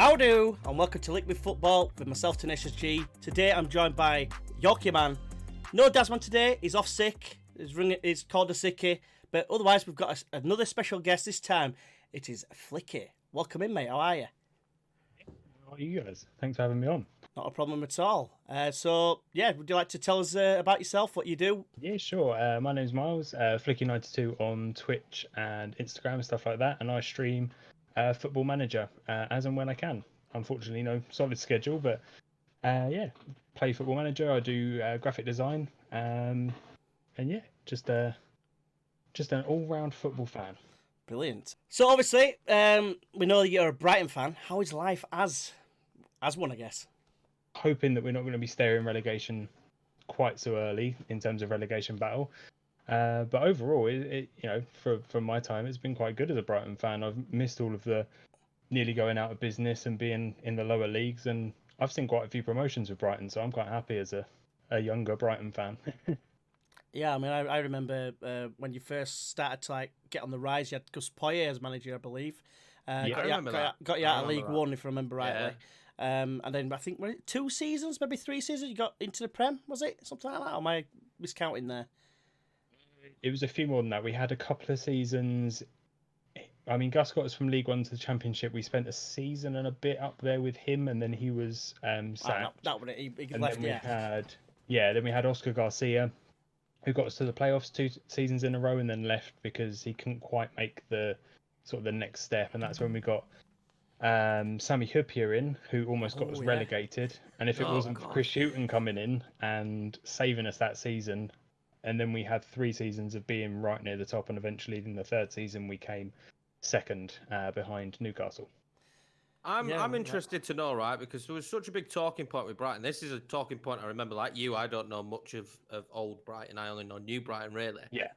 How do, and welcome to Lick with Football with myself, Tenacious G. Today I'm joined by Yorkie Man. No Dasman today, he's off sick. He's called a sickie. But otherwise, we've got another special guest this time. It is Flicky. Welcome in, mate. How are you? How are you guys? Thanks for having me on. Not a problem at all. Would you like to tell us about yourself, what you do? Yeah, sure. My name's Miles, Flicky92 on Twitch and Instagram and stuff like that. And I stream Football Manager as and when I can. Unfortunately, no solid schedule, but play Football Manager. I do graphic design. Just an all-round football fan. Brilliant. So obviously, we know that you're a Brighton fan. How is life as one, I guess? Hoping that we're not going to be staring relegation quite so early in terms of relegation battle. But overall, from my time, it's been quite good as a Brighton fan. I've missed all of the nearly going out of business and being in the lower leagues, and I've seen quite a few promotions with Brighton, so I'm quite happy as a younger Brighton fan. Yeah, I mean, I remember when you first started to get on the rise. You had Gus Poyet as manager, I believe. I remember that. Got you out of League One, if I remember rightly. Yeah. And then I think 2 seasons, maybe 3 seasons, you got into the Prem, was it? Something like that? Or am I miscounting there? It was a few more than that. We had a couple of seasons. I mean, Gus got us from League One to the Championship. We spent a season and a bit up there with him, and then he was sacked. That one, he and left, then we had Oscar Garcia, who got us to the playoffs 2 seasons in a row, and then left because he couldn't quite make the next step, and that's when we got Sammy Huppier in, who almost got us relegated. And if it wasn't for Chris Hughton coming in and saving us that season, and then we had 3 seasons of being right near the top, and eventually in the 3rd season we came second behind Newcastle. I'm interested to know, right, because there was such a big talking point with Brighton. This is a talking point I remember, like you, I don't know much of old Brighton. I only know new Brighton, really. Yeah.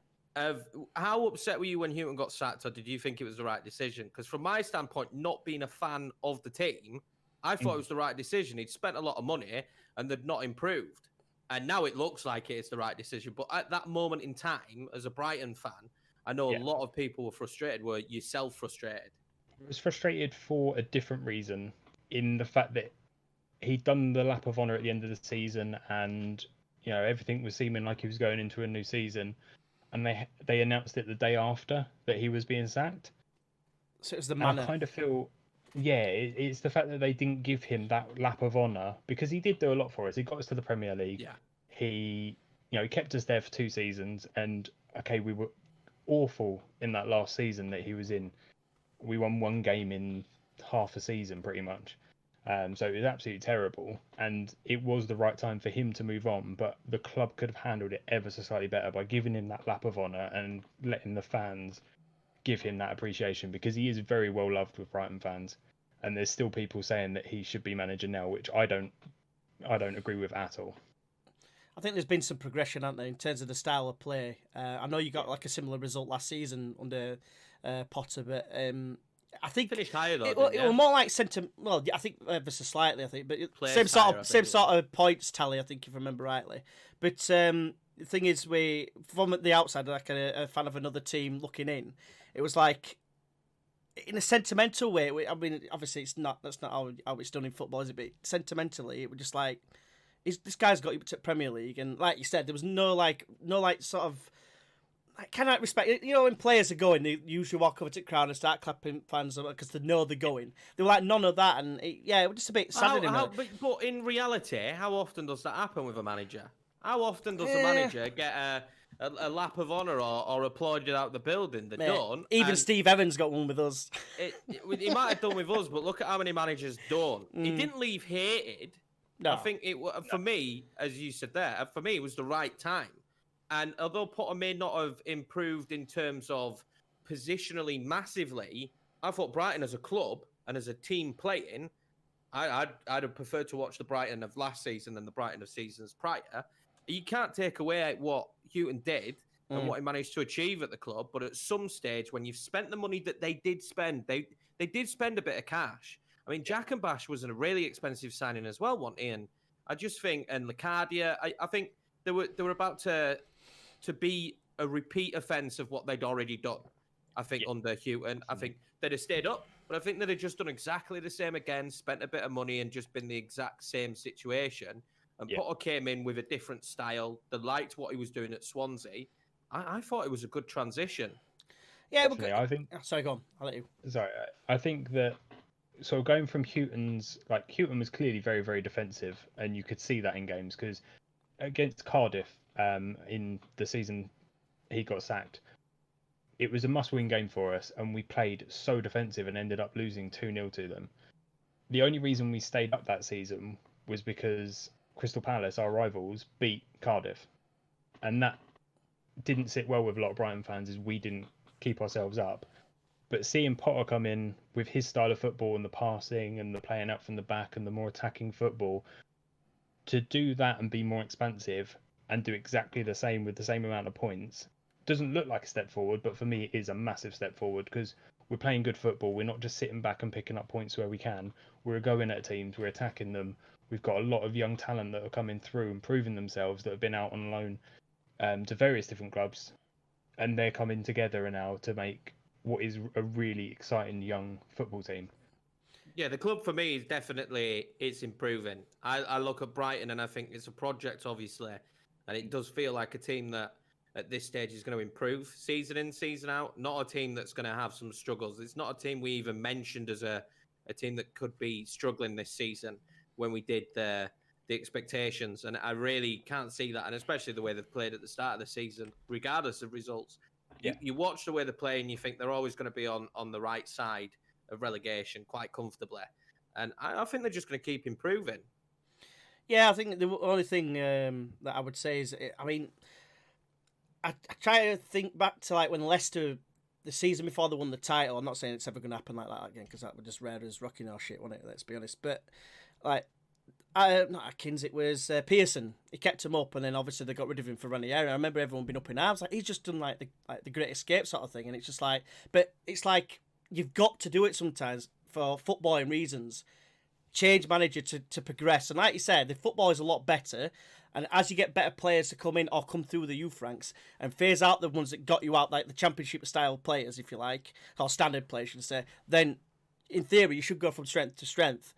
How upset were you when Hughton got sacked, or did you think it was the right decision? Because from my standpoint, not being a fan of the team, I thought it was the right decision. He'd spent a lot of money and they'd not improved. And now it looks like it's the right decision. But at that moment in time, as a Brighton fan, I know a lot of people were frustrated. Were yourself frustrated? I was frustrated for a different reason, in the fact that he'd done the lap of honour at the end of the season, and everything was seeming like he was going into a new season, and they announced it the day after that he was being sacked. So it was the manner. I kind of feel, it's the fact that they didn't give him that lap of honour, because he did do a lot for us. He got us to the Premier League. Yeah. He kept us there for 2 seasons, and we were awful in that last season that he was in. We won 1 game in half a season, pretty much. So it was absolutely terrible, and it was the right time for him to move on. But the club could have handled it ever so slightly better by giving him that lap of honour and letting the fans give him that appreciation, because he is very well loved with Brighton fans. And there's still people saying that he should be manager now, which I don't agree with at all. I think there's been some progression, hasn't there, in terms of the style of play. I know you got a similar result last season under Potter, but I think Finished higher though. it was more like Well, I think ever so slightly. I think, but Players same sort of points tally. I think, if I remember rightly. But the thing is, from the outside, like a fan of another team looking in, it was like, in a sentimental way. I mean, obviously, that's not how it's done in football, is it? But sentimentally, it was just like, this guy's got you to Premier League, and like you said, there was no sort of, I cannot respect. When players are going, they usually walk over to the crowd and start clapping fans because they know they're going. They were like none of that, and it was just a bit sad. But in reality, how often does that happen with a manager? How often does the manager get a lap of honour or applauded out the building? They don't. Even Steve Evans got one with us. He might have done with us, but look at how many managers don't. He didn't leave hated. No. I think for me, as you said there, for me, it was the right time. And although Potter may not have improved in terms of positionally massively, I thought Brighton as a club and as a team playing, I'd have preferred to watch the Brighton of last season than the Brighton of seasons prior. You can't take away what Hughton did and what he managed to achieve at the club, but at some stage, when you've spent the money that they did spend, they did spend a bit of cash. I mean, Jack and Bash was a really expensive signing as well, wasn't he? And I just think, and Lacadia, I think they were about to be a repeat offence of what they'd already done. I think under Hughton, I think they'd have stayed up, But I think they'd have just done exactly the same again, spent a bit of money and just been the exact same situation. And Potter came in with a different style. They liked what he was doing at Swansea. I thought it was a good transition. Yeah, Definitely. I think. Sorry, go on. I'll let you. Sorry, I think that. So going from Houghton was clearly very, very defensive, and you could see that in games because against Cardiff, in the season he got sacked, it was a must-win game for us, and we played so defensive and ended up losing 2-0 to them. The only reason we stayed up that season was because Crystal Palace, our rivals, beat Cardiff, and that didn't sit well with a lot of Brighton fans as we didn't keep ourselves up. But seeing Potter come in with his style of football and the passing and the playing out from the back and the more attacking football, to do that and be more expansive and do exactly the same with the same amount of points doesn't look like a step forward, but for me it is a massive step forward because we're playing good football. We're not just sitting back and picking up points where we can. We're going at teams, we're attacking them. We've got a lot of young talent that are coming through and proving themselves that have been out on loan to various different clubs, and they're coming together now to make what is a really exciting young football team. Yeah, the club for me is definitely it's improving. I look at Brighton and I think it's a project, obviously, and it does feel like a team that at this stage is going to improve season in, season out. Not a team that's going to have some struggles. It's not a team we even mentioned as a team that could be struggling this season when we did the expectations, and I really can't see that, and especially the way they've played at the start of the season, regardless of results. Yeah. You watch the way they play and you think they're always going to be on the right side of relegation quite comfortably. And I think they're just going to keep improving. Yeah, I think the only thing that I would say is, I mean, I try to think back to like when Leicester, the season before they won the title. I'm not saying it's ever going to happen like that again because that would just rare as rocking our shit, wouldn't it? Let's be honest. But like, not Atkins, it was Pearson. He kept him up, and then obviously they got rid of him for Ranieri. I remember everyone being up in arms, like he's just done like the Great Escape sort of thing, and it's just like, but it's like you've got to do it sometimes for footballing reasons. Change manager to progress, and like you said, the football is a lot better. And as you get better players to come in or come through the youth ranks and phase out the ones that got you out, like the championship style players, if you like, or standard players, should I say, then in theory you should go from strength to strength.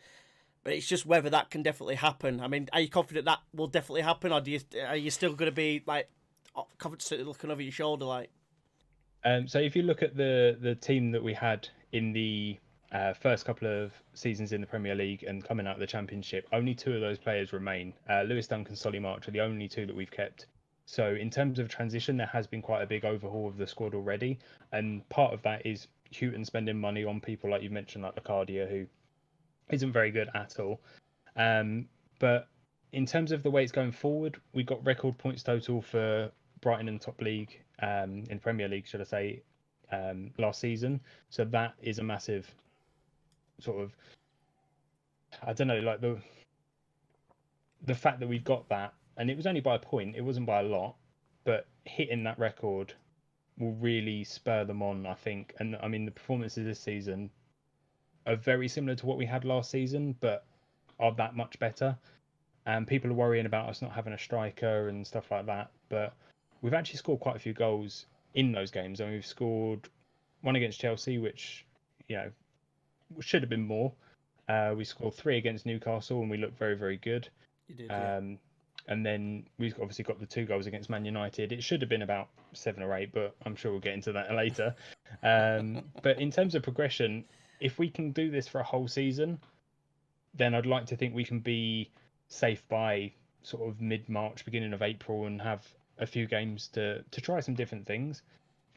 But it's just whether that can definitely happen. I mean, are you confident that will definitely happen, or are you still going to be like confident looking over your shoulder, like? So if you look at the team that we had in the first couple of seasons in the Premier League and coming out of the Championship, only 2 of those players remain. Lewis Dunk and Solly March are the only 2 that we've kept. So in terms of transition, there has been quite a big overhaul of the squad already, and part of that is Houghton spending money on people like you mentioned, like Lacardia, who isn't very good at all. But in terms of the way it's going forward, we got record points total for Brighton in the top league, in Premier League, should I say, last season. So that is a massive sort of, I don't know, like the fact that we've got that, and it was only by a point, it wasn't by a lot, but hitting that record will really spur them on, I think. And I mean, the performances this season are very similar to what we had last season, but are that much better. And people are worrying about us not having a striker and stuff like that, but we've actually scored quite a few goals in those games. I mean, we've scored one against Chelsea, which, you know, should have been more. We scored 3 against Newcastle, and we looked very, very good. You did, yeah. And then we've obviously got the 2 goals against Man United. It should have been about 7 or 8, but I'm sure we'll get into that later. But in terms of progression, if we can do this for a whole season, then I'd like to think we can be safe by sort of mid-March, beginning of April, and have a few games to try some different things.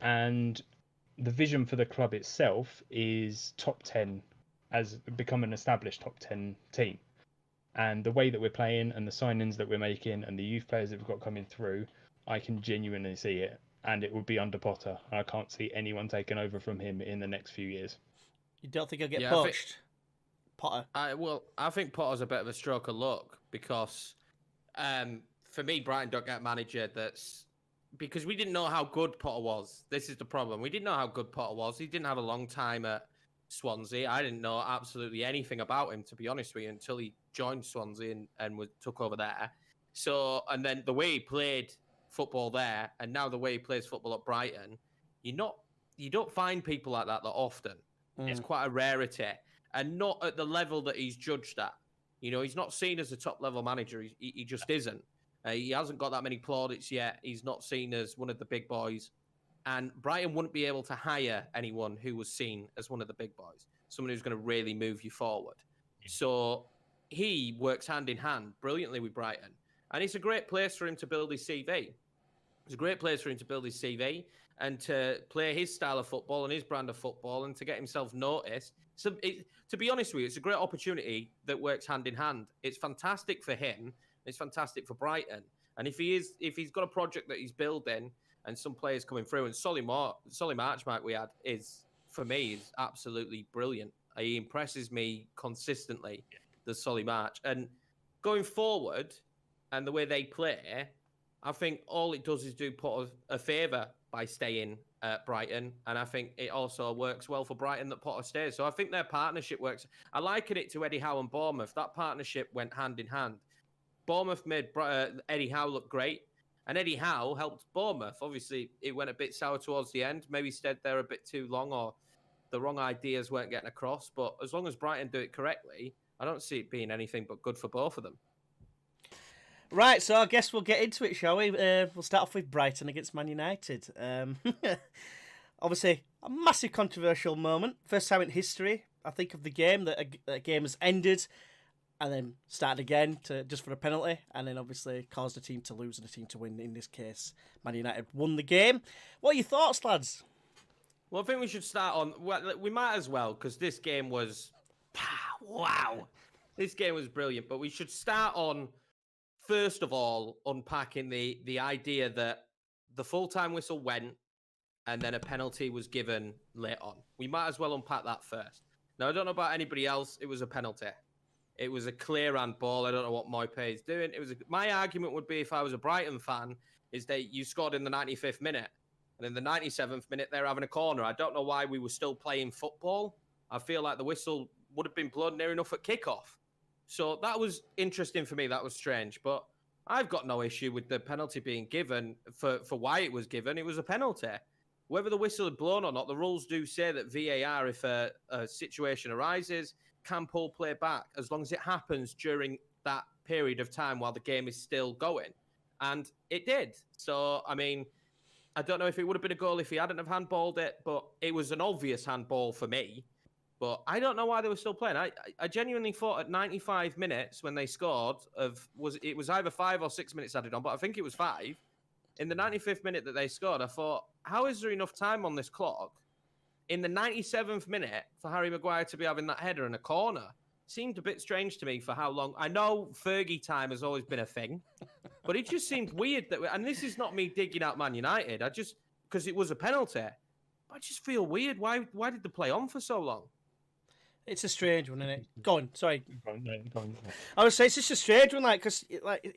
And the vision for the club itself is top 10, as become an established top 10 team. And the way that we're playing and the signings that we're making and the youth players that we've got coming through, I can genuinely see it. And it would be under Potter. I can't see anyone taking over from him in the next few years. You don't think he'll get poached? Potter? I think Potter's a bit of a stroke of luck because for me, Brighton don't get a manager that's... Because we didn't know how good Potter was. This is the problem. We didn't know how good Potter was. He didn't have a long time at Swansea. I didn't know absolutely anything about him, to be honest with you, until he joined Swansea and took over there. So, and then the way he played football there, and now the way he plays football at Brighton, you don't find people like that often. It's quite a rarity, and not at the level that he's judged at. You know, he's not seen as a top-level manager. He just isn't. He hasn't got that many plaudits yet. He's not seen as one of the big boys. And Brighton wouldn't be able to hire anyone who was seen as one of the big boys, someone who's going to really move you forward. So he works hand in hand brilliantly with Brighton. And it's a great place for him to build his CV. It's a great place for him to build his CV and to play his style of football and his brand of football and to get himself noticed. So, to be honest with you, it's a great opportunity that works hand in hand. It's fantastic for him. It's fantastic for Brighton. And if he's got a project that he's building and some players coming through, and Solly Marchmark we had for me is absolutely brilliant. He impresses me consistently, the Solly March. And going forward, and the way they play, I think all it does is do Potter a favour by staying at Brighton. And I think it also works well for Brighton that Potter stays. So I think their partnership works. I liken it to Eddie Howe and Bournemouth. That partnership went hand in hand. Bournemouth made Eddie Howe look great. And Eddie Howe helped Bournemouth. Obviously, it went a bit sour towards the end. Maybe stayed there a bit too long, or the wrong ideas weren't getting across. But as long as Brighton do it correctly, I don't see it being anything but good for both of them. Right, so I guess we'll get into it, shall we? We'll start off with Brighton against Man United. Obviously, a massive controversial moment. First time in history, I think, of the game that a game has ended and then started again just for a penalty, and then obviously caused a team to lose and a team to win. In this case, Man United won the game. What are your thoughts, lads? Well, I think we should start on... Well, we might as well, because this game was... Wow! This game was brilliant, but we should start on... First of all, unpacking the idea that the full-time whistle went and then a penalty was given late on. We might as well unpack that first. Now, I don't know about anybody else. It was a penalty. It was a clear handball. I don't know what Moype is doing. My argument would be, if I was a Brighton fan, is that you scored in the 95th minute. And in the 97th minute, they're having a corner. I don't know why we were still playing football. I feel like the whistle would have been blown near enough at kickoff. So that was interesting for me. That was strange. But I've got no issue with the penalty being given for why it was given. It was a penalty. Whether the whistle had blown or not, the rules do say that VAR, if a situation arises, can pull play back as long as it happens during that period of time while the game is still going. And it did. So, I mean, I don't know if it would have been a goal if he hadn't have handballed it, but it was an obvious handball for me. But I don't know why they were still playing. I genuinely thought at 95 minutes when they scored, it was either 5 or 6 minutes added on, but I think it was 5. In the 95th minute that they scored, I thought, how is there enough time on this clock in the 97th minute for Harry Maguire to be having that header in a corner? Seemed a bit strange to me for how long. I know Fergie time has always been a thing, but it just seemed weird that, and this is not me digging out Man United, because it was a penalty. I just feel weird. Why did they play on for so long? It's a strange one, isn't it? Go on, sorry. Go on. I would say it's just a strange one, because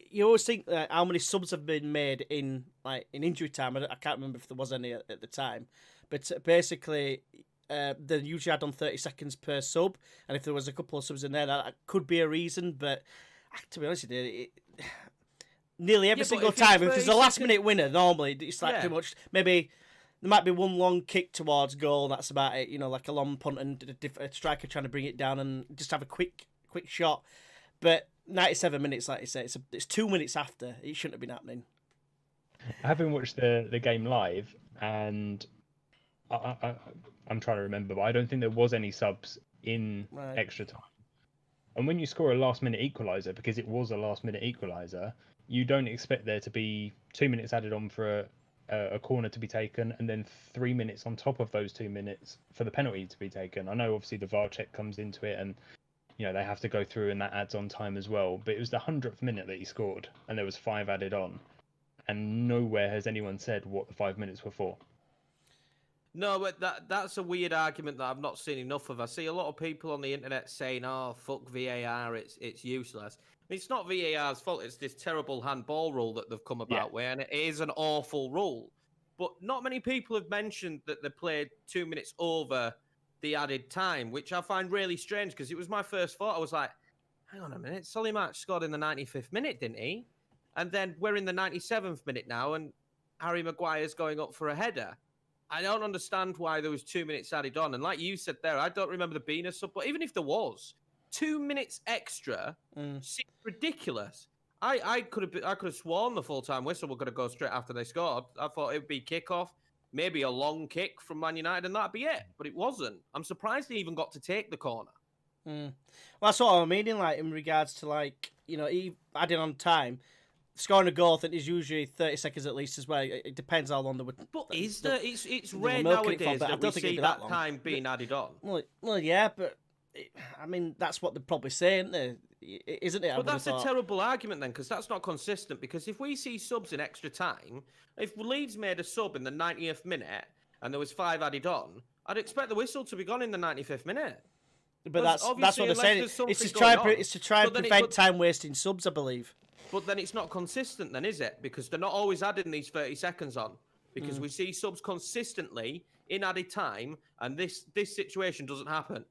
you always think how many subs have been made in injury time. I can't remember if there was any at the time, but basically they usually add on 30 seconds per sub, and if there was a couple of subs in there, that could be a reason. But to be honest with you, nearly every single time, if there's a last-minute winner, normally it's like pretty much maybe. There might be one long kick towards goal, and that's about it. You know, like a long punt and a striker trying to bring it down and just have a quick shot. But 97 minutes, like you say, it's 2 minutes after. It shouldn't have been happening. Having watched the game live, and I'm trying to remember, but I don't think there was any subs in extra time. And when you score a last-minute equaliser, because it was a last-minute equaliser, you don't expect there to be 2 minutes added on for a corner to be taken, and then 3 minutes on top of those 2 minutes for the penalty to be taken. I know obviously the VAR check comes into it, and they have to go through, and that adds on time as well. But it was the 100th minute that he scored, and there was 5 added on, and nowhere has anyone said what the 5 minutes were for. No, but that's a weird argument that I've not seen enough of. I see a lot of people on the internet saying, "Oh, fuck VAR, it's useless." It's not VAR's fault. It's this terrible handball rule that they've come about with, and it is an awful rule. But not many people have mentioned that they played 2 minutes over the added time, which I find really strange, because it was my first thought. I was like, hang on a minute, Solly March scored in the 95th minute, didn't he? And then we're in the 97th minute now, and Harry Maguire's going up for a header. I don't understand why there was 2 minutes added on. And like you said there, I don't remember there being a sub, but even if there was, 2 minutes extra seems ridiculous. I could have sworn the full-time whistle were going to go straight after they scored. I thought it would be kickoff, maybe a long kick from Man United, and that'd be it. But it wasn't. I'm surprised they even got to take the corner. Well, that's what I'm meaning, like, in regards to, like, you know, adding on time. Scoring a goal, I think, is usually 30 seconds at least as well. It depends how long they would. But is there? It's rare milking it for, nowadays but I that don't we think it'd see be that that long. time being added on. Well, yeah, but I mean, that's what they're probably saying, there, isn't it? But that's a terrible argument then, because that's not consistent. Because if we see subs in extra time, if Leeds made a sub in the 90th minute and there was 5 added on, I'd expect the whistle to be gone in the 95th minute. But that's what they're saying. It's to try and prevent time wasting subs, I believe. But then it's not consistent then, is it? Because they're not always adding these 30 seconds on. Because we see subs consistently in added time, and this situation doesn't happen.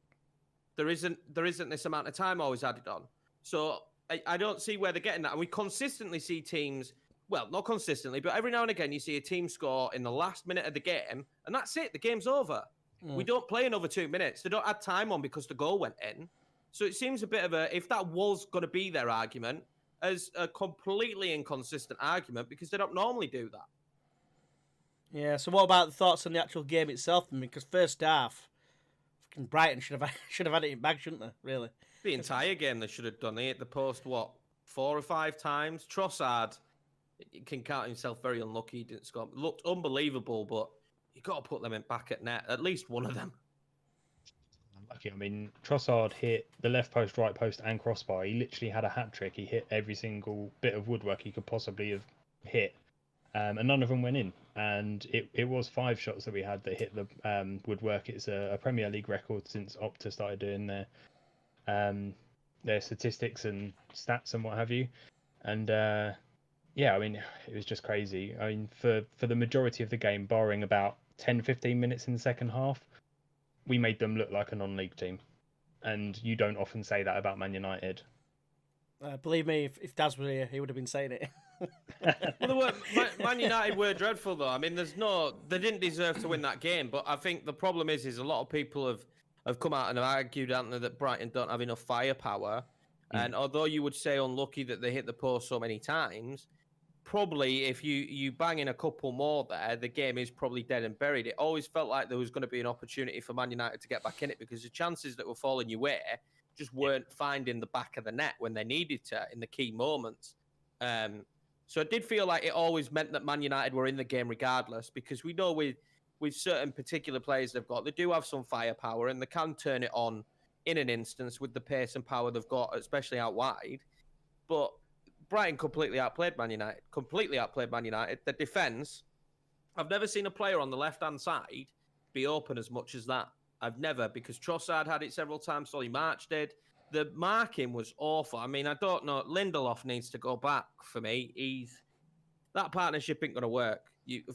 There isn't this amount of time always added on. So I don't see where they're getting that. And we consistently see teams, well, not consistently, but every now and again you see a team score in the last minute of the game, and that's it. The game's over. We don't play another 2 minutes. They don't add time on because the goal went in. So it seems a bit of if that was going to be their argument, as a completely inconsistent argument, because they don't normally do that. Yeah, so what about the thoughts on the actual game itself? I mean, because first half, fucking Brighton should have had it in bag, shouldn't they? Really, the entire game they should have done. They hit the post 4 or 5 times. Trossard can count himself very unlucky. He didn't score. Looked unbelievable, but you got to put them in back at net. At least one of them. Unlucky. I mean, Trossard hit the left post, right post, and crossbar. He literally had a hat trick. He hit every single bit of woodwork he could possibly have hit, and none of them went in. And it was 5 shots that we had that hit the woodwork. It's a Premier League record since Opta started doing their statistics and stats and what have you. And yeah, I mean, it was just crazy. I mean, for the majority of the game, barring about 10-15 minutes in the second half, we made them look like a non-league team. And you don't often say that about Man United. Believe me, if Daz were here, he would have been saying it. Well, Man United were dreadful, though. I mean, they didn't deserve to win that game. But I think the problem is a lot of people have come out and have argued, haven't they, that Brighton don't have enough firepower. And although you would say unlucky that they hit the post so many times, probably if you bang in a couple more there, the game is probably dead and buried. It always felt like there was going to be an opportunity for Man United to get back in it, because the chances that were falling your way just weren't finding the back of the net when they needed to in the key moments. So it did feel like it always meant that Man United were in the game regardless, because we know with certain particular players they've got, they do have some firepower and they can turn it on in an instance with the pace and power they've got, especially out wide. But Brighton completely outplayed Man United. The defence, I've never seen a player on the left-hand side be open as much as that. I've never, because Trossard had it several times, Solly March did. The marking was awful. I mean, I don't know. Lindelof needs to go back for me. That partnership ain't going to work.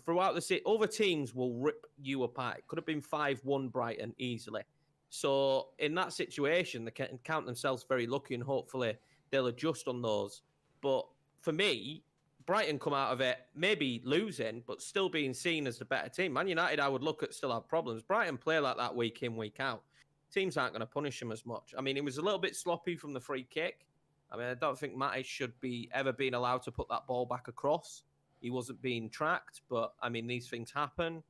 Throughout the other teams will rip you apart. It could have been 5-1 Brighton easily. So in that situation, they can count themselves very lucky, and hopefully they'll adjust on those. But for me, Brighton come out of it maybe losing, but still being seen as the better team. Man United, I would look at, still have problems. Brighton play like that week in, week out. Teams aren't going to punish them as much. I mean, it was a little bit sloppy from the free kick. I mean, I don't think Matty should be ever being allowed to put that ball back across. He wasn't being tracked, but I mean, these things happen.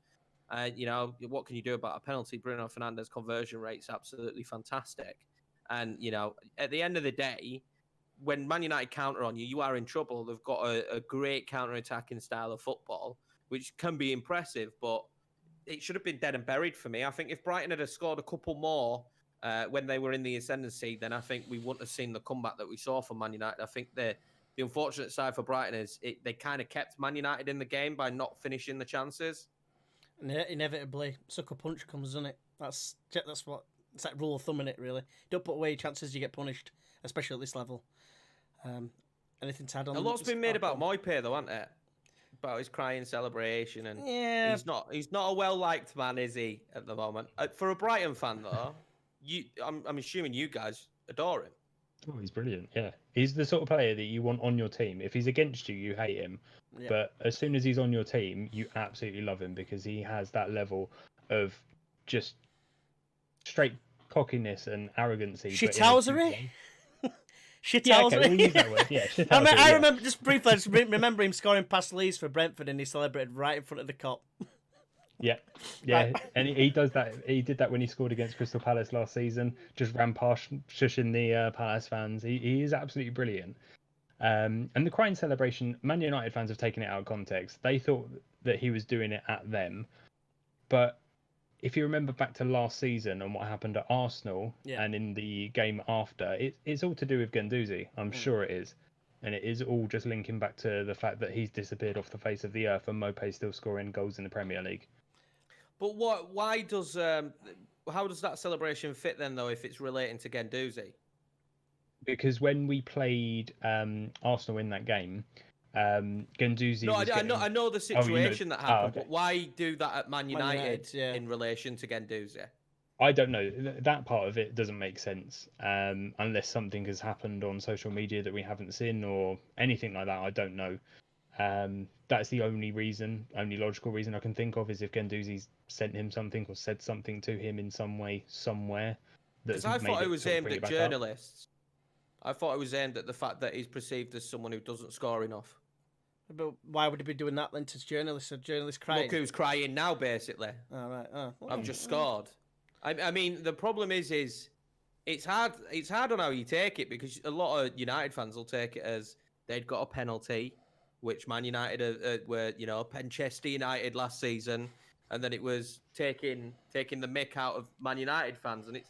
You know, what can you do about a penalty? Bruno Fernandes' conversion rate's absolutely fantastic. And, you know, at the end of the day, when Man United counter on you, you are in trouble. They've got a great counter-attacking style of football, which can be impressive, but it should have been dead and buried for me. I think if Brighton had scored a couple more when they were in the ascendancy, then I think we wouldn't have seen the comeback that we saw from Man United. I think the unfortunate side for Brighton is they kind of kept Man United in the game by not finishing the chances. Inevitably, sucker punch comes, doesn't it? That's it's like rule of thumb in it, really. Don't put away your chances, you get punished, especially at this level. Anything to add on? A lot's been made about Moype, though, hasn't it? About his crying celebration, and yeah, he's not a well-liked man, is he, at the moment? For a Brighton fan, though, I'm assuming you guys adore him. Oh, he's brilliant. Yeah, he's the sort of player that you want on your team. If he's against you, you hate him. Yeah. But as soon as he's on your team, you absolutely love him because he has that level of just straight cockiness and arrogancy. But in a good Shithousery? way. Yeah, okay, Shithousery? we'll use that word. Yeah, I mean, shithousery. I Yeah. remember, just briefly, I just remember him scoring past Leeds for Brentford and he celebrated right in front of the cop. Yeah, Right. and he does that. He did that when he scored against Crystal Palace last season. Just ran past, shushing the Palace fans. He is absolutely brilliant. And the crying celebration, Man United fans have taken it out of context. They thought that he was doing it at them, but if you remember back to last season and what happened at Arsenal and in the game after, it's all to do with Guendouzi. I'm sure it is. And it is all just linking back to the fact that he's disappeared off the face of the earth and Mopé's still scoring goals in the Premier League. But why does how does that celebration fit then though if it's relating to Guendouzi? Because when we played Arsenal in that game, Guendouzi. No, was I know the situation that happened, okay. but why do that at Man United, yeah. in relation to Guendouzi? I don't know. That part of it doesn't make sense unless something has happened on social media that we haven't seen or anything like that. I don't know. That's the only logical reason I can think of is if Guendouzi's sent him something or said something to him in some way somewhere. Because I thought it was aimed at journalists. I thought it was aimed at the fact that he's perceived as someone who doesn't score enough. But why would he be doing that then to journalists? A journalist crying? Look who's crying now, basically. Oh, right. Oh, well, I've just scored. I mean, the problem is it's hard. It's hard on how you take it because a lot of United fans will take it as they'd got a penalty, which Man United were, Penchester United last season, and then it was taking the mick out of Man United fans, and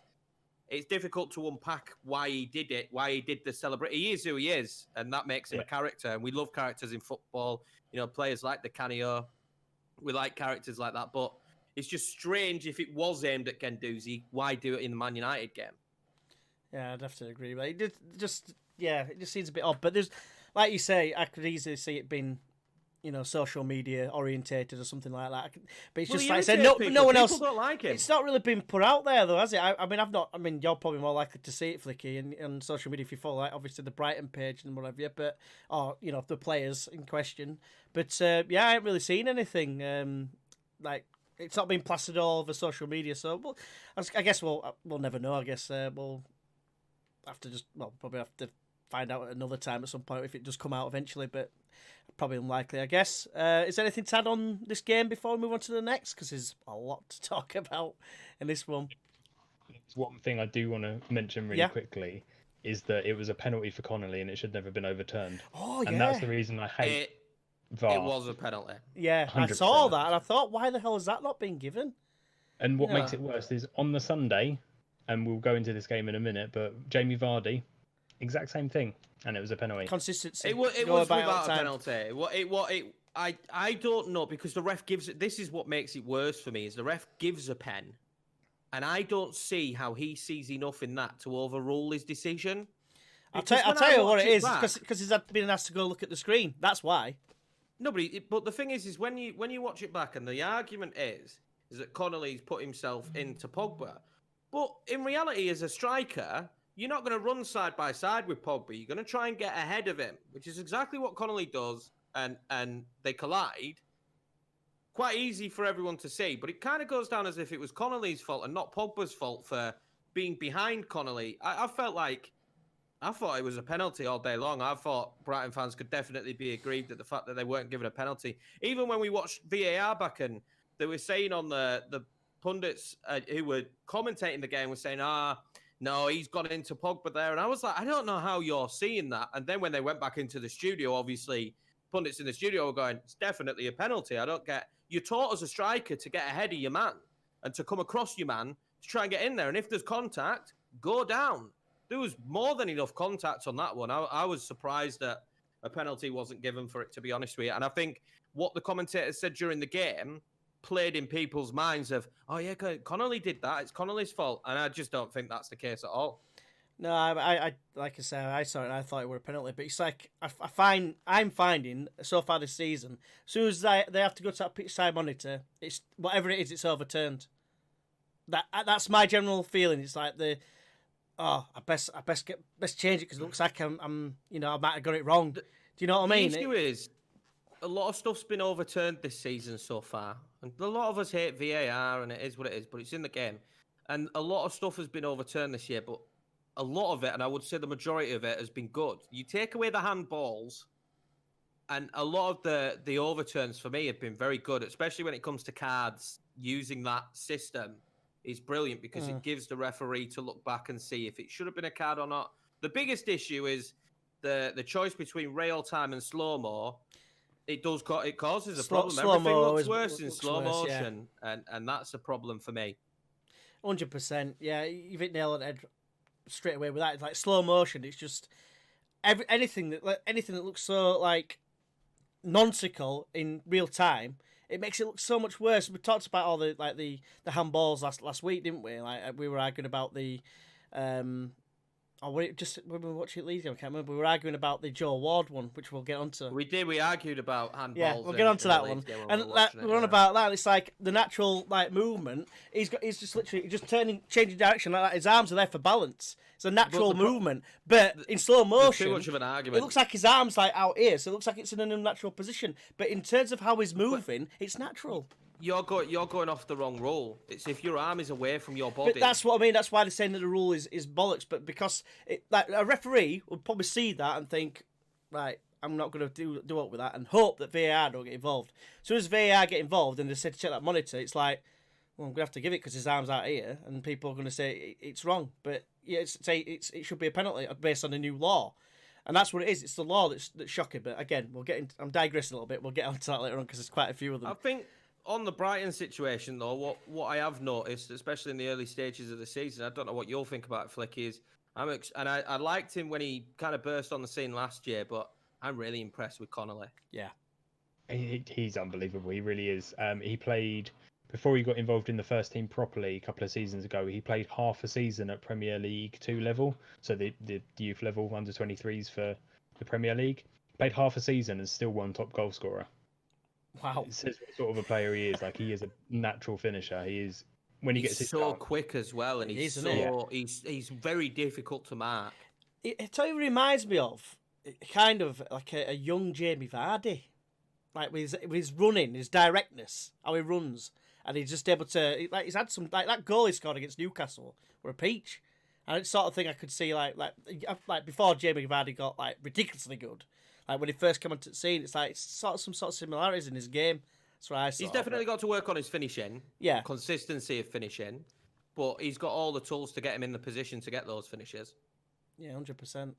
it's difficult to unpack why he did it, why he did the celebration. He is who he is, and that makes him a character. And we love characters in football. Players like the Canio. We like characters like that. But it's just strange if it was aimed at Guendouzi. Why do it in the Man United game? Yeah, I'd have to agree. But it just seems a bit odd. But there's, like you say, I could easily see it being, social media orientated or something like that. But it's just like I said, no one else. People don't like him. It's not really been put out there though, has it? I mean, you're probably more likely to see it, Flicky, on social media if you follow, like, obviously the Brighton page and whatever. But the players in question. But I haven't really seen anything. Like it's not been plastered all over social media. So, I guess we'll never know. I guess we'll probably have to find out at another time at some point if it does come out eventually. But probably unlikely, I guess. Is there anything to add on this game before we move on to the next? Because there's a lot to talk about in this one. One thing I do want to mention really quickly is that it was a penalty for Connolly and it should never have been overturned. Oh, yeah. And that's the reason I hate VAR. It was a penalty. Yeah, 100%. I saw that and I thought, why the hell has that not been given? And what makes it worse is on the Sunday, and we'll go into this game in a minute, but Jamie Vardy, exact same thing, and it was a penalty. Consistency. It was without a penalty. I don't know because the ref gives it. This is what makes it worse for me: is the ref gives a pen, and I don't see how he sees enough in that to overrule his decision. I'll tell you what it is because he's been asked to go look at the screen. That's why. No, but the thing is when you watch it back, and the argument is that Connolly's put himself into Pogba, but in reality, as a striker, you're not going to run side by side with Pogba. You're going to try and get ahead of him, which is exactly what Connolly does, and they collide. Quite easy for everyone to see, but it kind of goes down as if it was Connolly's fault and not Pogba's fault for being behind Connolly. I thought it was a penalty all day long. I thought Brighton fans could definitely be aggrieved at the fact that they weren't given a penalty. Even when we watched VAR back and they were saying on the pundits who were commentating the game were saying, no, he's gone into Pogba there. And I was like, I don't know how you're seeing that. And then when they went back into the studio, obviously, pundits in the studio were going, it's definitely a penalty. I don't get... You're taught as a striker to get ahead of your man and to come across your man to try and get in there. And if there's contact, go down. There was more than enough contact on that one. I was surprised that a penalty wasn't given for it, to be honest with you. And I think what the commentators said during the game played in people's minds of, oh yeah, Connolly did that. It's Connolly's fault. And I just don't think that's the case at all. No, I like I said, I saw it and I thought it were a penalty. But it's like, I'm finding so far this season, as soon as they have to go to that pitch side monitor, it's whatever it is, it's overturned. That's my general feeling. It's like I best change it because it looks like I'm I might have got it wrong. Do you know what I mean? The issue is, a lot of stuff's been overturned this season so far. And a lot of us hate VAR, and it is what it is, but it's in the game. And a lot of stuff has been overturned this year, but a lot of it, and I would say the majority of it, has been good. You take away the handballs, and a lot of the overturns for me have been very good, especially when it comes to cards. Using that system is brilliant because it gives the referee to look back and see if it should have been a card or not. The biggest issue is the choice between real time and slow-mo. It causes a problem. Everything looks worse in slow motion, and that's a problem for me. 100%. Yeah, you've hit nail on the head straight away with that. It's like slow motion. It's just anything that looks so like nonsensical in real time. It makes it look so much worse. We talked about all the handballs last week, didn't we? Like we were arguing about the when we were watching it leading, I can't remember. We were arguing about the Joe Ward one, which we'll get onto. We did. We argued about handballs. Yeah, we'll get onto that one. And we're on about that. It's like the natural movement. He's just literally changing direction like that. His arms are there for balance. It's a natural movement, but in slow motion, too much of an argument. It looks like his arms like out here, so it looks like it's in an unnatural position. But in terms of how he's moving, it's natural. You're going off the wrong rule. It's if your arm is away from your body. But that's what I mean. That's why they're saying that the rule is bollocks. But because a referee would probably see that and think, right, I'm not going to do up with that, and hope that VAR don't get involved. As soon as VAR get involved and they say to check that monitor, it's like, well, I'm going to have to give it because his arm's out here, and people are going to say it's wrong. But yeah, it should be a penalty based on the new law. And that's what it is. It's the law that's shocking. But again, I'm digressing a little bit. We'll get onto that later on because there's quite a few of them. I think on the Brighton situation, though, what I have noticed, especially in the early stages of the season, I don't know what you'll think about Flicky, is I liked him when he kind of burst on the scene last year, but I'm really impressed with Connolly. Yeah. He's unbelievable. He really is. He played, before he got involved in the first team properly a couple of seasons ago, he played half a season at Premier League 2 level, so the youth level, under 23s for the Premier League. Played half a season and still won top goal scorer. Wow. It says what sort of a player he is. Like, he is a natural finisher. He is, when he gets his so start, quick as well, and he's very difficult to mark. It totally reminds me of kind of like a young Jamie Vardy, like with his running, his directness, how he runs, and he's just able to he's had some that goal he scored against Newcastle were a peach, and it's sort of thing I could see like before Jamie Vardy got like ridiculously good. Like when he first came onto the scene, it's some sort of similarities in his game. That's what I saw. He's definitely got to work on his finishing. Yeah. Consistency of finishing. But he's got all the tools to get him in the position to get those finishes. Yeah, 100%.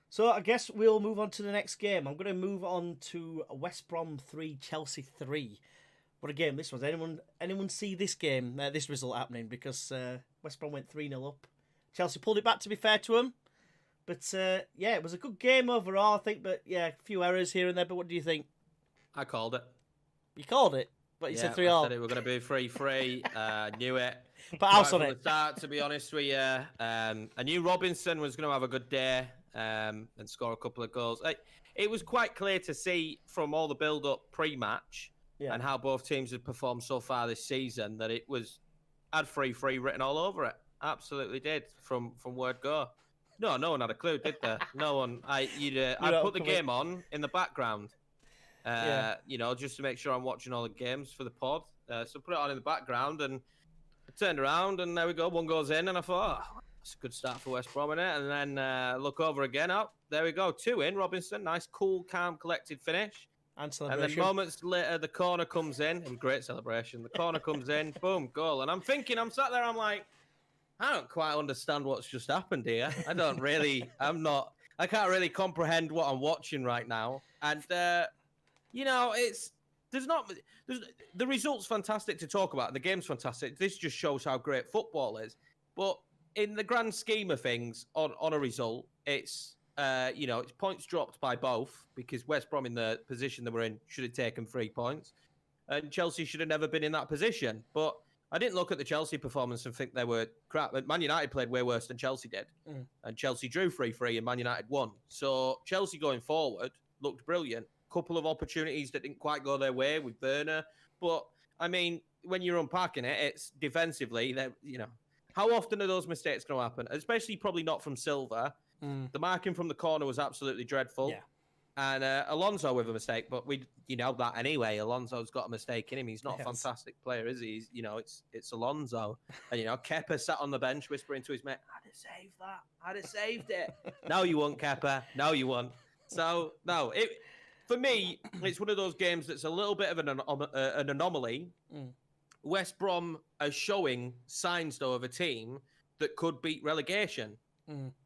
So I guess we'll move on to the next game. I'm going to move on to West Brom 3, Chelsea 3. What a game this was. Anyone see this game, this result happening? Because West Brom went 3-0 up. Chelsea pulled it back, to be fair to them. But, yeah, it was a good game overall, I think. But, yeah, a few errors here and there. But what do you think? I called it. You called it? But you said 3-all. I said it were going to be 3-3. Knew it. But house on from it. The start, to be honest with you. I knew Robinson was going to have a good day and score a couple of goals. It was quite clear to see from all the build-up pre-match and how both teams had performed so far this season that it had 3-3 written all over it. Absolutely did from word go. No one had a clue, did there? No one. I'd put the game on in the background, just to make sure I'm watching all the games for the pod. So put it on in the background, and I turned around, and there we go. One goes in, and I thought, that's a good start for West Brom, innit? And then look over again. Oh, there we go. 2 in, Robinson. Nice, cool, calm, collected finish. And celebration. And then moments later, the corner comes in. Great celebration. The corner comes in. Boom, goal. And I'm sat there, I'm like, I don't quite understand what's just happened here. I can't really comprehend what I'm watching right now. And, the result's fantastic to talk about. The game's fantastic. This just shows how great football is. But in the grand scheme of things, on a result, it's points dropped by both, because West Brom, in the position they were in, should have taken 3 points. And Chelsea should have never been in that position. But I didn't look at the Chelsea performance and think they were crap. Man United played way worse than Chelsea did. And Chelsea drew 3-3 and Man United won. So Chelsea going forward looked brilliant. Couple of opportunities that didn't quite go their way with Werner. But, I mean, when you're unpacking it, it's defensively, how often are those mistakes going to happen? Especially probably not from Silva. The marking from the corner was absolutely dreadful. Yeah. And Alonso with a mistake, but you know that anyway. Alonso's got a mistake in him. He's not a fantastic player, is he? It's Alonso. And Kepa sat on the bench whispering to his mate, "I'd have saved that. I'd have saved it." No, you won't, Kepa. No, you won't. So no, for me, it's one of those games that's a little bit of an anomaly. West Brom are showing signs though of a team that could beat relegation.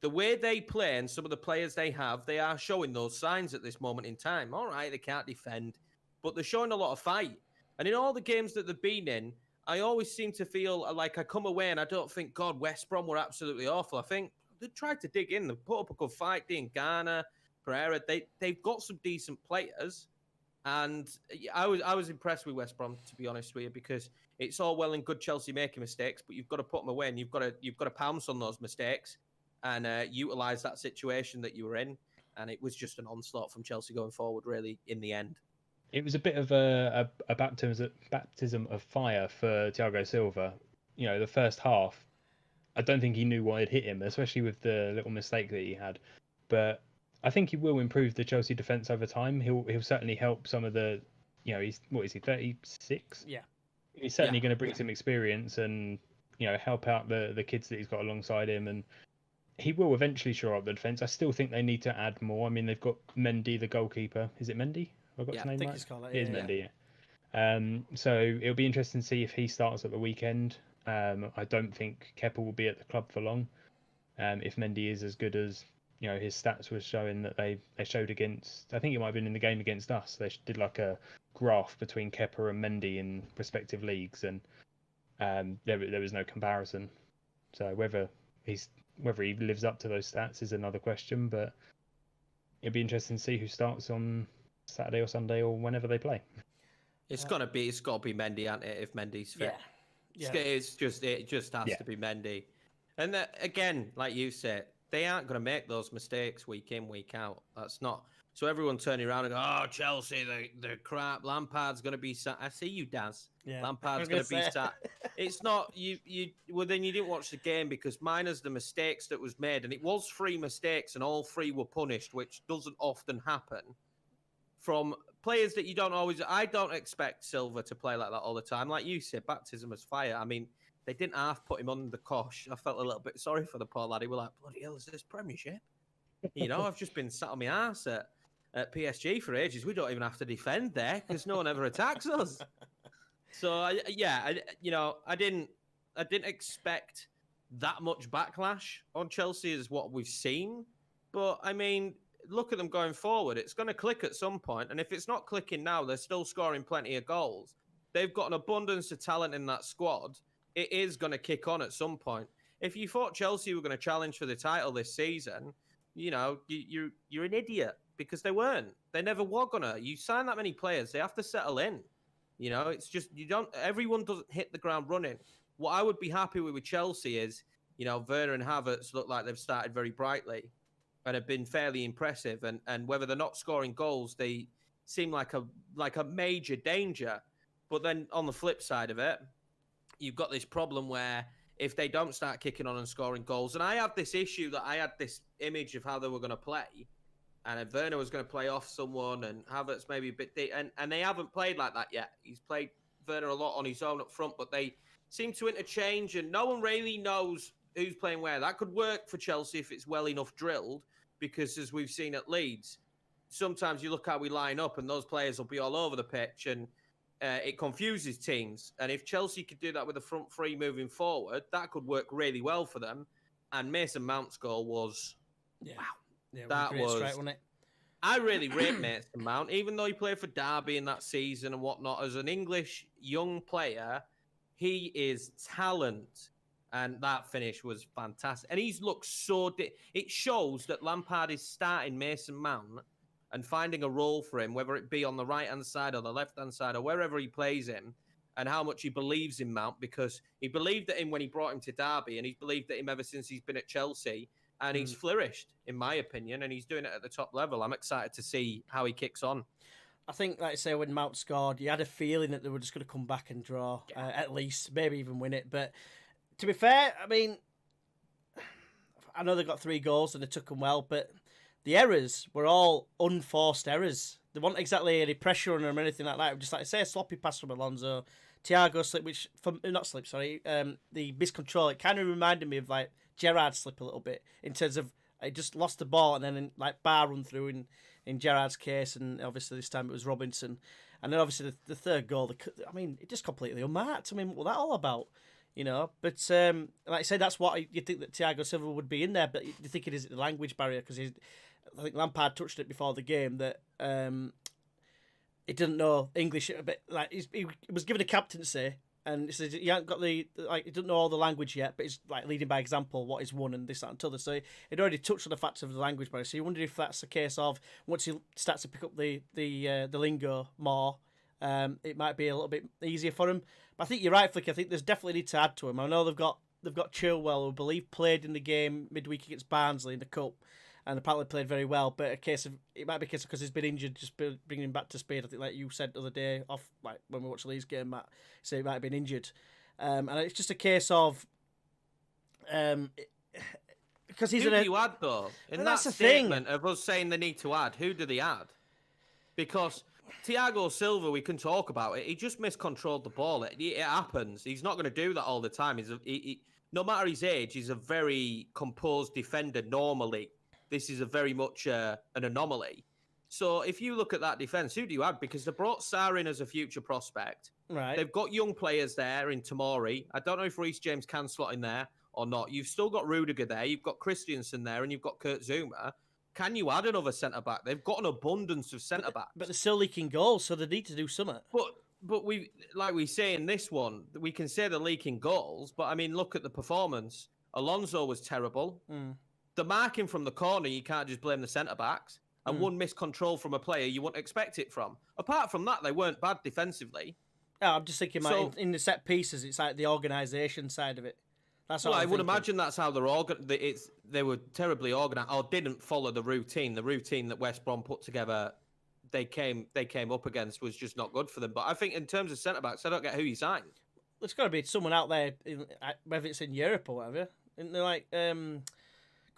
The way they play and some of the players they have, they are showing those signs at this moment in time. All right, they can't defend, but they're showing a lot of fight. And in all the games that they've been in, I always seem to feel like I come away and I don't think, God, West Brom were absolutely awful. I think they tried to dig in. They put up a good fight. Dean Garner, Pereira, they've got some decent players. And I was impressed with West Brom, to be honest with you, because it's all well and good Chelsea making mistakes, but you've got to put them away and you've got to pounce on those mistakes and utilise that situation that you were in. And it was just an onslaught from Chelsea going forward, really, in the end. It was a bit of a baptism of fire for Thiago Silva. The first half, I don't think he knew what had hit him, especially with the little mistake that he had. But I think he will improve the Chelsea defence over time. He'll certainly help some of the, he's, what is he, 36? Yeah. He's certainly going to bring some experience and, help out the kids that he's got alongside him. And he will eventually shore up the defence. I still think they need to add more. I mean, they've got Mendy, the goalkeeper. Is it Mendy? Have I got his name right? It is Mendy, yeah. So it'll be interesting to see if he starts at the weekend. I don't think Kepa will be at the club for long. If Mendy is as good as his stats was showing that they showed against, I think it might have been in the game against us. They did like a graph between Kepa and Mendy in respective leagues, and there was no comparison. So whether he lives up to those stats is another question. But it'd be interesting to see who starts on Saturday or Sunday or whenever they play. It's got to be Mendy, hasn't it? If Mendy's fit, it just has to be Mendy. And that, again, like you said, they aren't going to make those mistakes week in, week out. That's not. So everyone turning around and go, "Oh, Chelsea, they're crap. Lampard's going to be sat." I see you, Daz. Yeah, Lampard's going to be sat. It's not you. Well, then you didn't watch the game because minus the mistakes that was made, and it was 3 mistakes, and all 3 were punished, which doesn't often happen from players that you don't always. I don't expect Silva to play like that all the time. Like you said, baptism as fire. I mean, they didn't half put him on the cosh. I felt a little bit sorry for the poor lad. He was like, bloody hell, is this Premiership? I've just been sat on my arse at PSG for ages. We don't even have to defend there because no one ever attacks us. So, I didn't expect that much backlash on Chelsea as what we've seen. But, I mean, look at them going forward. It's going to click at some point. And if it's not clicking now, they're still scoring plenty of goals. They've got an abundance of talent in that squad. It is going to kick on at some point. If you thought Chelsea were going to challenge for the title this season, you're an idiot because they weren't. They never were going to. You sign that many players, they have to settle in. It's just everyone doesn't hit the ground running. What I would be happy with Chelsea is, Werner and Havertz look like they've started very brightly and have been fairly impressive. And whether they're not scoring goals, they seem like a major danger. But then on the flip side of it, you've got this problem where if they don't start kicking on and scoring goals, and I had this issue that I had this image of how they were going to play, and Werner was going to play off someone, and Havertz maybe a bit deep, and they haven't played like that yet. He's played Werner a lot on his own up front, but they seem to interchange, and no one really knows who's playing where. That could work for Chelsea if it's well enough drilled, because as we've seen at Leeds, sometimes you look how we line up, and those players will be all over the pitch, and it confuses teams. And if Chelsea could do that with the front 3 moving forward, that could work really well for them. And Mason Mount's goal was, wow. Yeah, that was, straight, wasn't it? I really rate Mason Mount, even though he played for Derby in that season and whatnot. As an English young player, he is talent. And that finish was fantastic. And he's looked so... It shows that Lampard is starting Mason Mount and finding a role for him, whether it be on the right-hand side or the left-hand side or wherever he plays him, and how much he believes in Mount, because he believed in him when he brought him to Derby, and he's believed in him ever since he's been at Chelsea, and he's flourished, in my opinion, and he's doing it at the top level. I'm excited to see how he kicks on. I think, like I say, when Mount scored, you had a feeling that they were just going to come back and draw, at least, maybe even win it. But to be fair, I mean, I know they got 3 goals and they took them well, but the errors were all unforced errors. There wasn't exactly any pressure on them or anything like that. Just like say a sloppy pass from Alonso, Thiago slip, the miscontrol. It kind of reminded me of like Gerrard's slip a little bit in terms of he just lost the ball and then like bar run through in Gerrard's case, and obviously this time it was Robinson, and then obviously the third goal. It just completely unmarked. I mean, what was that all about? But like I said, that's what you think that Thiago Silva would be in there, but you think it is the language barrier because I think Lampard touched it before the game that he didn't know English a bit. Like he was given a captaincy, and he says he hasn't got he doesn't know all the language yet, but he's like leading by example what he's won and this, that, and t'other. So he'd already touched on the facts of the language barrier. So you wonder if that's a case of once he starts to pick up the lingo more, it might be a little bit easier for him. But I think you're right, Flick. I think there's definitely need to add to him. I know they've got Chilwell, who I believe played in the game midweek against Barnsley in the cup, and apparently played very well. But it might be a case of because he's been injured, just bringing him back to speed. I think, like you said the other day, off like when we watched Lee's game, Matt, so he might have been injured, and it's just a case of because he's who do you add though? In that statement of us saying they need to add, who do they add? Because Thiago Silva, we can talk about it. He just miscontrolled the ball. It happens. He's not going to do that all the time. No matter his age, he's a very composed defender normally. This is a very much an anomaly. So if you look at that defence, who do you add? Because they brought Sarr in as a future prospect. Right. They've got young players there in Tomori. I don't know if Reece James can slot in there or not. You've still got Rudiger there. You've got Christensen there, and you've got Kurt Zouma. Can you add another centre-back? They've got an abundance of centre-backs. But they're still leaking goals, so they need to do something. But we, like we say in this one, we can say they're leaking goals, but I mean, look at the performance. Alonso was terrible. The marking from the corner, you can't just blame the centre-backs. And one missed control from a player you wouldn't expect it from. Apart from that, they weren't bad defensively. Yeah, I'm just thinking, in the set pieces, it's like the organisation side of it. That's I would imagine that's how they were terribly organised, or didn't follow the routine. The routine that West Brom put together, they came up against was just not good for them. But I think in terms of centre backs, I don't get who you signed. There's got to be someone out there, whether it's in Europe or whatever. Isn't there like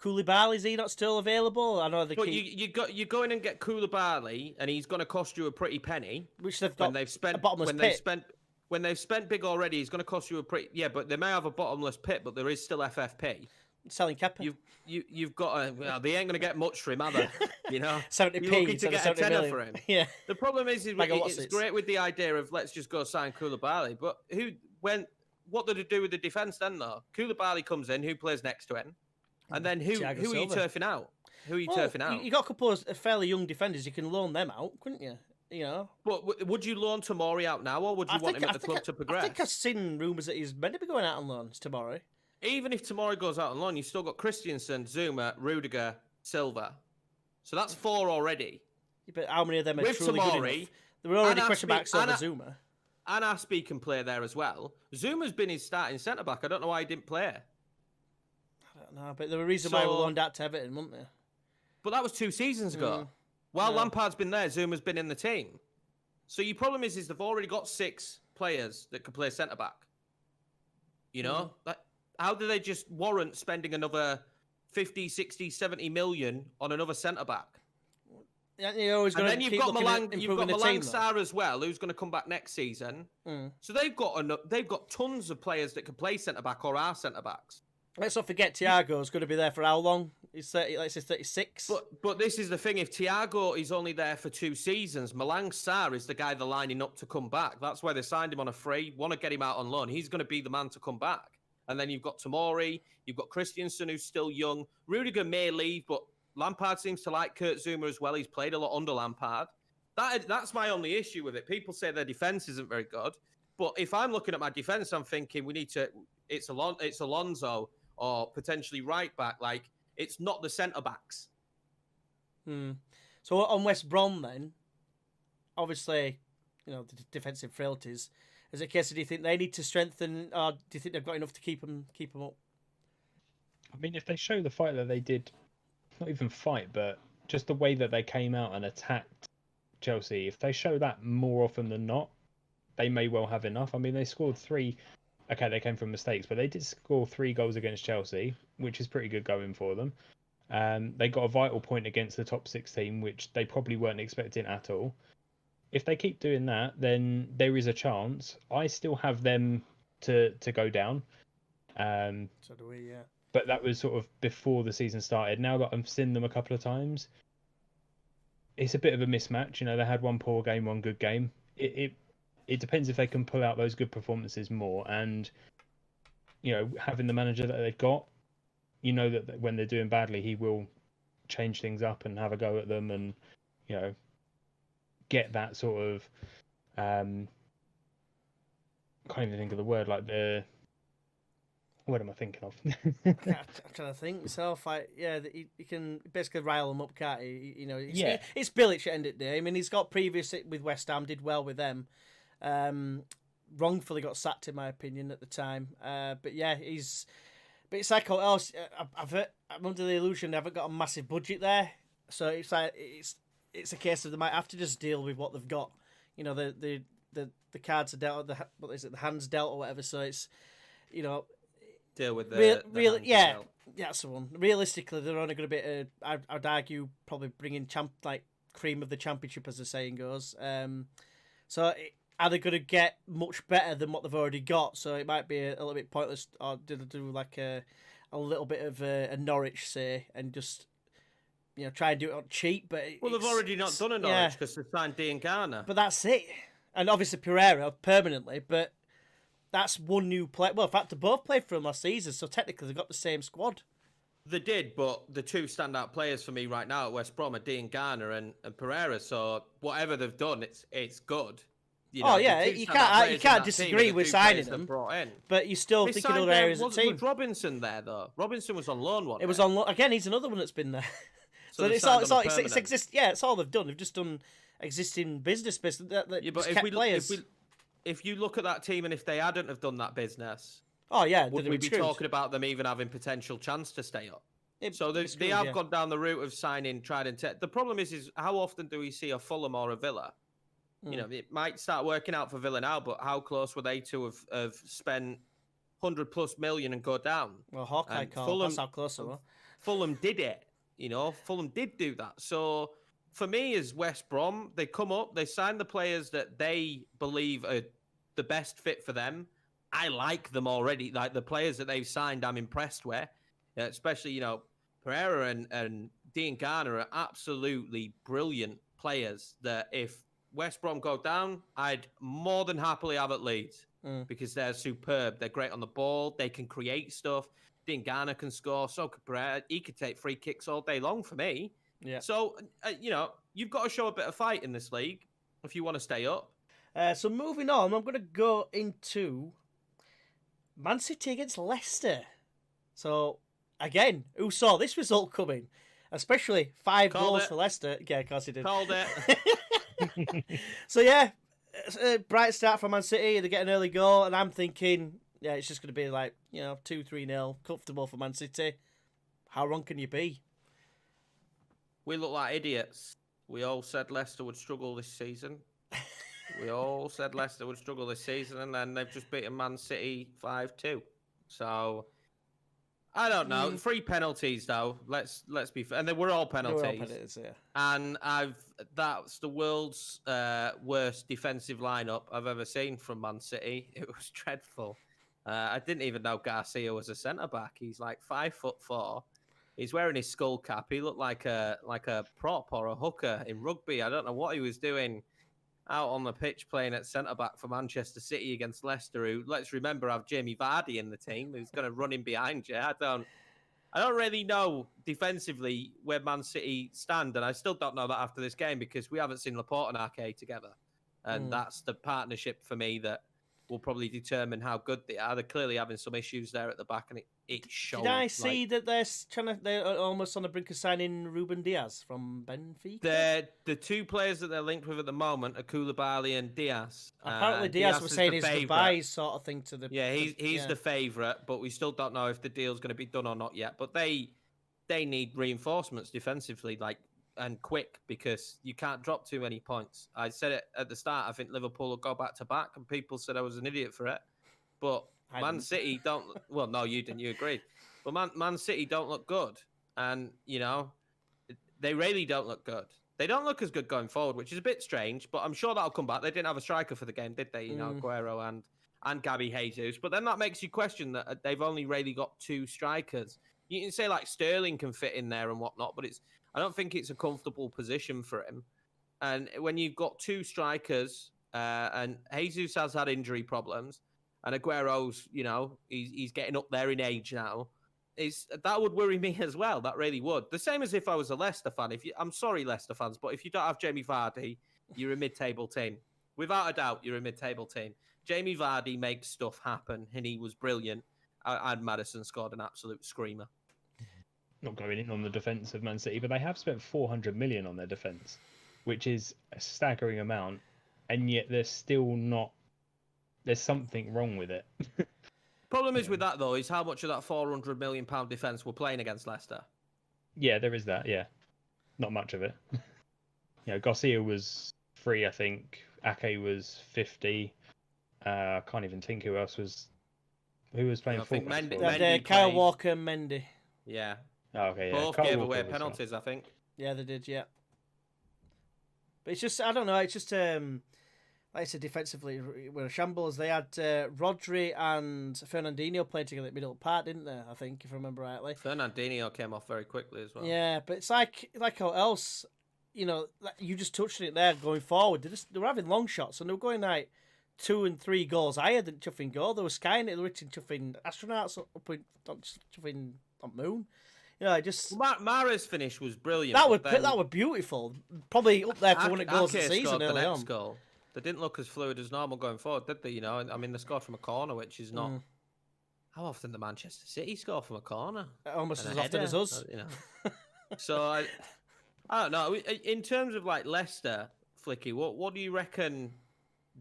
Koulibaly? Is he not still available? I know they. But you go in and get Koulibaly, and he's going to cost you a pretty penny. Which they've got. When they've spent big already, it's going to cost you a pretty... Yeah, but they may have a bottomless pit, but there is still FFP. Selling Kepa. You've got they ain't going to get much for him, are they? 70p. You're looking to get a tenner for him. Yeah. The problem is it's great with the idea of let's just go sign Koulibaly, but what did it do with the defence then, though? Koulibaly comes in, who plays next to him? And then who are you turfing out? You got a couple of fairly young defenders. You can loan them out, couldn't you? But would you loan Tomori out now, or would you want him at the club to progress? I think I've seen rumours that he's meant to be going out on loans tomorrow. Even if Tomori goes out on loan, you've still got Christensen, Zouma, Rudiger, Silva. So that's 4 already. Yeah, but how many of them are with truly Tomori, good enough? There were already question marks over Zouma. And Aspie can play there as well. Zouma's been his starting centre-back. I don't know why he didn't play. I don't know, but there were reasons why we loaned out to Everton, wasn't there? But that was 2 seasons ago. While Lampard's been there, Zouma's been in the team. So your problem is they've already got 6 players that can play centre-back. How do they just warrant spending another 50, 60, 70 million on another centre-back? You're always going and then you've got Malang Sarr as well, who's going to come back next season. So they've got tons of players that can play centre-back or are centre-backs. Let's not forget Thiago's going to be there for how long? He's 36. But this is the thing. If Thiago is only there for 2 seasons, Malang Sarr is the guy they're lining up to come back. That's why they signed him on a free. Want to get him out on loan. He's going to be the man to come back. And then you've got Tomori. You've got Christensen, who's still young. Rudiger may leave, but Lampard seems to like Kurt Zouma as well. He's played a lot under Lampard. That's my only issue with it. People say their defence isn't very good. But if I'm looking at my defence, I'm thinking it's Alonso or potentially right back. Like, it's not the centre-backs. So on West Brom then, obviously, the defensive frailties. Is it a case of, do you think they need to strengthen, or do you think they've got enough to keep them up? I mean, if they show the fight that they did, not even fight, but just the way that they came out and attacked Chelsea, if they show that more often than not, they may well have enough. I mean, they scored 3... Okay, they came from mistakes, but they did score 3 goals against Chelsea, which is pretty good going for them. They got a vital point against the top 6 team, which they probably weren't expecting at all. If they keep doing that, then there is a chance. I still have them to go down. So do we, yeah. But that was sort of before the season started. Now that I've seen them a couple of times, it's a bit of a mismatch. They had one poor game, one good game. It depends if they can pull out those good performances more. And, having the manager that they've got, that when they're doing badly, he will change things up and have a go at them and, get that sort of, can't even think of the word, like what am I thinking of? I'm trying to think myself. He can basically rile them up, can't he? It's Bilic at the end of the day. I mean, he's got previous with West Ham, did well with them. Wrongfully got sacked, in my opinion, at the time. But it's like, I'm under the illusion they haven't got a massive budget there. So it's like it's a case of they might have to just deal with what they've got. The cards are dealt, the hands dealt or whatever. So it's, deal with the that's the one. Realistically, they're only going to be, I'd argue, probably bringing cream of the championship, as the saying goes. So are they going to get much better than what they've already got? So it might be a little bit pointless. Or do they do like a little bit of a Norwich, say, and just try and do it on cheap? But they've already not done a Norwich because they signed Dean Garner. But that's it, and obviously Pereira permanently, but. That's one new player. Well, in fact, they both played for him last season, so technically they've got the same squad. They did, but the two standout players for me right now at West Brom are Dean Garner and Pereira. So whatever they've done, it's good. You can't disagree with signing them. But you're still thinking other areas of the team. Was Robinson there though? Robinson was on loan one. It was on loan again. He's another one that's been there. So it's all it's all they've done. They've just done existing business. But if you look at that team and if they hadn't have done that business, would we be talking about them even having potential chance to stay up? So they have gone down the route of signing tried and tested. The problem is how often do we see a Fulham or a Villa? It might start working out for Villa now, but how close were they to have spent 100+ million and go down? Well, Hawkeye call. That's how close they were. Fulham did it. Fulham did do that. So for me, as West Brom, they come up, they sign the players that they believe are the best fit for them. I like them already. Like the players that they've signed, I'm impressed with. Especially, Pereira and Dean Garner are absolutely brilliant players that if West Brom go down, I'd more than happily have at Leeds because they're superb. They're great on the ball. They can create stuff. Dean Garner can score. So could Pereira. He could take free kicks all day long for me. Yeah. So, you've got to show a bit of fight in this league if you want to stay up. So moving on, I'm going to go into Man City against Leicester. So, again, who saw this result coming? Especially 5 goals for Leicester. Yeah, of course he did. Called it. So, bright start for Man City. They get an early goal, and I'm thinking, it's just going to be 2-3-0, comfortable for Man City. How wrong can you be? We look like idiots. We all said Leicester would struggle this season. And then they've just beaten Man City 5-2. So, I don't know. 3 penalties, though. Let's be fair. And they were all penalties. And that's the world's worst defensive lineup I've ever seen from Man City. It was dreadful. I didn't even know Garcia was a centre-back. He's like 5'4". He's wearing his skull cap. He looked like a prop or a hooker in rugby. I don't know what he was doing out on the pitch playing at centre-back for Manchester City against Leicester, who, let's remember, have Jamie Vardy in the team, who's going to run in behind you. I don't really know defensively where Man City stand, and I still don't know that after this game because we haven't seen Laporte and Ake together. And that's the partnership for me that will probably determine how good they are. They're clearly having some issues there at the back, and it shows. Did I see that they're almost on the brink of signing Ruben Diaz from Benfica? The 2 players that they're linked with at the moment are Koulibaly and Diaz. Apparently Diaz was saying his goodbyes sort of thing to the... Yeah, he's the favourite, but we still don't know if the deal's going to be done or not yet. But they need reinforcements defensively, and quick, because you can't drop too many points. I said it at the start, I think Liverpool will go back-to-back, and people said I was an idiot for it. But Man City don't... Well, no, you didn't. You agreed. But Man City don't look good. and they really don't look good. They don't look as good going forward, which is a bit strange, but I'm sure that'll come back. They didn't have a striker for the game, did they? Aguero and Gabby Jesus. But then that makes you question that they've only really got 2 strikers. You can say like Sterling can fit in there and whatnot, but I don't think it's a comfortable position for him. And when you've got 2 strikers, and Jesus has had injury problems, and Aguero's, he's getting up there in age now, that would worry me as well. That really would. The same as if I was a Leicester fan. I'm sorry, Leicester fans, but if you don't have Jamie Vardy, you're a mid-table team. Without a doubt, you're a mid-table team. Jamie Vardy makes stuff happen, and he was brilliant. And Maddison scored an absolute screamer. Not going in on the defence of Man City, but they have spent 400 million on their defence, which is a staggering amount, and yet they're still not. There's something wrong with it. Problem is with that though is how much of that £400 million defence we're playing against Leicester. Yeah, there is that. Yeah, not much of it. Garcia was 3, I think. Ake was 50. I can't even think who else was. Who was playing? I think Mendy Kyle Walker and Mendy. Yeah. Oh, okay. Yeah. Both Kyle gave Walker away was penalties, I think. Yeah, they did. Yeah. But it's just, I don't know. It's just, like I said, defensively, we're a shambles. They had Rodri and Fernandinho playing together at middle part, didn't they? I think, if I remember rightly. Fernandinho came off very quickly as well. Yeah, but it's like how else, you just touched it there going forward. They were having long shots and they were going like 2 and 3 goals higher than chuffing goal. They were skying it. They were hitting chuffing astronauts up in chuffing on moon. Mara's finish was brilliant. That were beautiful. Probably up there for one of goals of the season early on. Goal. They didn't look as fluid as normal going forward, did they? I mean, they scored from a corner, which is not. How often do Manchester City score from a corner? Almost as often as us. So I don't know. In terms of like Leicester, Flicky, what do you reckon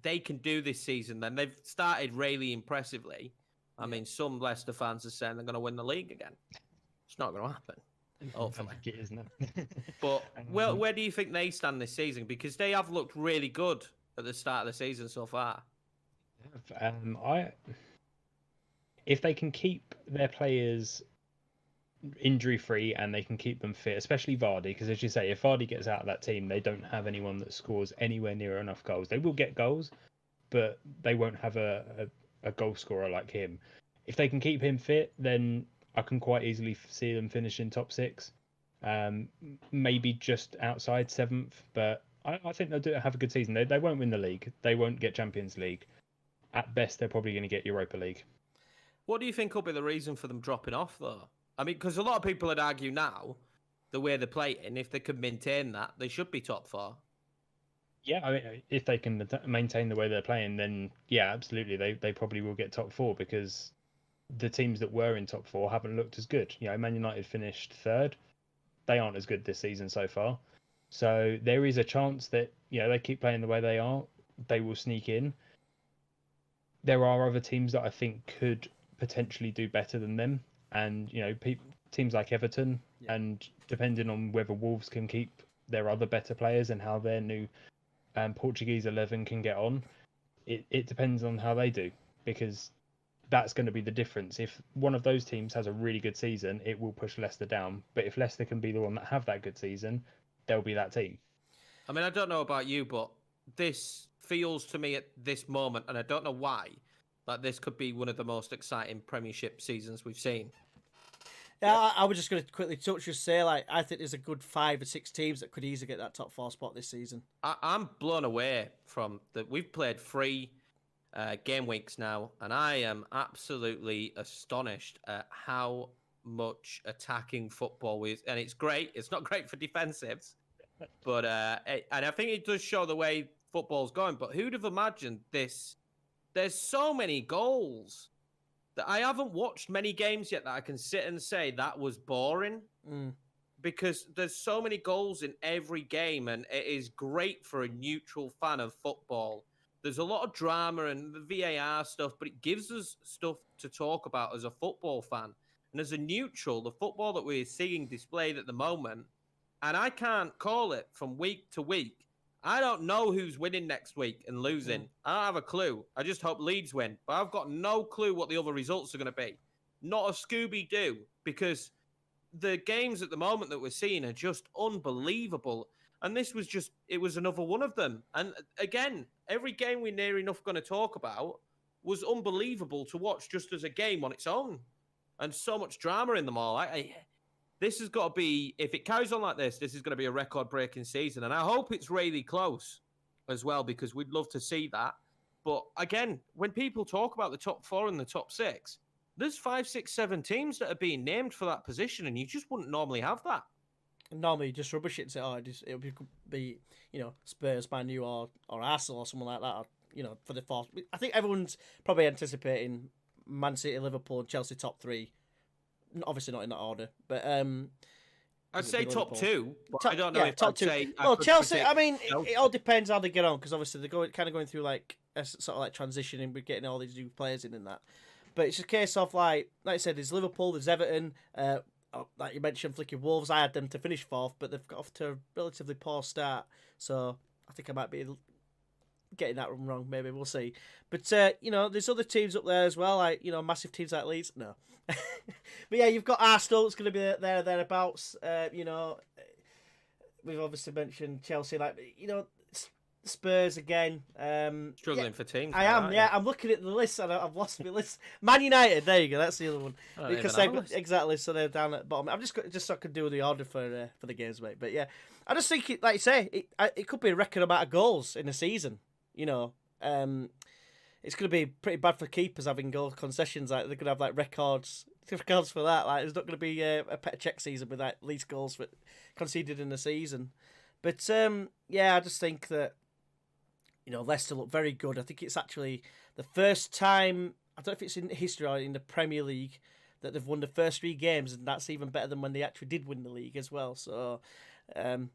they can do this season? Then they've started really impressively. I mean, some Leicester fans are saying they're going to win the league again. It's not going to happen. Hopefully. It is now. But where do you think they stand this season? Because they have looked really good at the start of the season so far. If they can keep their players injury free and they can keep them fit, especially Vardy, because as you say, if Vardy gets out of that team, they don't have anyone that scores anywhere near enough goals. They will get goals, but they won't have a goal scorer like him. If they can keep him fit, then I can quite easily see them finishing top 6, maybe just outside 7th. But I think they'll have a good season. They won't win the league. They won't get Champions League. At best, they're probably going to get Europa League. What do you think will be the reason for them dropping off, though? I mean, because a lot of people would argue now, the way they're playing, if they could maintain that, they should be top 4. Yeah, I mean, if they can maintain the way they're playing, then yeah, absolutely, they probably will get top 4 because the teams that were in top 4 haven't looked as good. Man United finished 3rd. They aren't as good this season so far. So there is a chance that they keep playing the way they are, they will sneak in. There are other teams that I think could potentially do better than them, and teams like Everton, and depending on whether Wolves can keep their other better players and how their new Portuguese 11 can get on, it depends on how they do, because that's going to be the difference. If one of those teams has a really good season, it will push Leicester down. But if Leicester can be the one that have that good season, they'll be that team. I mean, I don't know about you, but this feels to me at this moment, and I don't know why, like this could be one of the most exciting Premiership seasons we've seen. Yeah, I was just going to quickly say, I think there's a good 5 or 6 teams that could easily get that top 4 spot this season. I'm blown away from that. We've played 3 game weeks now, and I am absolutely astonished at how much attacking football is, and it's great. It's not great for defensives, but and I think it does show the way football's going. But who'd have imagined this? There's so many goals that I haven't watched many games yet that I can sit and say that was boring, because there's so many goals in every game, and it is great for a neutral fan of football. There's a lot of drama and the VAR stuff, but it gives us stuff to talk about as a football fan. And as a neutral, the football that we're seeing displayed at the moment, and I can't call it from week to week. I don't know who's winning next week and losing. I don't have a clue. I just hope Leeds win. But I've got no clue what the other results are going to be. Not a Scooby-Doo, because the games at the moment that we're seeing are just unbelievable. And this was it was another one of them. And again, every game we're near enough going to talk about was unbelievable to watch just as a game on its own. And so much drama in them all. This has got to be, if it carries on like this is going to be a record-breaking season. And I hope it's really close as well, because we'd love to see that. But again, when people talk about the top 4 and the top 6, there's 5, 6, 7 teams that are being named for that position, and you just wouldn't normally have that. Normally, just rubbish it and say, it could be, Spurs, Man U, or Arsenal, or someone like that, or, for the 4th. I think everyone's probably anticipating Man City, Liverpool, and Chelsea top 3. Obviously not in that order, but I'd say top 2. But I don't know if top I'd 2. say. Well, Chelsea. I mean, Chelsea. it all depends how they get on, because obviously they're going through like a sort of like transitioning with getting all these new players in and that. But it's a case of like I said, there's Liverpool, there's Everton. Like you mentioned, Flicky Wolves. I had them to finish 4th, but they've got off to a relatively poor start. So I think I might be getting that wrong. Maybe we'll see. But there's other teams up there as well. Like massive teams like Leeds. No. But yeah, you've got Arsenal. It's going to be there thereabouts. We've obviously mentioned Chelsea. Like Spurs again. Struggling for teams. I am. Yeah, I'm looking at the list and I've lost my list. Man United. There you go. That's the other one. Because exactly. So they're down at the bottom. I'm just so I can do the order for the games, mate. But yeah, I just think like you say, it could be a record amount of goals in a season. It's going to be pretty bad for keepers having goal concessions. Like they're going to have like records for that. Like there's not going to be a Petr Cech season with like least goals conceded in a season. But I just think that Leicester look very good. I think it's actually the first time, I don't know if it's in history or in the Premier League, that they've won the first 3 games, and that's even better than when they actually did win the league as well. So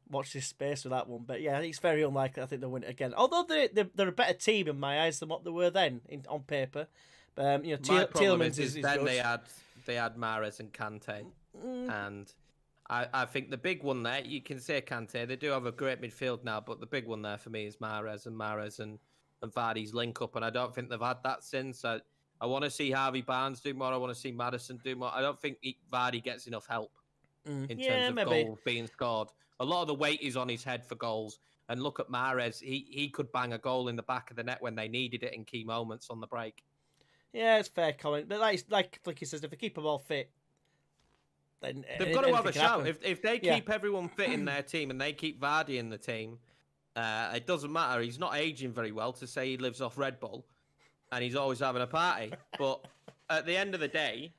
watch this space for that one. But yeah, it's very unlikely I think they'll win it again. Although they're a better team in my eyes than what they were then on paper. But Tielemans is then good. they had Mahrez and Kante, and I think the big one there, you can say Kante, they do have a great midfield now, but the big one there for me is Mahrez and Vardy's link up, and I don't think they've had that since. I want to see Harvey Barnes do more. I want to see Maddison do more. I don't think Vardy gets enough help in terms of goals being scored. A lot of the weight is on his head for goals. And look at Mahrez. He could bang a goal in the back of the net when they needed it in key moments on the break. Yeah, it's a fair comment. But like he says, if they keep them all fit, then they've got to have a shout. If they keep everyone fit in their team and they keep Vardy in the team, it doesn't matter. He's not aging very well to say he lives off Red Bull and he's always having a party. But at the end of the day,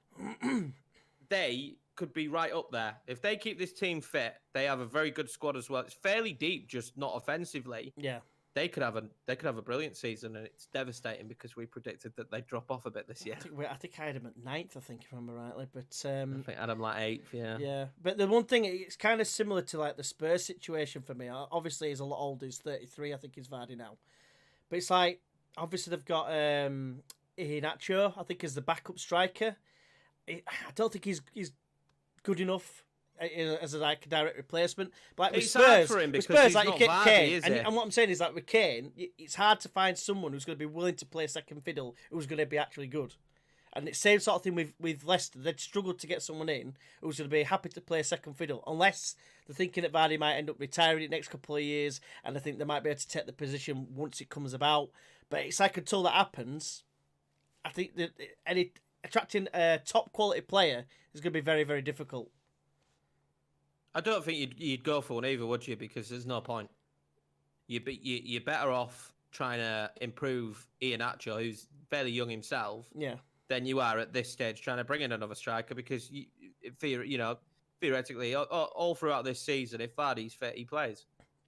they could be right up there. If they keep this team fit, they have a very good squad as well. It's fairly deep, just not offensively. Yeah. They could have a brilliant season, and it's devastating because we predicted that they'd drop off a bit this year. I think I had them at 9th, if I remember rightly. But I think I had them like 8th, yeah. Yeah, but the one thing, it's kind of similar to like the Spurs situation for me. Obviously, he's a lot older. He's 33, I think he's Vardy now. But it's like, obviously they've got Iheanacho, I think, as the backup striker. I don't think he's good enough as a like direct replacement. But like with it's Spurs, hard for him because he's like not you Vardy, Kane, is and what I'm saying is that with Kane, it's hard to find someone who's going to be willing to play second fiddle who's going to be actually good. And it's the same sort of thing with Leicester. They'd struggled to get someone in who's going to be happy to play second fiddle, unless they're thinking that Vardy might end up retiring in the next couple of years, and I think they might be able to take the position once it comes about. But it's like until that happens, I think that attracting a top quality player is going to be very, very difficult. I don't think you'd go for one either, would you? Because there's no point. You're better off trying to improve Iheanacho, who's fairly young himself, than you are at this stage trying to bring in another striker. Because theoretically, all throughout this season, if Vardy's fit, he plays.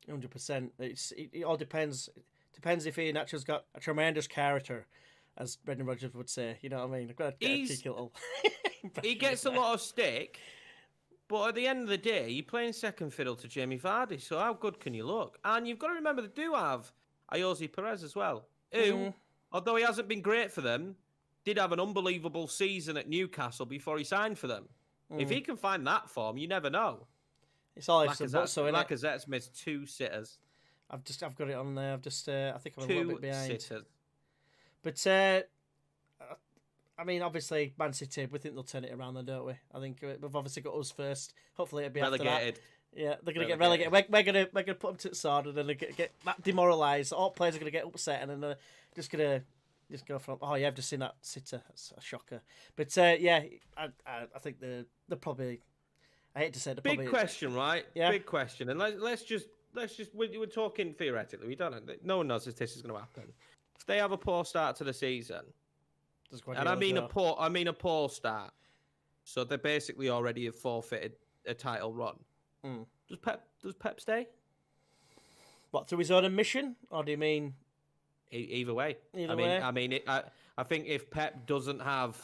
100%. It all depends. Depends if Iheanacho's got a tremendous character, as Brendan Rodgers would say. You know what I mean? I've got to get a cheeky little. He gets a lot of stick. But at the end of the day, you're playing second fiddle to Jamie Vardy, so how good can you look? And you've got to remember they do have Ayoze Perez as well, who, although he hasn't been great for them, did have an unbelievable season at Newcastle before he signed for them. If he can find that form, you never know. It's all ifs and buts, so Lacazette's missed 2 sitters. I've got it on there. I think I'm a little bit behind. 2 sitters. But I mean, obviously, Man City, we think they'll turn it around then, don't we? I think we've obviously got us first. Hopefully it'll be Relegated. after that. Yeah, they're going to get relegated. We're going to put them to the sword and then they get demoralised. All players are going to get upset and then they're just going to go from, oh yeah, I've just seen that City. That's a shocker. But yeah, I think they're probably, I hate to say it, they're big question, right? Yeah. Big question. And let's just we're talking theoretically. We don't know. No one knows if this is going to happen. If they have a poor start to the season, and I mean a poor start, so they basically already have forfeited a title run. Does Pep stay? What, through his own admission, or do you mean? Either way. I think if Pep doesn't have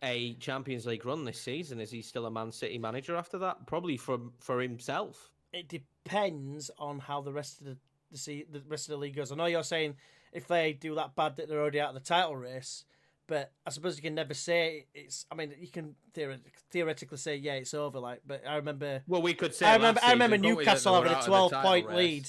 a Champions League run this season, is he still a Man City manager after that? Probably for himself. It depends on how the rest of the rest of the league goes. I know you're saying if they do that bad that they're already out of the title race, but I suppose you can never say it's. I mean, you can theoretically say yeah, it's over. Like, but I remember. Well, we could say. I remember Newcastle having a 12-point lead.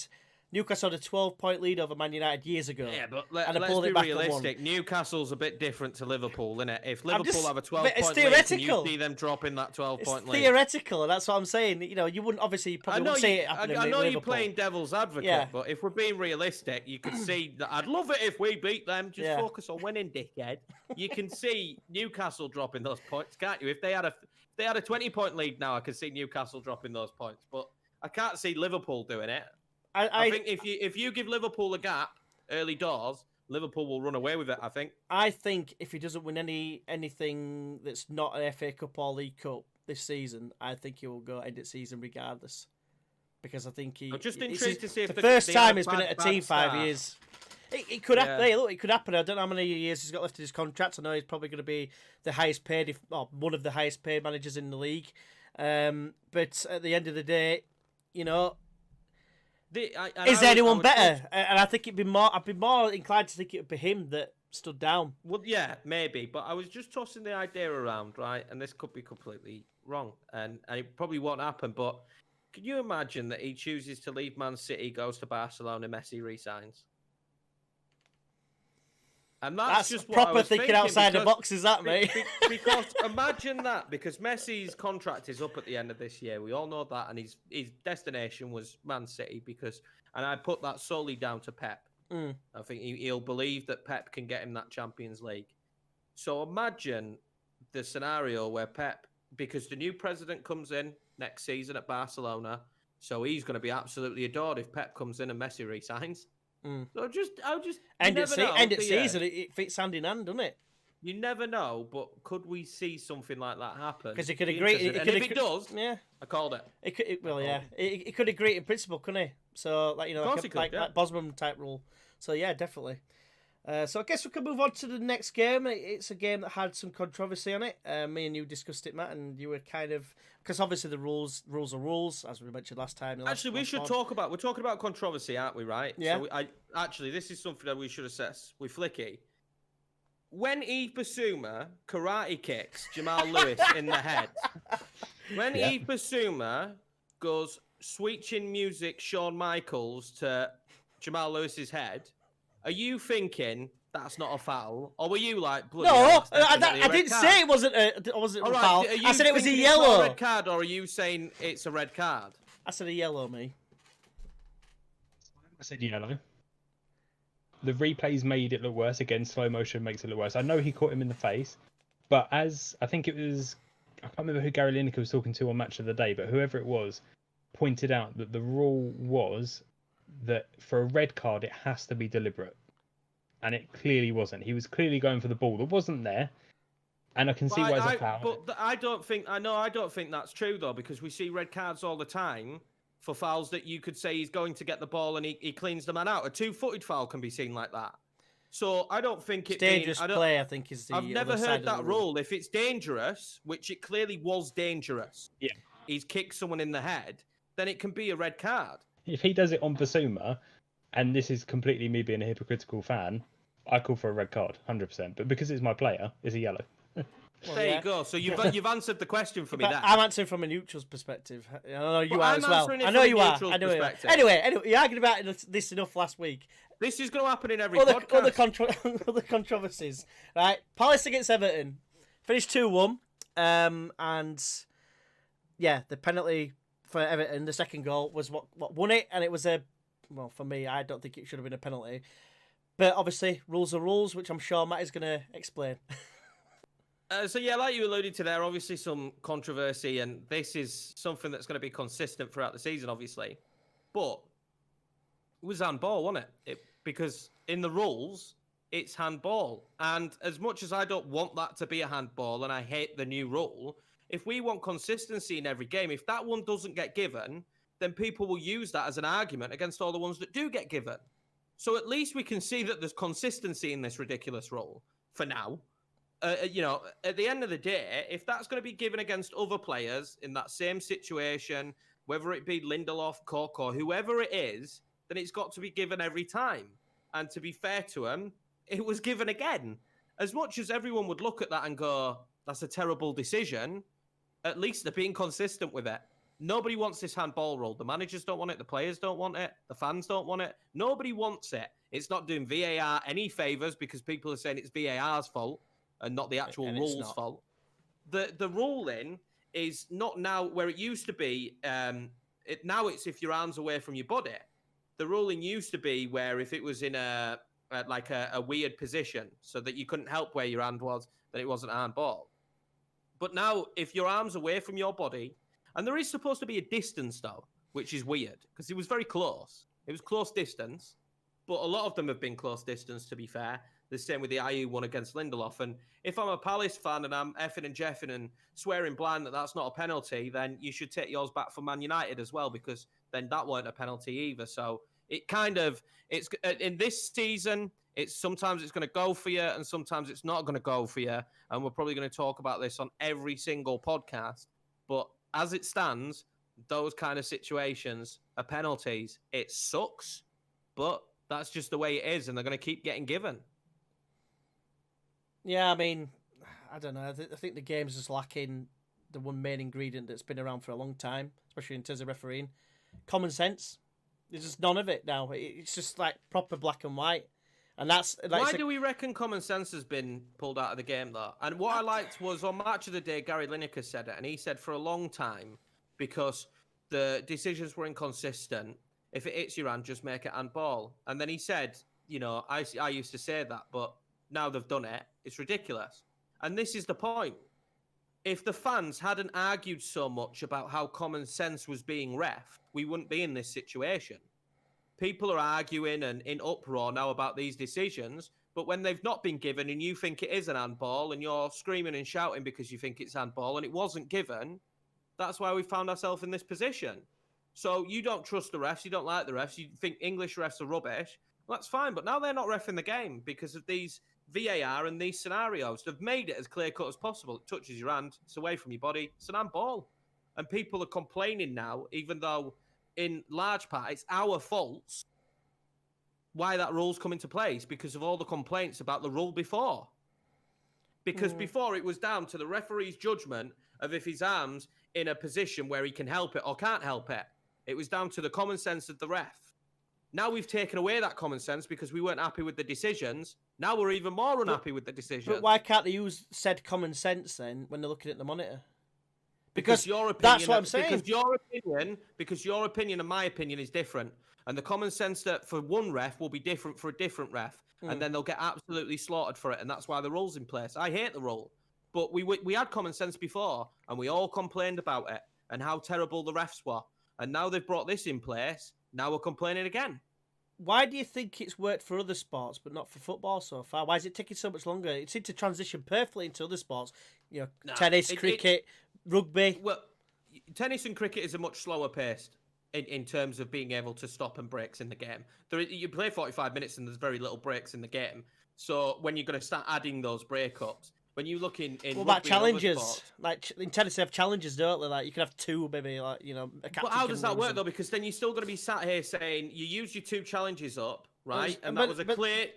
Newcastle had a 12-point lead over Man United years ago. Yeah, but let's be realistic. Newcastle's a bit different to Liverpool, isn't it? If Liverpool have a 12-point lead, can you see them dropping that 12-point lead? It's theoretical, and that's what I'm saying. You know, you wouldn't obviously wouldn't see it happening. I know you're playing devil's advocate, but if we're being realistic, you can see that. I'd love it if we beat them. Just focus on winning, dickhead. You can see Newcastle dropping those points, can't you? If they had a 20-point lead now, I could see Newcastle dropping those points, but I can't see Liverpool doing it. I think if you give Liverpool a gap early doors, Liverpool will run away with it. I think if he doesn't win anything that's not an FA Cup or League Cup this season, I think he will go end of season regardless. Because I think I'm just intrigued to see if the first time he's been at a team 5 years. It could happen. Hey, look, it could happen. I don't know how many years he's got left in his contract. I know he's probably going to be the highest paid, one of the highest paid managers in the league. But at the end of the day, you know. Is anyone better? And I think I'd be more inclined to think it would be him that stood down. Well, yeah, maybe. But I was just tossing the idea around, right? And this could be completely wrong, and it probably won't happen. But can you imagine that he chooses to leave Man City, goes to Barcelona, Messi resigns? And that's just what proper I was thinking outside the box, is that, mate? Because imagine that, because Messi's contract is up at the end of this year. We all know that, and his destination was Man City. And I put that solely down to Pep. I think he'll believe that Pep can get him that Champions League. So imagine the scenario where Pep, because the new president comes in next season at Barcelona, so he's going to be absolutely adored if Pep comes in and Messi resigns. So I'll just end of season. It fits hand in hand, doesn't it? You never know, but could we see something like that happen? Because it could agree. And if it does, yeah, I called it. It could agree in principle, couldn't it? So like Bosman type rule. So yeah, definitely. So I guess we can move on to the next game. It's a game that had some controversy on it. Me and you discussed it, Matt, and you were kind of, because obviously the rules are rules, as we mentioned last time. Actually, we're talking about controversy, aren't we? Right? Yeah. So this is something that we should assess with Flicky. When Yves Bissouma karate kicks Jamal Lewis in the head, when Yves Bissouma goes Sweet Chin Music Shawn Michaels to Jamal Lewis's head, are you thinking that's not a foul, or were you like, bloody no? I didn't say it wasn't a foul. I said it was a yellow. Red card, or are you saying it's a red card? I said a yellow, me. I said yellow. The replays made it look worse. Again, slow motion makes it look worse. I know he caught him in the face, but as I think it was, I can't remember who Gary Lineker was talking to on Match of the Day, but whoever it was pointed out that the rule was that for a red card it has to be deliberate, and it clearly wasn't. He was clearly going for the ball that wasn't there, and I can see why it's a foul. But I don't think that's true though, because we see red cards all the time for fouls that you could say he's going to get the ball and he cleans the man out. A two-footed foul can be seen like that. So I don't think it's dangerous play. I think is the. I've never heard that rule. If it's dangerous, which it clearly was dangerous, yeah, he's kicked someone in the head, then it can be a red card. If he does it on Bissouma, and this is completely me being a hypocritical fan, I call for a red card, 100%. But because it's my player, it's a yellow. Well, there you go. So you've answered the question for me there. I'm answering from a neutral's perspective. I know you are as well. I know you are. I know you are. Anyway, you argued about this enough last week. This is going to happen in every other, podcast. other controversies, right? Palace against Everton finished 2-1, and yeah, the penalty for Everton, the second goal was what won it, and it was for me, I don't think it should have been a penalty, but obviously rules are rules, which I'm sure Matt is going to explain. So yeah, like you alluded to there, obviously some controversy, and this is something that's going to be consistent throughout the season, obviously. But it was handball, wasn't it? Because in the rules, it's handball. And as much as I don't want that to be a handball, and I hate the new rule, if we want consistency in every game, if that one doesn't get given, then people will use that as an argument against all the ones that do get given. So at least we can see that there's consistency in this ridiculous rule for now. At the end of the day, if that's going to be given against other players in that same situation, whether it be Lindelof, Koch, or whoever it is, then it's got to be given every time. And to be fair to him, it was given again. As much as everyone would look at that and go, that's a terrible decision, at least they're being consistent with it. Nobody wants this handball rule. The managers don't want it. The players don't want it. The fans don't want it. Nobody wants it. It's not doing VAR any favours because people are saying it's VAR's fault and not the actual rules' fault. The ruling is not now where it used to be. Now it's if your arm's away from your body. The ruling used to be where if it was in a weird position so that you couldn't help where your hand was, then it wasn't a handball. But now, if your arm's away from your body, and there is supposed to be a distance, though, which is weird, because it was very close. It was close distance, but a lot of them have been close distance, to be fair. The same with the IU one against Lindelof. And if I'm a Palace fan and I'm effing and jeffing and swearing blind that that's not a penalty, then you should take yours back for Man United as well, because then that weren't a penalty either. So it kind of, it's in this season, sometimes it's going to go for you and sometimes it's not going to go for you. And we're probably going to talk about this on every single podcast. But as it stands, those kind of situations are penalties. It sucks, but that's just the way it is, and they're going to keep getting given. Yeah, I mean, I don't know. I think the game's just lacking the one main ingredient that's been around for a long time, especially in terms of refereeing. Common sense. There's just none of it now. It's just like proper black and white. And that's like, why do we reckon common sense has been pulled out of the game, though? And what I liked was on Match of the Day, Gary Lineker said it, and he said for a long time, because the decisions were inconsistent, if it hits your hand, just make it handball. And then he said, I used to say that, but now they've done it. It's ridiculous. And this is the point. If the fans hadn't argued so much about how common sense was being reffed, we wouldn't be in this situation. People are arguing and in uproar now about these decisions, but when they've not been given and you think it is an handball and you're screaming and shouting because you think it's handball and it wasn't given, that's why we found ourselves in this position. So you don't trust the refs, you don't like the refs, you think English refs are rubbish. Well, that's fine, but now they're not reffing the game because of these VAR and these scenarios. They've made it as clear-cut as possible. It touches your hand, it's away from your body, it's an handball. And people are complaining now, even though in large part it's our faults why that rule's come into place because of all the complaints about the rule before. Because before it was down to the referee's judgment of if his arm's in a position where he can help it or can't help it. It was down to the common sense of the ref. Now we've taken away that common sense because we weren't happy with the decisions. Now we're even more unhappy with the decisions. But why can't they use said common sense then when they're looking at the monitor? Because your opinion, that's what I'm saying. Because your opinion and my opinion is different. And the common sense that for one ref will be different for a different ref. And then they'll get absolutely slaughtered for it. And that's why the rule's in place. I hate the rule. But we had common sense before. And we all complained about it. And how terrible the refs were. And now they've brought this in place. Now we're complaining again. Why do you think it's worked for other sports but not for football so far? Why is it taking so much longer? It seemed to transition perfectly into other sports. Tennis, cricket, rugby. Well, tennis and cricket is a much slower paced in terms of being able to stop and breaks in the game. You play 45 minutes and there's very little breaks in the game. So when you're going to start adding those breakups, when you look in what about challenges? Like in tennis, they have challenges, don't they? Like you can have two, maybe. Like a captain. But how does that work though? Because then you're still going to be sat here saying you used your two challenges up, right? And that was a clear.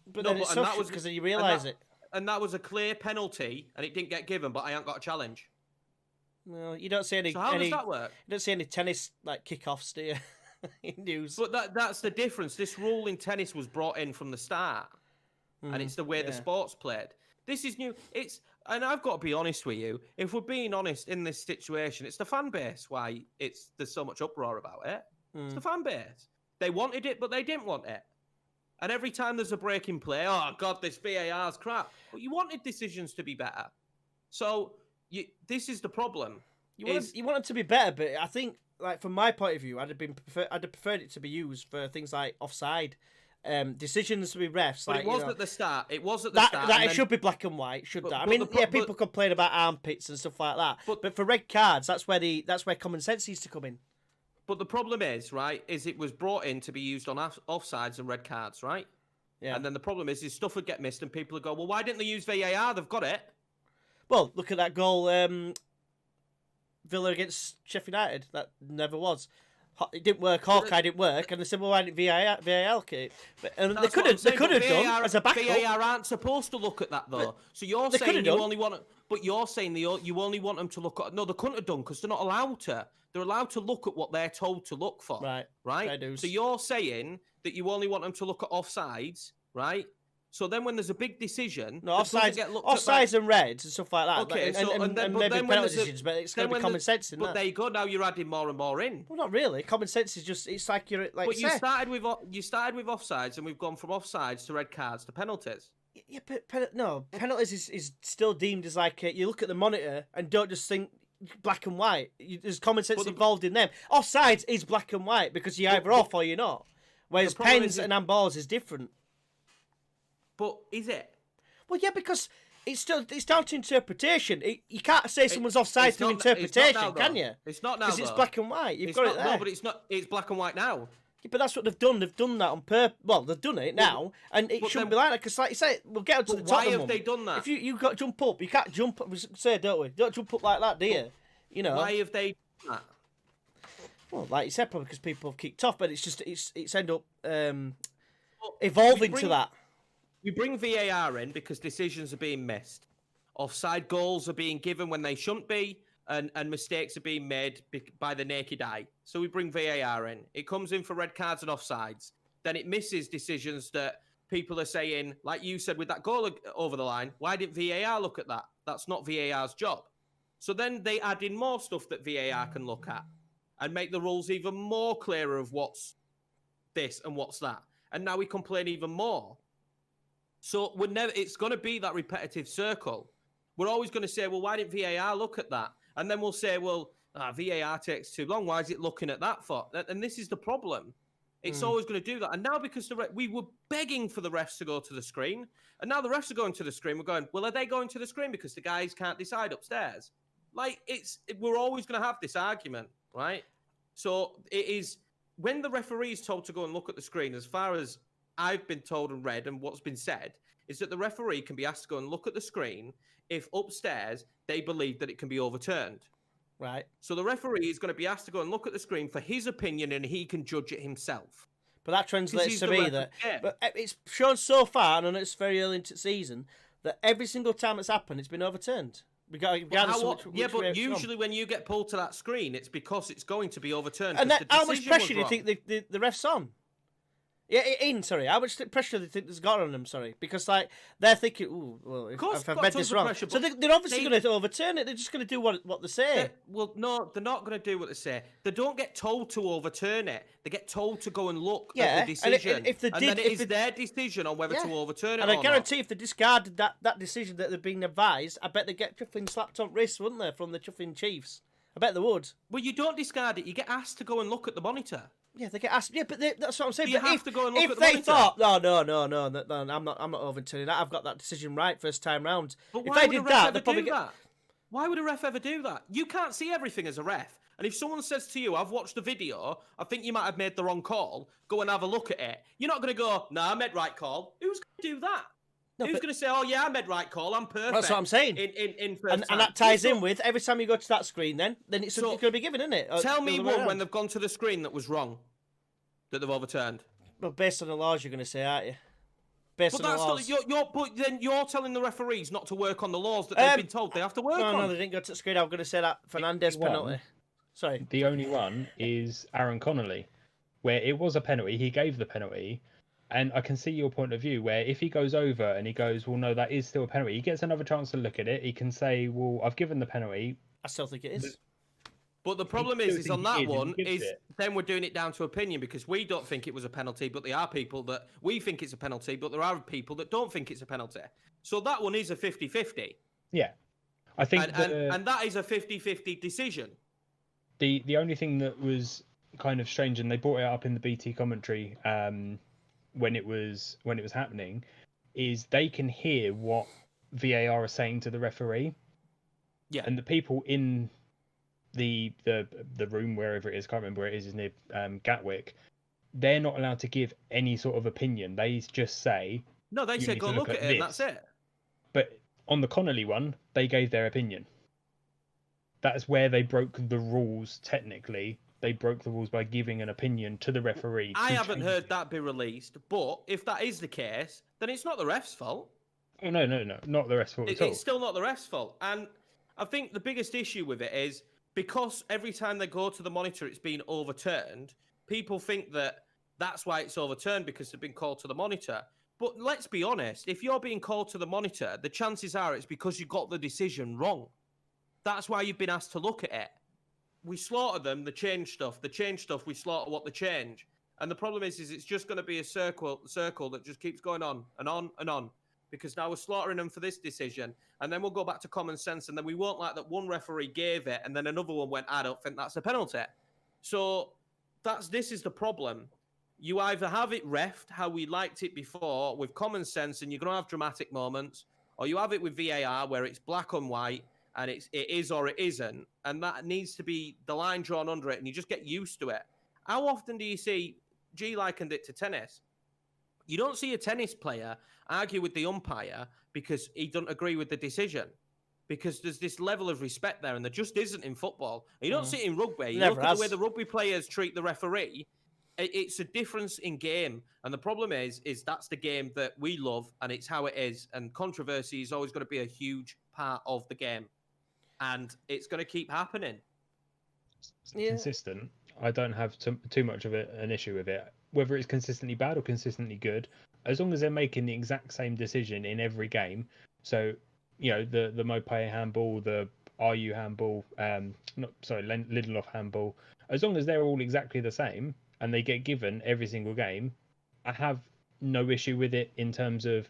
But that was because you realise it. And that was a clear penalty, and it didn't get given. But I ain't got a challenge. No, you don't see any. So how does that work? You don't see any tennis like kickoffs, do you? in news. But that's the difference. This rule in tennis was brought in from the start, and it's the way the sport's played. This is new. And I've got to be honest with you. If we're being honest in this situation, it's the fan base why there's so much uproar about it. It's the fan base. They wanted it, but they didn't want it. And every time there's a break in play, oh God, this VAR's crap. But you wanted decisions to be better. So this is the problem. You want it to be better, but I think, like from my point of view, I'd have preferred it to be used for things like offside. Decisions with refs. But like, it was at the start. It was at the start. It should be black and white, I mean, people complain about armpits and stuff like that. But for red cards, that's where common sense needs to come in. But the problem is, right, is it was brought in to be used on offsides and red cards, right? Yeah. And then the problem is stuff would get missed and people would go, well, why didn't they use VAR? They've got it. Well, look at that goal, Villa against Sheffield United. That never was. It didn't work. Hawkeye didn't work, and they said, "Well, why didn't VAR keep?" And they could have done as a backup. VAR aren't supposed to look at that though. But so you're saying you only want, but you're saying you only want them to look at. No, they couldn't have done because they're not allowed to. They're allowed to look at what they're told to look for. Right. So you're saying that you only want them to look at offsides, right? So then when there's a big decision... No, offsides and reds and stuff like that. Okay, and maybe penalty decisions, but it's going to be common sense in that. But there you go, now you're adding more and more in. Well, not really. Common sense is just... It's like you're... Like but you started with offsides and we've gone from offsides to red cards to penalties. Yeah, but penalties is still deemed as like... you look at the monitor and don't just think black and white. There's common sense involved in them. Offsides is black and white because you're either off or you're not. Whereas pens and handballs is different. But is it? Well, yeah, because it's down to interpretation. You can't say someone's offside through interpretation, can you? It's not now, because it's black and white. You've got it there. No, but it's not. It's black and white now. Yeah, but that's what they've done. They've done that on purpose. Well, they've done it now, and it shouldn't be like that. Because, like you say, we'll get onto the top. Why have they done that? If you've got to jump up, you can't jump up. We say, don't we? Don't jump up like that, do you? You know. Why have they done that? Well, like you said, probably because people have kicked off, but it's end up evolving to that. We bring VAR in because decisions are being missed. Offside goals are being given when they shouldn't be, and mistakes are being made by the naked eye. So we bring VAR in. It comes in for red cards and offsides. Then it misses decisions that people are saying, like you said with that goal over the line, why didn't VAR look at that? That's not VAR's job. So then they add in more stuff that VAR can look at and make the rules even more clearer of what's this and what's that. And now we complain even more. So it's going to be that repetitive circle. We're always going to say, well, why didn't VAR look at that? And then we'll say, well, VAR takes too long. Why is it looking at that for? And this is the problem. It's always going to do that. And now because we were begging for the refs to go to the screen, and now the refs are going to the screen, we're going, well, are they going to the screen because the guys can't decide upstairs? Like, we're always going to have this argument, right? So it is, when the referee is told to go and look at the screen, as far as I've been told and read and what's been said, is that the referee can be asked to go and look at the screen if upstairs they believe that it can be overturned. Right. So the referee is going to be asked to go and look at the screen for his opinion and he can judge it himself. But that translates to me that... But it's shown so far, and I know it's very early into the season, that every single time it's happened, it's been overturned. But usually when you get pulled to that screen, it's because it's going to be overturned. And how much pressure do you think the ref's on? Yeah, how much pressure do they think there's got on them? Sorry, because like they're thinking, "Ooh, well, if I've read this wrong," pressure, so they're obviously going to overturn it. They're just going to do what they say. Well, no, they're not going to do what they say. They don't get told to overturn it. They get told to go and look at the decision, and then it is their decision on whether to overturn it. And I guarantee, if they discarded that decision that they're being advised, I bet they get chuffing slapped on wrists, wouldn't they, from the chuffing chiefs? I bet they would. Well, you don't discard it. You get asked to go and look at the monitor. Yeah, they get asked. Yeah, but that's what I'm saying. You have to go and look at the monitor. If they thought, no, I'm not overturning that. I've got that decision right first time round. But if they did that, they'd probably get... Why would a ref ever do that? You can't see everything as a ref. And if someone says to you, I've watched the video, I think you might have made the wrong call, go and have a look at it. You're not going to go, no, I made right call. Who's going to do that? No, Who's going to say, oh, yeah, I made right call, I'm perfect. That's what I'm saying. In first time. And that ties in with, every time you go to that screen, then it's going to be given, isn't it? Tell me one when they've gone to the screen that was wrong, that they've overturned. Well, based on the laws, you're going to say, aren't you? Based on the laws. But then you're telling the referees not to work on the laws that they've been told they have to work on. No, they didn't go to the screen. I'm going to say that Fernandez penalty. Sorry. The only one is Aaron Connolly. where it was a penalty. He gave the penalty. And I can see your point of view where if he goes over and he goes, well, no, that is still a penalty. He gets another chance to look at it. He can say, well, I've given the penalty. I still think it is. But the problem is on that one then we're doing it down to opinion because we don't think it was a penalty, but there are people that we think it's a penalty, but there are people that don't think it's a penalty. So that one is a 50-50. Yeah. I think and that is a 50-50 decision. The only thing that was kind of strange, and they brought it up in the BT commentary when it was happening, is they can hear what VAR are saying to the referee. Yeah. And the people in the room, wherever it is, can't remember where it is near Gatwick, they're not allowed to give any sort of opinion. They just say, no, they say go look at it and that's it. But on the Connolly one, they gave their opinion. That's where they broke the rules. Technically, they broke the rules by giving an opinion to the referee. I haven't heard that be released, but if that is the case, then it's not the ref's fault. Oh, no, not the ref's fault at all. It's still not the ref's fault. And I think the biggest issue with it is because every time they go to the monitor, it's been overturned, people think that that's why it's overturned because they've been called to the monitor. But let's be honest, if you're being called to the monitor, the chances are it's because you got the decision wrong. That's why you've been asked to look at it. We slaughter them, they change stuff. They change stuff, we slaughter what they change. And the problem is it's just going to be a circle that just keeps going on and on and on. Because now we're slaughtering them for this decision, and then we'll go back to common sense, and then we won't like that one referee gave it, and then another one went, I don't think that's a penalty. So this is the problem. You either have it reffed how we liked it before with common sense, and you're going to have dramatic moments, or you have it with VAR where it's black and white, and it is or it isn't, and that needs to be the line drawn under it, and you just get used to it. How often do you see, G likened it to tennis? You don't see a tennis player argue with the umpire because he doesn't agree with the decision. Because there's this level of respect there, and there just isn't in football. You don't see it in rugby. You look at the way the rugby players treat the referee. It's a difference in game. And the problem is that's the game that we love, and it's how it is. And controversy is always going to be a huge part of the game. And it's going to keep happening. Consistent. I don't have too much of an issue with it. Whether it's consistently bad or consistently good, as long as they're making the exact same decision in every game. So, you know, the Mopai handball, the RU handball, Lindelof handball, as long as they're all exactly the same and they get given every single game, I have no issue with it in terms of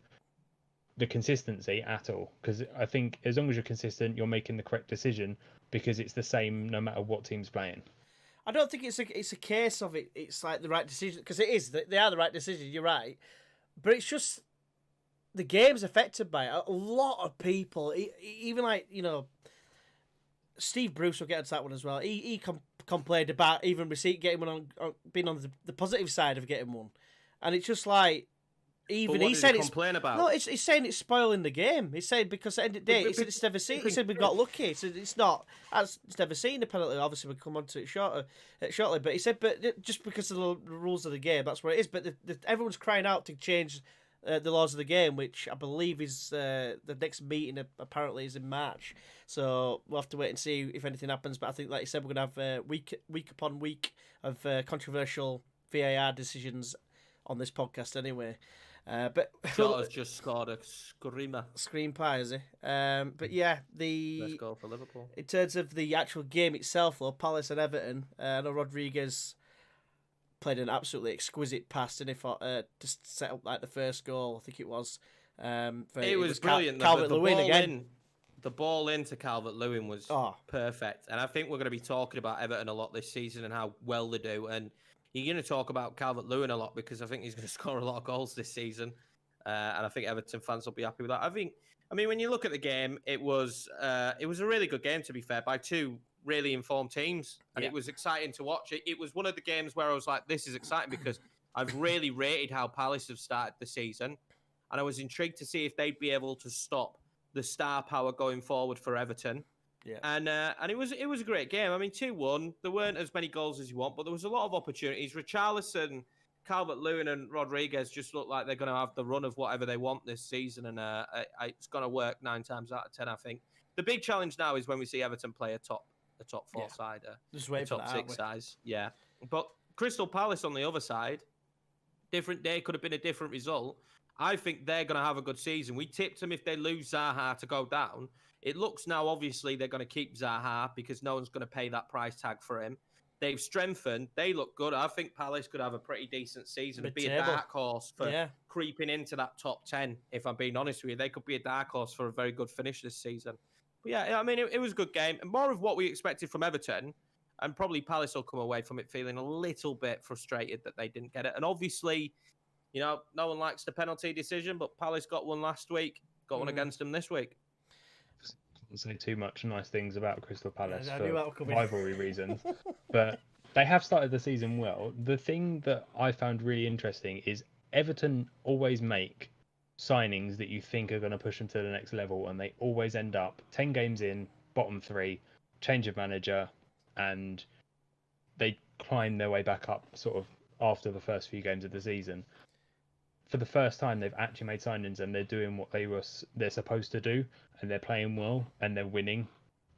the consistency at all. Because I think as long as you're consistent, you're making the correct decision because it's the same no matter what team's playing. I don't think it's a case of it. It's like the right decision because it is. They are the right decision. You're right, but it's just the game's affected by it. A lot of people, even like Steve Bruce will get into that one as well. He complained about even getting one on being on the positive side of getting one, and it's just like. Even he said it's complain about. No, he's saying it's spoiling the game. He's saying because at the end of the day, it's never seen. He said we got lucky. He said it's not. It's never seen a penalty. Obviously, we'll come on to it shortly. But he said, but just because of the rules of the game, that's where it is. But everyone's crying out to change the laws of the game, which I believe is the next meeting. Apparently, is in March. So we'll have to wait and see if anything happens. But I think, like you said, we're gonna have week upon week of controversial VAR decisions on this podcast anyway. But Jota's just scored a scream pie, is he? But yeah, let's go for Liverpool. In terms of the actual game itself, though, Palace and Everton, I know Rodriguez played an absolutely exquisite pass, didn't he? To set up like the first goal, I think it was. It was brilliant. Calvert-Lewin again. The ball into Calvert-Lewin was perfect, and I think we're going to be talking about Everton a lot this season and how well they do. And you're going to talk about Calvert-Lewin a lot because I think he's going to score a lot of goals this season. And I think Everton fans will be happy with that. I mean, when you look at the game, it was a really good game, to be fair, by two really informed teams. And It was exciting to watch. It was one of the games where I was like, this is exciting because I've really rated how Palace have started the season. And I was intrigued to see if they'd be able to stop the star power going forward for Everton. Yeah, and it was a great game. I mean, 2-1. There weren't as many goals as you want, but there was a lot of opportunities. Richarlison, Calvert-Lewin, and Rodriguez just look like they're going to have the run of whatever they want this season, and it's going to work 9 times out of 10. I think the big challenge now is when we see Everton play a top 4 side, a top 6 size. Yeah, but Crystal Palace on the other side, different day, could have been a different result. I think they're going to have a good season. We tipped them if they lose Zaha to go down. It looks now, obviously, they're going to keep Zaha because no one's going to pay that price tag for him. They've strengthened. They look good. I think Palace could have a pretty decent season. Be a dark horse for creeping into that top 10, if I'm being honest with you. They could be a dark horse for a very good finish this season. But yeah, I mean, it was a good game. And more of what we expected from Everton. And probably Palace will come away from it feeling a little bit frustrated that they didn't get it. And obviously, you know, no one likes the penalty decision, but Palace got one last week, got one against them this week. I won't say too much nice things about Crystal Palace for rivalry reasons, but they have started the season well. The thing that I found really interesting is Everton always make signings that you think are going to push them to the next level, and they always end up 10 games in, bottom 3, change of manager, and they climb their way back up sort of after the first few games of the season. For the first time, they've actually made signings and they're doing what they're supposed to do, and they're playing well and they're winning.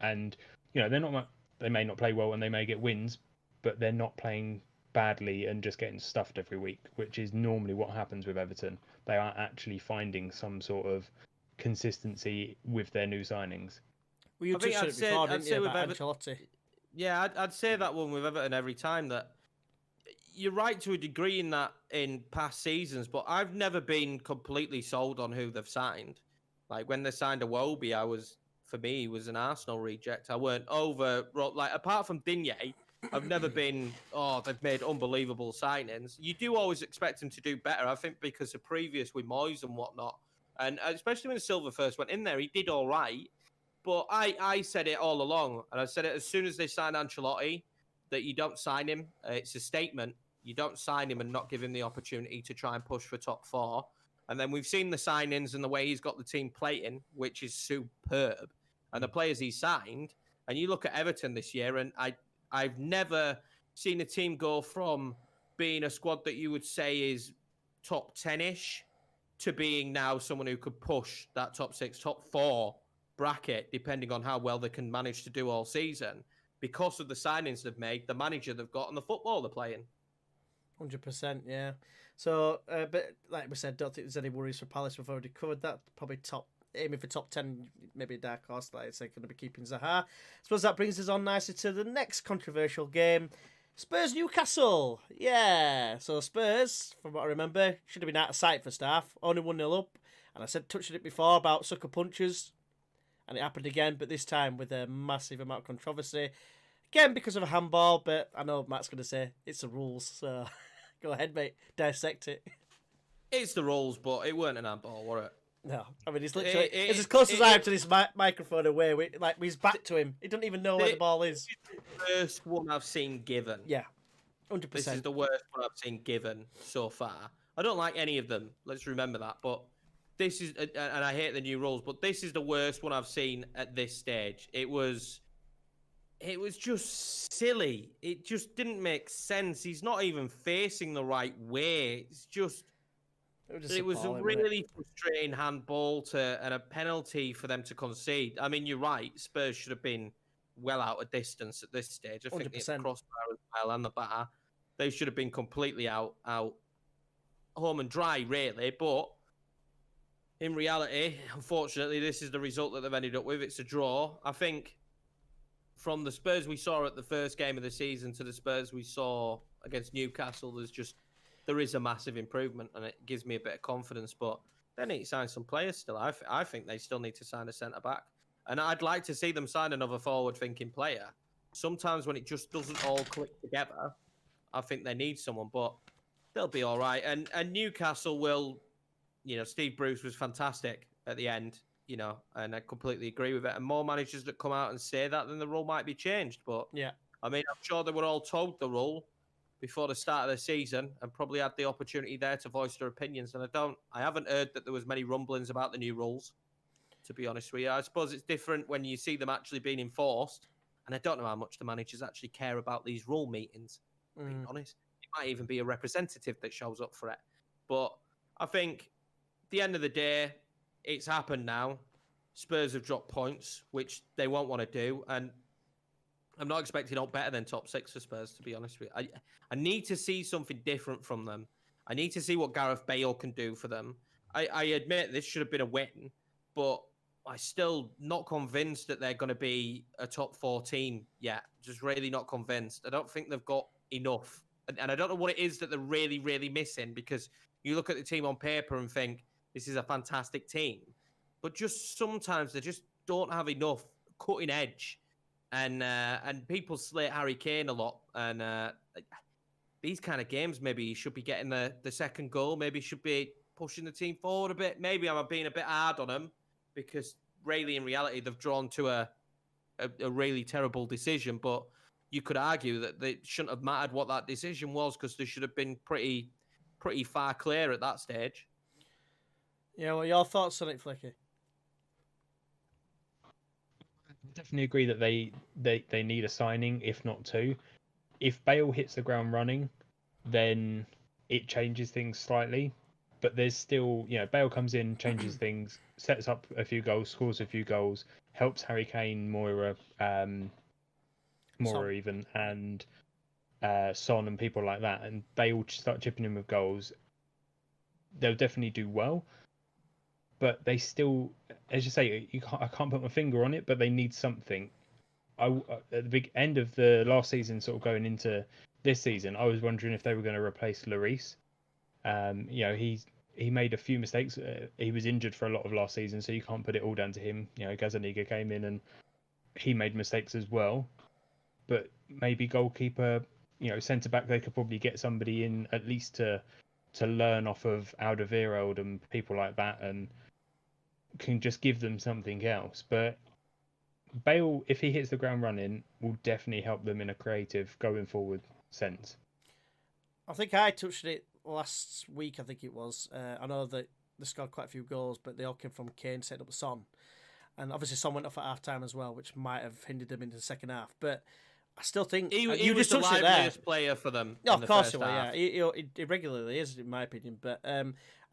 And you know, they may not play well and they may get wins, but they're not playing badly and just getting stuffed every week, which is normally what happens with Everton. They are actually finding some sort of consistency with their new signings. Well, you touched on it before, didn't you, about Ancelotti? Yeah, I'd say that one with Everton every time. That you're right to a degree in that in past seasons, but I've never been completely sold on who they've signed. Like when they signed Iwobi, for me, he was an Arsenal reject. I weren't apart from Digne, I've never been, they've made unbelievable signings. You do always expect them to do better, I think, because of previous with Moyes and whatnot. And especially when Silva first went in there, he did all right. But I said it all along, and I said it as soon as they signed Ancelotti, that you don't sign him. It's a statement. You don't sign him and not give him the opportunity to try and push for top 4. And then we've seen the signings and the way he's got the team playing, which is superb. And the players he signed, and you look at Everton this year, and I've never seen a team go from being a squad that you would say is top 10-ish to being now someone who could push that top 6, top 4 bracket, depending on how well they can manage to do all season, because of the signings they've made, the manager they've got, and the football they're playing. 100%, yeah. So, but like we said, don't think there's any worries for Palace. We've already covered that. Probably aiming for top 10, maybe a dark horse. Like I said, going to be keeping Zaha. I suppose that brings us on nicely to the next controversial game. Spurs Newcastle. Yeah. So Spurs, from what I remember, should have been out of sight for staff. Only 1-0 up. And I said, touched it before about sucker punches. And it happened again, but this time with a massive amount of controversy. Again, because of a handball, but I know Matt's going to say it's the rules. So go ahead, mate. Dissect it. It's the rules, but it weren't an handball, was it? No. I mean, it's literally... it's as close as I am to this microphone away. With his back to him. He doesn't even know where the ball is. This is the worst one I've seen given. Yeah. 100%. This is the worst one I've seen given so far. I don't like any of them. Let's remember that. But this is... And I hate the new rules, but this is the worst one I've seen at this stage. It was just silly. It just didn't make sense. He's not even facing the right way. It's just... It was a really frustrating handball and a penalty for them to concede. I mean, you're right. Spurs should have been well out of distance at this stage. I think the crossbar as well and the bar. They should have been completely out home and dry, really. But in reality, unfortunately, this is the result that they've ended up with. It's a draw. I think from the Spurs we saw at the first game of the season to the Spurs we saw against Newcastle, there is a massive improvement, and it gives me a bit of confidence. But they need to sign some players still. I think they still need to sign a centre-back. And I'd like to see them sign another forward-thinking player. Sometimes when it just doesn't all click together, I think they need someone, but they'll be all right. And Newcastle will, Steve Bruce was fantastic at the end, and I completely agree with it. And more managers that come out and say that, then the rule might be changed. But, yeah, I mean, I'm sure they were all told the rule before the start of the season and probably had the opportunity there to voice their opinions. And I haven't heard that there was many rumblings about the new rules, to be honest with you. I suppose it's different when you see them actually being enforced. And I don't know how much the managers actually care about these rule meetings, being honest. It might even be a representative that shows up for it. But I think at the end of the day, it's happened now. Spurs have dropped points, which they won't want to do. And I'm not expecting out better than top 6 for Spurs, to be honest with you. I need to see something different from them. I need to see what Gareth Bale can do for them. I admit this should have been a win, but I'm still not convinced that they're going to be a top 4 team yet. Just really not convinced. I don't think they've got enough. And I don't know what it is that they're really, really missing, because you look at the team on paper and think, this is a fantastic team. But just sometimes they just don't have enough cutting edge. And people slate Harry Kane a lot. And these kind of games, maybe he should be getting the second goal. Maybe he should be pushing the team forward a bit. Maybe I'm being a bit hard on him, because really, in reality, they've drawn to a really terrible decision. But you could argue that they shouldn't have mattered what that decision was, because they should have been pretty far clear at that stage. Yeah, well, your thoughts on it, Flicky? I definitely agree that they need a signing, if not two. If Bale hits the ground running, then it changes things slightly. But there's still, Bale comes in, changes things, sets up a few goals, scores a few goals, helps Harry Kane, Moira even, and Son and people like that. And they all start chipping in with goals. They'll definitely do well. But they still, as you say, I can't put my finger on it, but they need something. At the big end of the last season, sort of going into this season, I was wondering if they were going to replace Lloris. He made a few mistakes. He was injured for a lot of last season, so you can't put it all down to him. Gazaniga came in and he made mistakes as well. But maybe goalkeeper, centre back, they could probably get somebody in at least to learn off of Alderweireld and people like that, and can just give them something else. But Bale, if he hits the ground running, will definitely help them in a creative going forward sense. I think I touched it last week, I think it was. I know that they scored quite a few goals, but they all came from Kane setting up Son. And obviously Son went off at half-time as well, which might have hindered them into the second half. But I still think... He you was just the touched liveliest player for them. Oh, of course he will, yeah. He regularly is, in my opinion. But I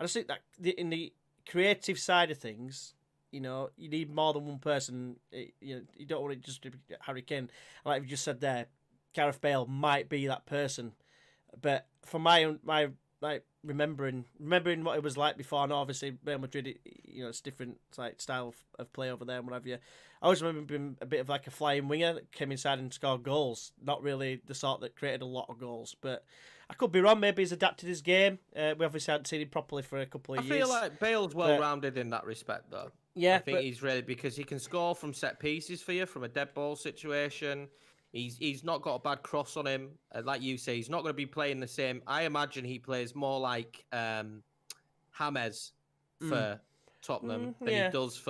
just think that in the creative side of things, you need more than one person. You don't want it just to be Harry Kane. Like you just said there, Gareth Bale might be that person. But for my remembering what it was like before, and obviously Real Madrid, it's different style of play over there and whatever. I always remember being a bit of like a flying winger that came inside and scored goals. Not really the sort that created a lot of goals, but I could be wrong. Maybe he's adapted his game. We obviously hadn't seen him properly for a couple of years. I feel like Bale's well-rounded in that respect, though. Yeah, I think he's really, because he can score from set pieces for you, from a dead ball situation. He's not got a bad cross on him. Like you say, he's not going to be playing the same. I imagine he plays more like James for Tottenham than he does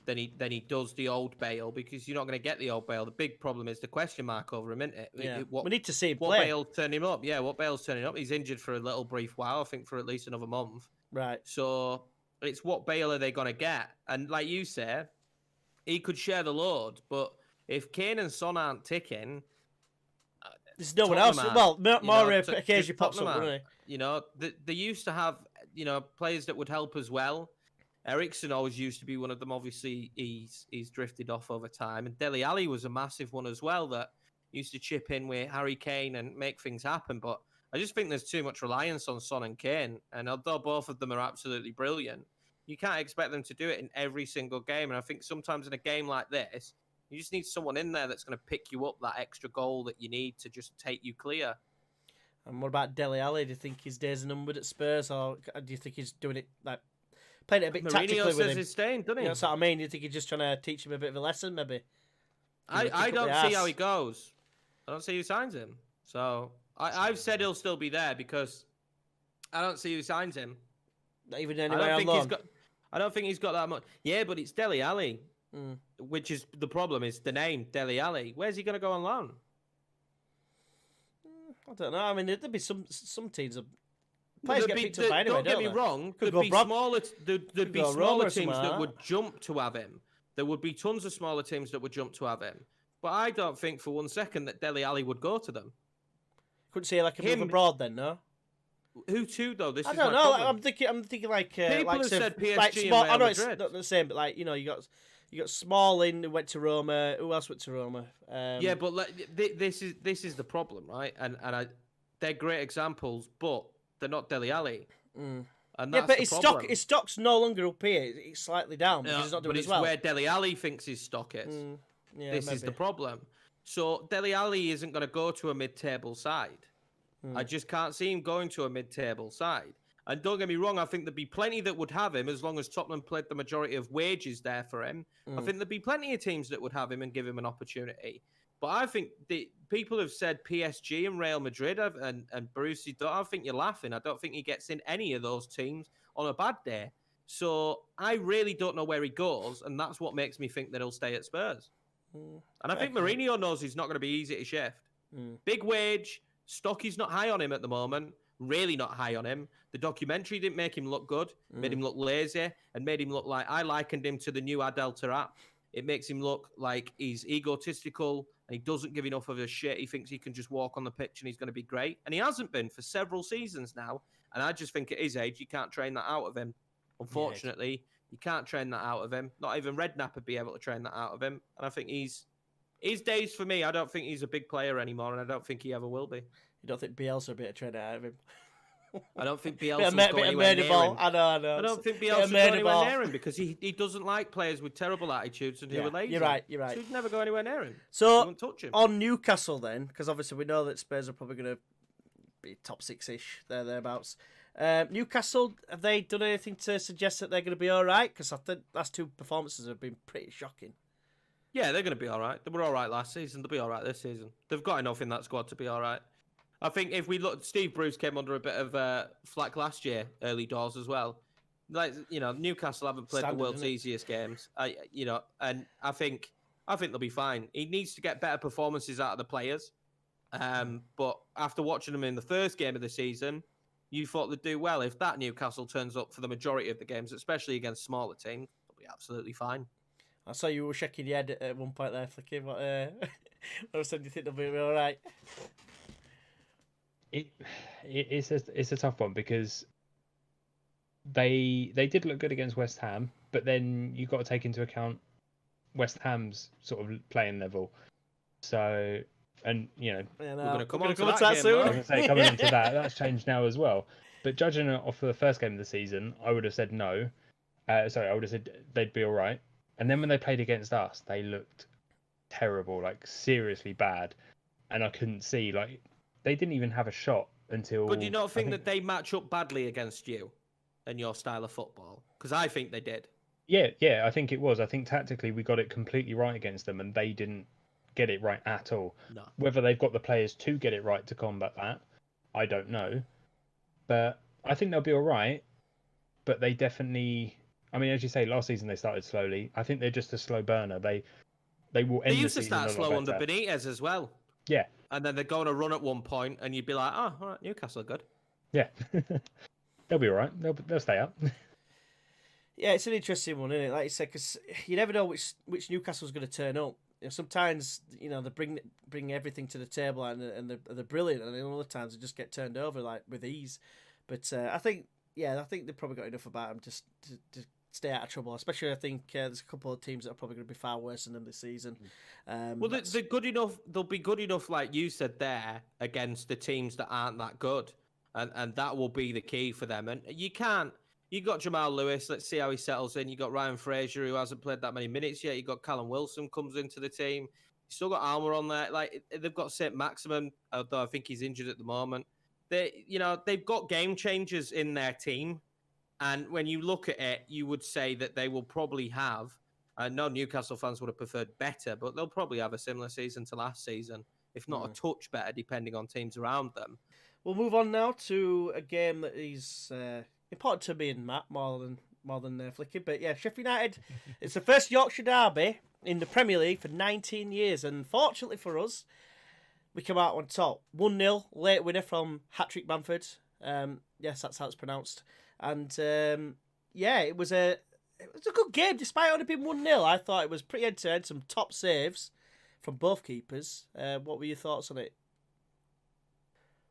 than he does the old Bale, because you're not going to get the old Bale. The big problem is the question mark over him, isn't it? Yeah. We need to see him what play. Bale turn him up. Yeah, what Bale's turning up. He's injured for a little brief while, I think for at least another month. Right. So it's what Bale are they going to get? And like you say, he could share the load, but if Kane and Son aren't ticking, there's no one else. Well, more occasionally pops up, doesn't he? They used to have, players that would help as well. Eriksen always used to be one of them. Obviously, he's drifted off over time. And Dele Alli was a massive one as well that used to chip in with Harry Kane and make things happen. But I just think there's too much reliance on Son and Kane. And although both of them are absolutely brilliant, you can't expect them to do it in every single game. And I think sometimes in a game like this, you just need someone in there that's going to pick you up that extra goal that you need to just take you clear. And what about Dele Alli? Do you think his days are numbered at Spurs, or do you think he's doing it playing it a bit tactically with him? Mourinho says he's staying, doesn't he? That's what I mean. Do you think he's just trying to teach him a bit of a lesson, maybe? I don't see how he goes. I don't see who signs him. So I've said he'll still be there because I don't see who signs him. Not even anywhere on loan. I don't think he's got that much. Yeah, but it's Dele Alli, which is the problem. Is the name Dele Alli? Where's he going to go on loan? I don't know. I mean, there'd be some teams. Players get picked up anyway, don't get me wrong. There'd be smaller teams that would jump to have him. There would be tons of smaller teams that would jump to have him. But I don't think for one second that Dele Alli would go to them. Couldn't say like a move abroad then, no? Who to though? I don't know. I'm thinking like people like have said PSG like and small, Real I know Madrid. it's not the same, but like you You got Smalling who went to Roma. Who else went to Roma? Yeah, but this is the problem, right? They're great examples, but they're not Dele Alli. And yeah, that's but the his stock's no longer up here. It's slightly down because No, he's not doing but as it's well. where Dele Alli thinks his stock is. Yeah, This is the problem. So Dele Alli isn't going to go to a mid-table side. I just can't see him going to a mid-table side. And don't get me wrong, I think there'd be plenty that would have him as long as Tottenham played the majority of wages there for him. I think there'd be plenty of teams that would have him and give him an opportunity. But I think the people have said PSG and Real Madrid and Borussia Dortmund. I think you're laughing. I don't think he gets in any of those teams on a bad day. So I really don't know where he goes, and that's what makes me think that he'll stay at Spurs. And I think Mourinho knows he's not going to be easy to shift. Big wage, stock is not high on him at the moment. Really not high on him. The documentary didn't make him look good, made him look lazy, and made him look like I likened him to the new Adelta app. It makes him look like he's egotistical and he doesn't give enough of a shit. He thinks he can just walk on the pitch and he's going to be great. And he hasn't been for several seasons now. And I just think at his age, you can't train that out of him. Unfortunately, you can't train that out of him. Not even Redknapp would be able to train that out of him. And I think his days for me, I don't think he's a big player anymore, and I don't think he ever will be. You don't think Bielsa will be able to train it out of him? I don't think Bielsa will go anywhere near him. I know. I don't think Bielsa will go anywhere near him because he doesn't like players with terrible attitudes and who are lazy. You're right. So he'd never go anywhere near him. So, he won't touch him. On Newcastle then, because obviously we know that Spurs are probably going to be top 6-ish, thereabouts. Newcastle, have they done anything to suggest that they're going to be all right? Because I think last two performances have been pretty shocking. Yeah, they're going to be all right. They were all right last season. They'll be all right this season. They've got enough in that squad to be all right. I think if we look, Steve Bruce came under a bit of flack last year, early doors as well. Like, Newcastle haven't played the world's easiest games. And I think they'll be fine. He needs to get better performances out of the players. But after watching them in the first game of the season, you thought they'd do well. If that Newcastle turns up for the majority of the games, especially against smaller teams, they'll be absolutely fine. I saw you were shaking your head at one point there, Flicky. What I said, do you think they'll be all right? It's a tough one because they did look good against West Ham, but then you've got to take into account West Ham's sort of playing level. So, and we're going to come on to that soon. I was going to say, coming into that's changed now as well. But judging it off of the first game of the season, I would have said no. I would have said they'd be all right. And then when they played against us, they looked terrible, like seriously bad. And I couldn't see, like, they didn't even have a shot until... But do you not think that they match up badly against you and your style of football? Because I think they did. Yeah, I think it was. I think tactically we got it completely right against them and they didn't get it right at all. No. Whether they've got the players to get it right to combat that, I don't know. But I think they'll be all right. But they definitely... I mean, as you say, last season they started slowly. I think they're just a slow burner. They will end the season. They used to start slow under Benitez as well. Yeah. And then they'd go on a run at one point, and you'd be like, "Oh, all right, Newcastle are good." Yeah, they'll be all right. They'll stay up. Yeah, it's an interesting one, isn't it? Like you said, because you never know which Newcastle's going to turn up. Sometimes they bring everything to the table and they're brilliant, and then other times they just get turned over like with ease. But I think they've probably got enough about them just to stay out of trouble. Especially, I think there's a couple of teams that are probably going to be far worse than them this season. Well, they're good enough. They'll be good enough, like you said there, against the teams that aren't that good, and that will be the key for them. And you got Jamal Lewis. Let's see how he settles in. You got Ryan Fraser, who hasn't played that many minutes yet. You got Callum Wilson comes into the team. You still got Almer on there. Like they've got St. Maximin, although I think he's injured at the moment. They've got game changers in their team. And when you look at it, you would say that they will probably have, no Newcastle fans would have preferred better, but they'll probably have a similar season to last season, if not a touch better, depending on teams around them. We'll move on now to a game that is important to me and Matt more than Flicky. But yeah, Sheffield United, it's the first Yorkshire derby in the Premier League for 19 years. And fortunately for us, we come out on top. 1-0, late winner from Hat-Trick Bamford. Yes, that's how it's pronounced. And it was a good game despite only being 1-0. I thought it was pretty end-to-end, some top saves from both keepers. What were your thoughts on it?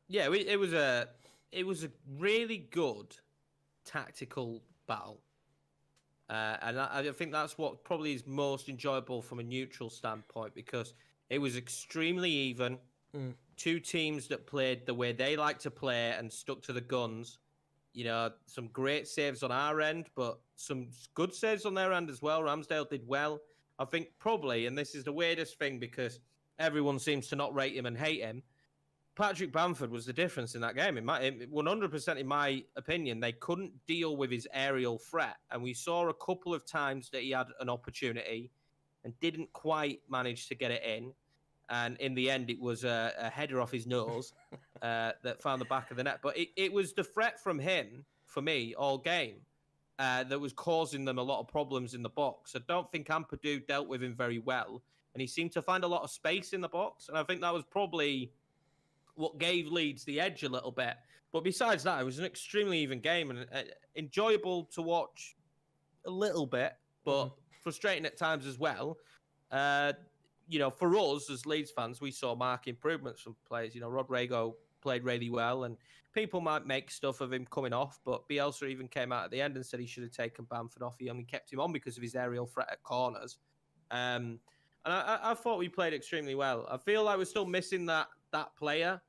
Yeah, it was a really good tactical battle. And I think that's what probably is most enjoyable from a neutral standpoint, because it was extremely even. Two teams that played the way they like to play and stuck to the guns. You know, some great saves on our end, but some good saves on their end as well. Ramsdale did well. I think probably, and this is the weirdest thing because everyone seems to not rate him and hate him, Patrick Bamford was the difference in that game. 100% in my opinion, they couldn't deal with his aerial threat. And we saw a couple of times that he had an opportunity and didn't quite manage to get it in. And in the end, it was a header off his nose that found the back of the net. But it was the threat from him, for me, all game, that was causing them a lot of problems in the box. I don't think Ampadu dealt with him very well. And he seemed to find a lot of space in the box. And I think that was probably what gave Leeds the edge a little bit. But besides that, it was an extremely even game and enjoyable to watch a little bit, but frustrating at times as well. You know, for us as Leeds fans, we saw marked improvements from players. You know, Rodrigo played really well, and people might make stuff of him coming off, but Bielsa even came out at the end and said he should have taken Bamford off. He only kept him on because of his aerial threat at corners. And I thought we played extremely well. I feel like we're still missing that player.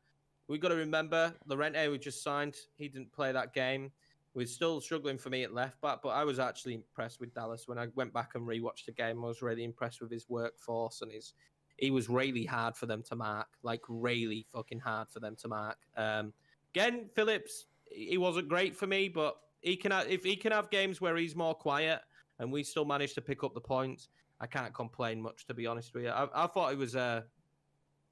We've got to remember Llorente we just signed. He didn't play that game. We're still struggling for me at left back, but I was actually impressed with Dallas. When I went back and rewatched the game, I was really impressed with his workforce, and he was really hard for them to mark, like really fucking hard for them to mark. Again, Phillips, he wasn't great for me, but if he can have games where he's more quiet and we still manage to pick up the points, I can't complain much, to be honest with you. I thought it was a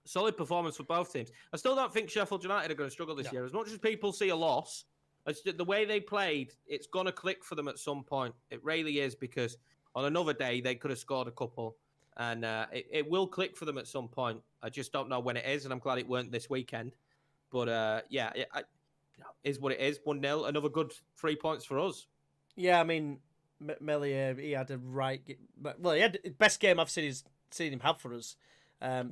solid performance for both teams. I still don't think Sheffield United are going to struggle this year. As much as people see a loss, the way they played, it's going to click for them at some point. It really is, because on another day, they could have scored a couple. And it will click for them at some point. I just don't know when it is, and I'm glad it weren't this weekend. But yeah, it is what it is. 1-0, another good 3 points for us. Yeah, I mean, Melia, he had a he had the best game I've seen him have for us.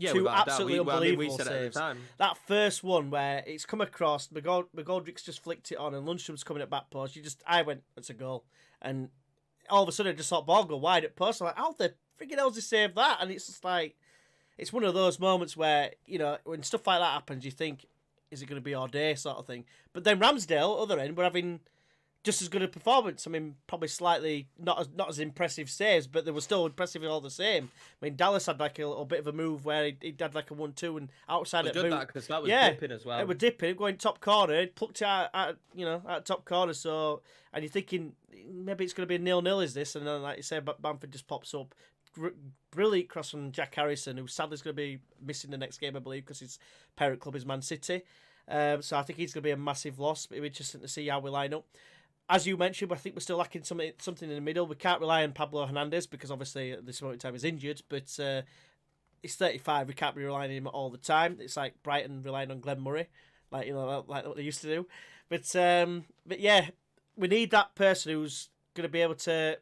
Two absolutely unbelievable saves. That first one where it's come across, McGoldrick's just flicked it on, and Lundstrom's coming at back post. I went, it's a goal, and all of a sudden I just saw the ball go wide at post. I'm like, how the freaking hell's he saved that? And it's just like, it's one of those moments where, you know, when stuff like that happens, you think, is it going to be our day, sort of thing. But then Ramsdale, other end, we're having just as good a performance. I mean, probably slightly not as impressive saves, but they were still impressive all the same. I mean, Dallas had like a little bit of a move where he had like a 1-2 and outside it it. Good because that was dipping as well. It was dipping, going top corner, plucked it out at top corner. So, and you're thinking maybe it's going to be a 0-0, is this? And then, like you say, Bamford just pops up. Brilliant cross from Jack Harrison, who sadly is going to be missing the next game, I believe, because his parent club is Man City. So I think he's going to be a massive loss. It'll be interesting to see how we line up. As you mentioned, I think we're still lacking something in the middle. We can't rely on Pablo Hernandez because obviously at this moment in time he's injured, but he's 35. We can't be relying on him all the time. It's like Brighton relying on Glenn Murray, like what they used to do. But yeah, we need that person who's going to be able to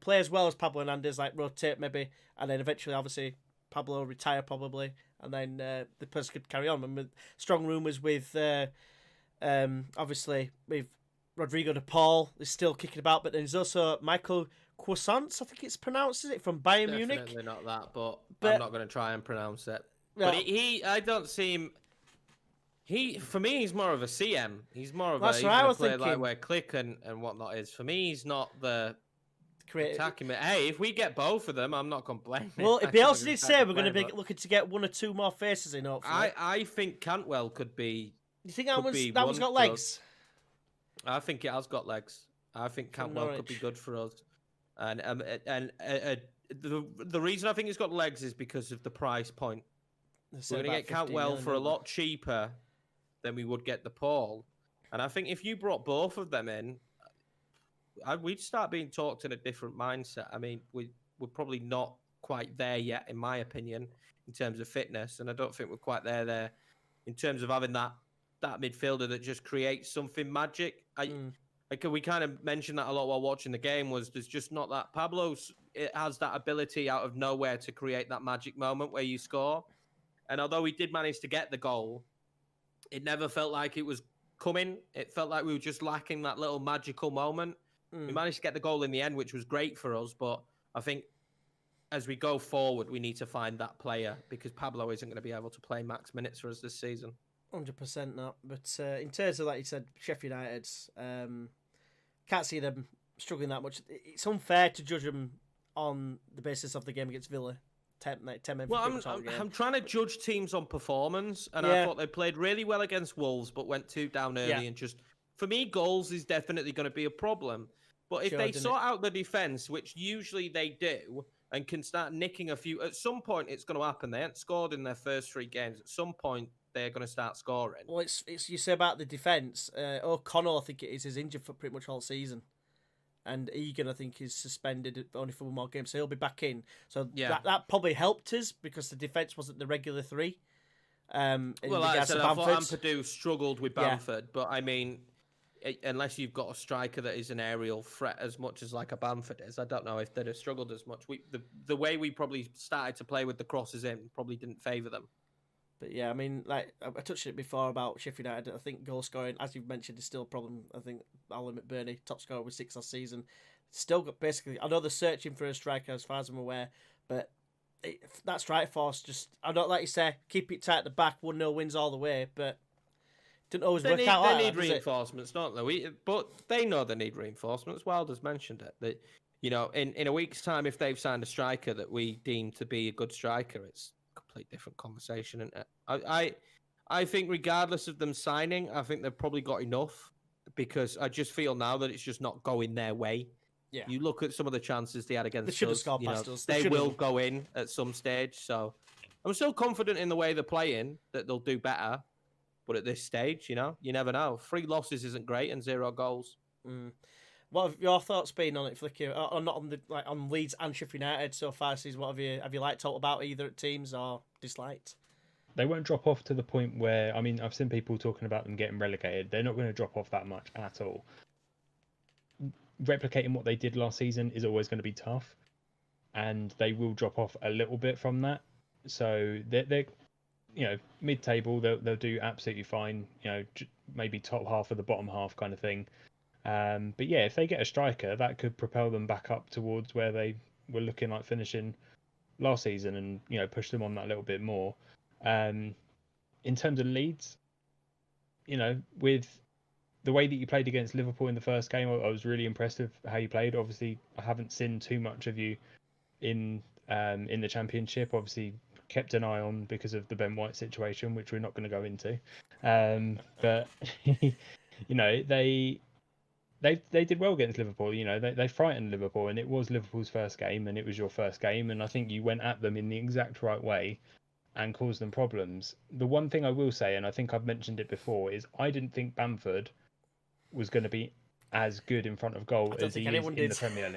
play as well as Pablo Hernandez, like rotate maybe, and then eventually obviously Pablo retire probably, and then the person could carry on. And with strong rumours with obviously with Rodrigo de Paul is still kicking about, but there's also Michael Croissants, I think it's pronounced, is it, from Bayern Munich? Definitely not that, but I'm not going to try and pronounce it. No. But I don't see him. For me, he's more of a CM. He's more of That's a what I was player thinking. like where Click and whatnot is. For me, he's not the Creative. attacking. Hey, if we get both of them, I'm not complaining. Well, Bielsa did say we're going to be looking to get one or two more faces in, hopefully. I think Cantwell could be. Do you think that one's got legs? I think it has got legs. I think Cantwell could be good for us. And the reason I think it's got legs is because of the price point. We're going to get Cantwell for a lot cheaper than we would get the Paul. And I think if you brought both of them in, we'd start being talked in a different mindset. I mean, we're probably not quite there yet, in my opinion, in terms of fitness. And I don't think we're quite there in terms of having that midfielder that just creates something magic. We kind of mentioned that a lot while watching the game. There's just not that. It has that ability out of nowhere to create that magic moment where you score. And although we did manage to get the goal, it never felt like it was coming. It felt like we were just lacking that little magical moment. We managed to get the goal in the end, which was great for us. But I think as we go forward, we need to find that player because Pablo isn't going to be able to play max minutes for us this season. 100% not. But in terms of, like you said, Sheffield United, can't see them struggling that much. It's unfair to judge them on the basis of the game against Villa. 10 minutes. Well, I'm trying to judge teams on performance, and I thought they played really well against Wolves, but went 2 down early and just, for me, goals is definitely going to be a problem. But if they sort out the defence, which usually they do, and can start nicking a few, at some point it's going to happen. They haven't scored in their first 3 games. At some point, they're going to start scoring. Well, it's you say about the defence. O'Connell, I think it is injured for pretty much all season. And Egan, I think, is suspended only for 1 more game, so he'll be back in. So that probably helped us because the defence wasn't the regular 3. Well, like I said, I thought Ampadu struggled with Bamford, but I mean, unless you've got a striker that is an aerial threat as much as like a Bamford is, I don't know if they'd have struggled as much. The way we probably started to play with the crosses in probably didn't favour them. But yeah, I mean, like I touched it before about Sheffield United. I think goal scoring, as you've mentioned, is still a problem. I think Alan McBurney, top scorer with 6 last season, still got basically. I know they're searching for a striker, as far as I'm aware, but that strike force just. I don't like you say, keep it tight at the back. 1-0 wins all the way, but didn't always work out. They need reinforcements, don't they? But they know they need reinforcements. Wilder's mentioned it. That in a week's time, if they've signed a striker that we deem to be a good striker, it's complete different conversation. And I think regardless of them signing, I think they've probably got enough because I just feel now that it's just not going their way. Yeah. You look at some of the chances they had against us. They will go in at some stage. So I'm still confident in the way they're playing that they'll do better. But at this stage, you never know. 3 losses isn't great and 0 goals. What have your thoughts been on it, Flicky? Or not on on Leeds and Sheffield United so far this season? What have you liked about either teams or disliked? They won't drop off to the point where, I mean, I've seen people talking about them getting relegated. They're not going to drop off that much at all. Replicating what they did last season is always going to be tough, and they will drop off a little bit from that. So they're mid-table. They'll do absolutely fine. Maybe top half of the bottom half kind of thing. But yeah, if they get a striker, that could propel them back up towards where they were looking like finishing last season, and push them on that little bit more. In terms of Leeds, with the way that you played against Liverpool in the first game, I was really impressed with how you played. Obviously, I haven't seen too much of you in the Championship. Obviously, kept an eye on because of the Ben White situation, which we're not going to go into. But they did well against Liverpool. They frightened Liverpool, and it was Liverpool's first game, and it was your first game, and I think you went at them in the exact right way and caused them problems. The one thing I will say, and I think I've mentioned it before, is I didn't think Bamford was going to be as good in front of goal as he is in the Premier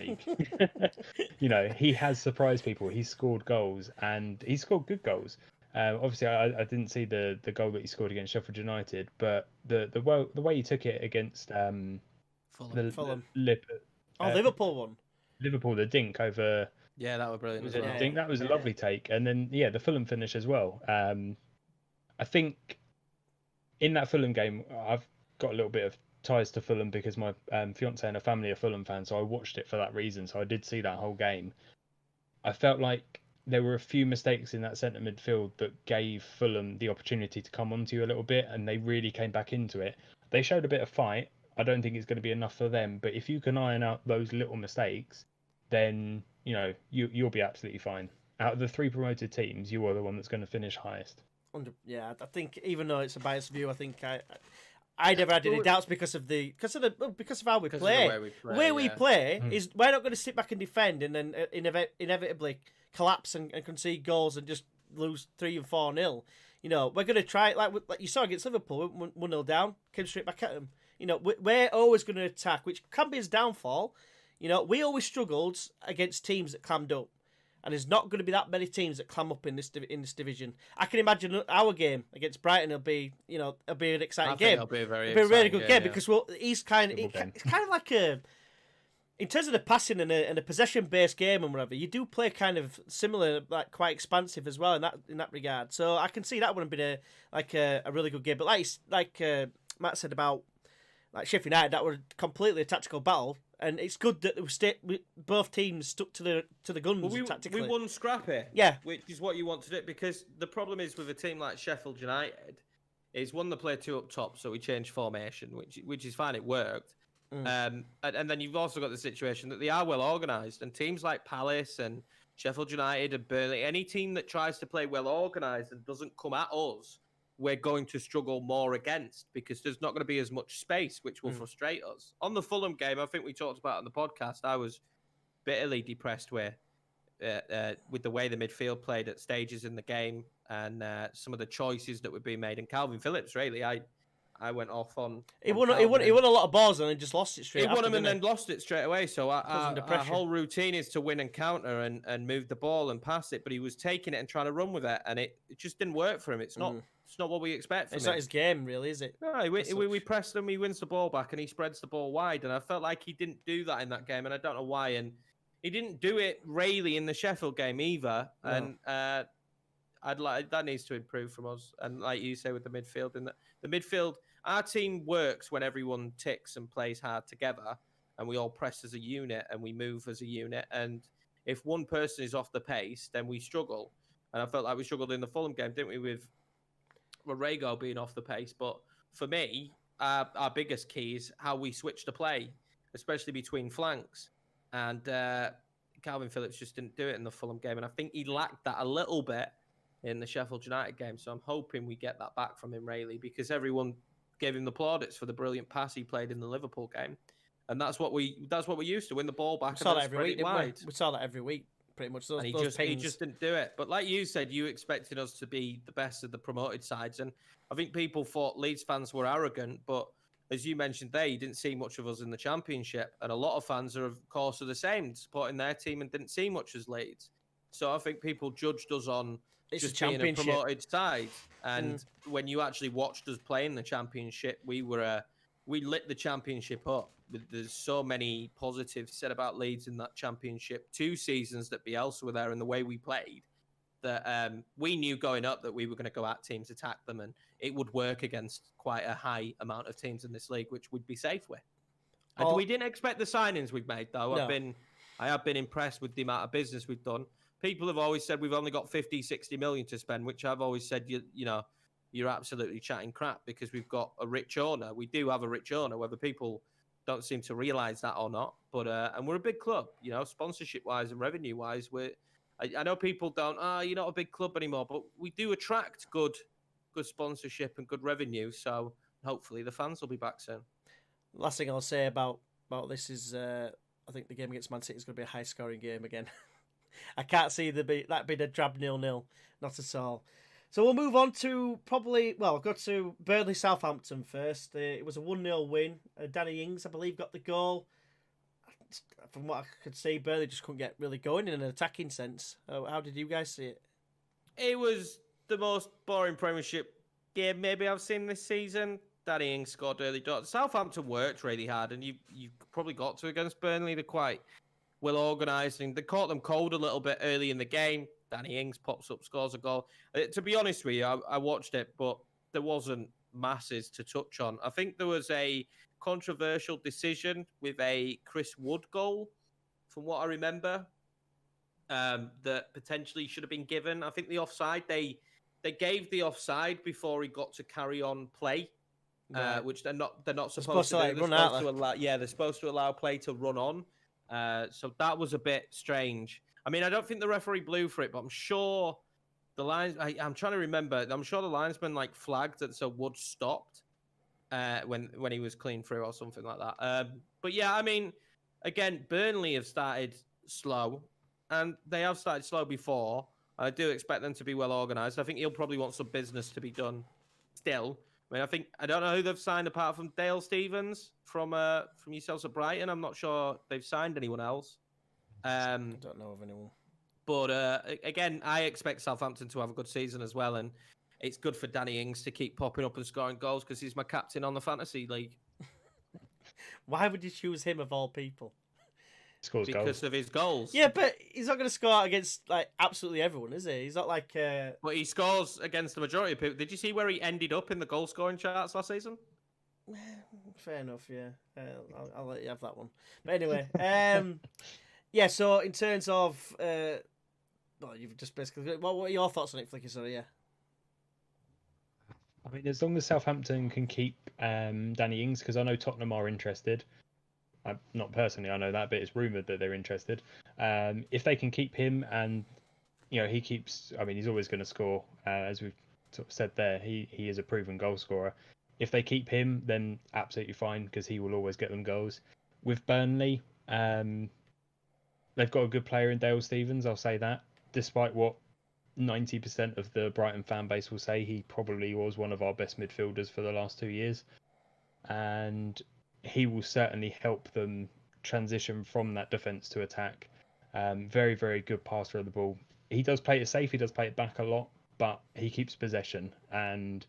League. He has surprised people. He's scored goals, and he's scored good goals. Obviously, I didn't see the goal that he scored against Sheffield United, but the way he took it against Fulham. Liverpool one. Liverpool, the dink over. Yeah, that was brilliant. Was it a dink? That was a lovely take, and then the Fulham finish as well. I think in that Fulham game, I've got a little bit of ties to Fulham because my fiance and her family are Fulham fans, so I watched it for that reason. So I did see that whole game. I felt like there were a few mistakes in that centre midfield that gave Fulham the opportunity to come onto you a little bit, and they really came back into it. They showed a bit of fight. I don't think it's going to be enough for them, but if you can iron out those little mistakes, then you'll be absolutely fine. Out of the 3 promoted teams, you are the one that's going to finish highest. Yeah, I think even though it's a biased view, I think I never had any doubts because of how we play. The way we play is we're not going to sit back and defend and then inevitably collapse and concede goals and just lose 3 and 4-0. We're going to try like you saw against Liverpool, 1-0 down, came straight back at them. We're always going to attack, which can be his downfall. We always struggled against teams that clammed up. And there's not going to be that many teams that climb up in this division. I can imagine our game against Brighton will be, it'll be an exciting game. It'll be a really good game because it's kind of like in terms of the passing and a possession-based game and whatever. You do play kind of similar, like quite expansive as well in that regard. So I can see that would have been a really good game. But like Matt said about like Sheffield United, that were completely a tactical battle. and it's good that both teams stuck to the guns Well, tactically. we won scrappy, Yeah. which is what you want to do, because the problem is with a team like Sheffield United, is one, they play two up top, so we changed formation, which is fine, it worked. And then you've also got the situation that they are well organised, and teams like Palace and Sheffield United and Burnley, any team that tries to play well organised and doesn't come at us, we're going to struggle more against, because there's not going to be as much space, which will frustrate us. On the Fulham game, I think we talked about on the podcast, I was bitterly depressed with the way the midfield played at stages in the game, and some of the choices that were being made. And Calvin Phillips, really, I went off on. He won a lot of balls and then just lost it straight. He won them and then lost it straight away. So our pressure. whole routine is to win and counter and move the ball and pass it. But he was taking it and trying to run with it, and it just didn't work for him. It's not what we expect from him. It's not his game, really, is it? No, we pressed him. He wins the ball back and he spreads the ball wide. And I felt like he didn't do that in that game, and I don't know why. And he didn't do it really in the Sheffield game either. No. And that needs to improve from us. And like you say with the midfield, and the midfield, our team works when everyone ticks and plays hard together, and we all press as a unit and we move as a unit. And if one person is off the pace, then we struggle. And I felt like we struggled in the Fulham game, didn't we, with Rodrigo being off the pace? But for me, our biggest key is how we switch the play, especially between flanks. And Calvin Phillips just didn't do it in the Fulham game, and I think he lacked that a little bit in the Sheffield United game. So I'm hoping we get that back from him, really, because everyone gave him the plaudits for the brilliant pass he played in the Liverpool game, and that's what we used to win the ball back. We saw that every week, didn't we? We saw that every week, pretty much. He just didn't do it. But like you said, you expected us to be the best of the promoted sides, and I think people thought Leeds fans were arrogant, but as you mentioned there, you didn't see much of us in the Championship, and a lot of fans are, of course, the same, supporting their team and didn't see much as Leeds. So I think people judged us on just being a promoted side, and when you actually watched us play in the Championship, we lit the Championship up. There's so many positives said about Leeds in that Championship 2 seasons that Bielsa were there, and the way we played, that we knew going up that we were going to go at teams, attack them, and it would work against quite a high amount of teams in this league, which we'd be safe with. And we didn't expect the signings we've made, though. No. I have been impressed with the amount of business we've done. People have always said we've only got 50, 60 million to spend, which I've always said, you're absolutely chatting crap, because we've got a rich owner. We do have a rich owner, whether people don't seem to realise that or not. But and we're a big club, sponsorship-wise and revenue-wise. I know people don't, you're not a big club anymore, but we do attract good sponsorship and good revenue. So hopefully the fans will be back soon. Last thing I'll say about this is I think the game against Man City is going to be a high-scoring game again. I can't see that being a drab 0-0, not at all. So we'll move on to go to Burnley Southampton first. It was a 1-0 win. Danny Ings, I believe, got the goal. From what I could see, Burnley just couldn't get really going in an attacking sense. How did you guys see it? It was the most boring Premiership game maybe I've seen this season. Danny Ings scored early doors. Southampton worked really hard, and you probably got to against Burnley. They're quite well organised, and they caught them cold a little bit early in the game. Danny Ings pops up, scores a goal. To be honest with you, I watched it, but there wasn't masses to touch on. I think there was a controversial decision with a Chris Wood goal, from what I remember, that potentially should have been given. I think the offside, they gave the offside before he got to carry on play, which they're not supposed to do. They're supposed to allow play to run on. So that was a bit strange. I mean, I don't think the referee blew for it, but I'm sure the lines. I'm trying to remember. I'm sure the linesman flagged that, so Wood stopped when he was clean through or something like that. But yeah, I mean, again, Burnley have started slow, and they have started slow before. I do expect them to be well organised. I think he'll probably want some business to be done still. I mean, I don't know who they've signed apart from Dale Stevens from yourselves at Brighton. I'm not sure they've signed anyone else. I don't know of anyone. But again, I expect Southampton to have a good season as well, and it's good for Danny Ings to keep popping up and scoring goals, because he's my captain on the fantasy league. Why would you choose him of all people? Because of his goals. Yeah, but he's not going to score against absolutely everyone, is he? He's not like. But he scores against the majority of people. Did you see where he ended up in the goal scoring charts last season? Fair enough, yeah. I'll let you have that one. But anyway, yeah. So in terms of, well, you've just basically. What are your thoughts on it, Flicky? Sorry, yeah. I mean, as long as Southampton can keep Danny Ings, because I know Tottenham are interested. Not personally, I know that, but it's rumoured that they're interested. If they can keep him, and he keeps. I mean, he's always going to score, as we've sort of said there. He is a proven goal scorer. If they keep him, then absolutely fine, because he will always get them goals. With Burnley, they've got a good player in Dale Stephens. I'll say that, despite what 90% of the Brighton fan base will say, he probably was one of our best midfielders for the last 2 years, and he will certainly help them transition from that defence to attack. Very, very good passer of the ball. He does play it safe. He does play it back a lot, but he keeps possession, and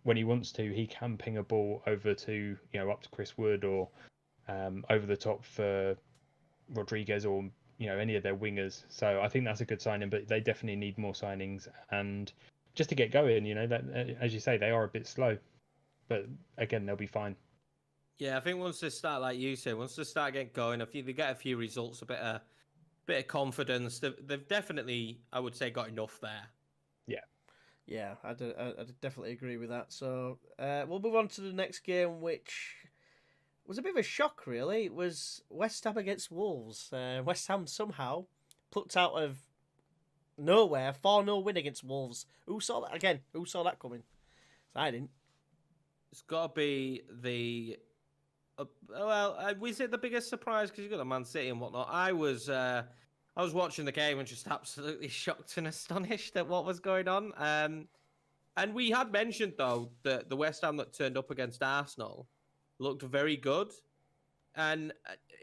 when he wants to, he can ping a ball over to up to Chris Wood, or over the top for Rodriguez, or any of their wingers. So I think that's a good signing, but they definitely need more signings, and just to get going, that, as you say, they are a bit slow, but again, they'll be fine. Yeah, I think once they start, like you say, once they start getting going, they get a few results, a bit of confidence. They've definitely, I would say, got enough there. Yeah, I definitely agree with that. So we'll move on to the next game, which was a bit of a shock, really. It was West Ham against Wolves. West Ham somehow plucked out of nowhere 4-0 win against Wolves. Who saw that again? Who saw that coming? I didn't. It's got to be the we say the biggest surprise because you got a Man City and whatnot. I was watching the game and just absolutely shocked and astonished at what was going on. And we had mentioned though that the West Ham that turned up against Arsenal looked very good, and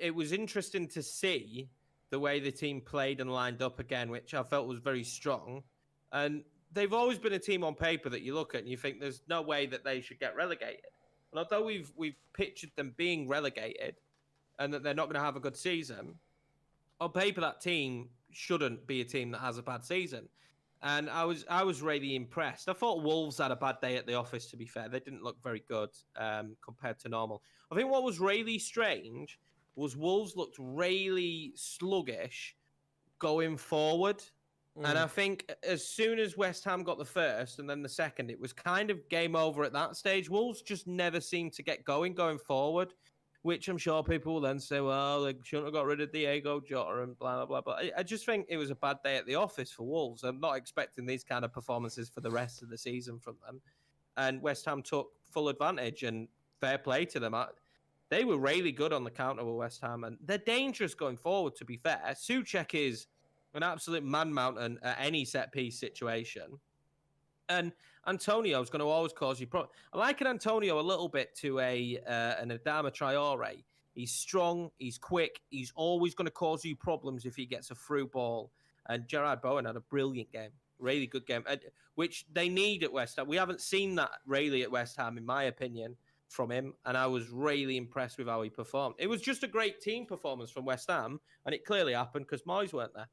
it was interesting to see the way the team played and lined up again, which I felt was very strong. And they've always been a team on paper that you look at and you think there's no way that they should get relegated. And although we've pictured them being relegated and that they're not going to have a good season, on paper that team shouldn't be a team that has a bad season. And I was really impressed. I thought Wolves had a bad day at the office, to be fair. They didn't look very good compared to normal. I think what was really strange was Wolves looked really sluggish going forward. And I think as soon as West Ham got the first and then the second, it was kind of game over at that stage. Wolves just never seemed to get going forward, which I'm sure people will then say, well, they shouldn't have got rid of Diego Jota and blah, blah, blah. But I just think it was a bad day at the office for Wolves. I'm not expecting these kind of performances for the rest of the season from them. And West Ham took full advantage, and fair play to them. They were really good on the counter with West Ham, and they're dangerous going forward, to be fair. Souček is an absolute man-mountain at any set-piece situation. And Antonio's going to always cause you problems. I liken Antonio a little bit to an Adama Traore. He's strong, he's quick, he's always going to cause you problems if he gets a through ball. And Gerard Bowen had a brilliant game, really good game, which they need at West Ham. We haven't seen that really at West Ham, in my opinion, from him, and I was really impressed with how he performed. It was just a great team performance from West Ham, and it clearly happened because Moyes weren't there.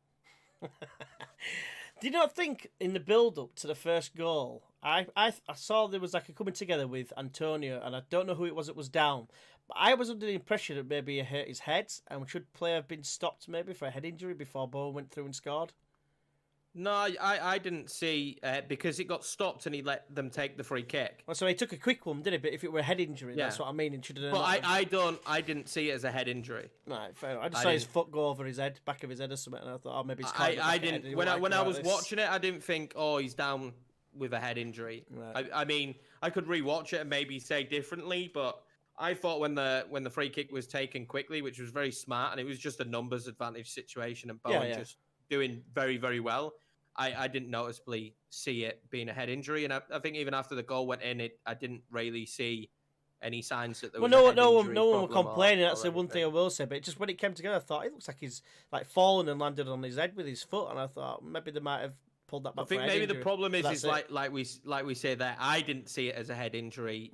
Do you not think in the build-up to the first goal, I saw there was like a coming together with Antonio, and I don't know who it was that was down, but I was under the impression that maybe he hurt his head, and should play have been stopped maybe for a head injury before Bowen went through and scored? No, I didn't see because it got stopped and he let them take the free kick. Well, so he took a quick one, didn't he? But if it were a head injury, that's what I mean. It should have. But I didn't see it as a head injury. Right, fair enough. I just saw his foot go over his head, back of his head or something, and I thought, oh, maybe he's. I didn't. When I was watching it, I didn't think, oh, he's down with a head injury. Right. I mean, I could rewatch it and maybe say differently, but I thought when the free kick was taken quickly, which was very smart, and it was just a numbers advantage situation, and Bowen just doing very, very well. I didn't noticeably see it being a head injury, and I think even after the goal went in, I didn't really see any signs that there was. Well, no one were complaining. That's the one thing I will say. But just when it came together, I thought it looks like he's like fallen and landed on his head with his foot, and I thought maybe they might have pulled that back. I think maybe the problem is like we say there. I didn't see it as a head injury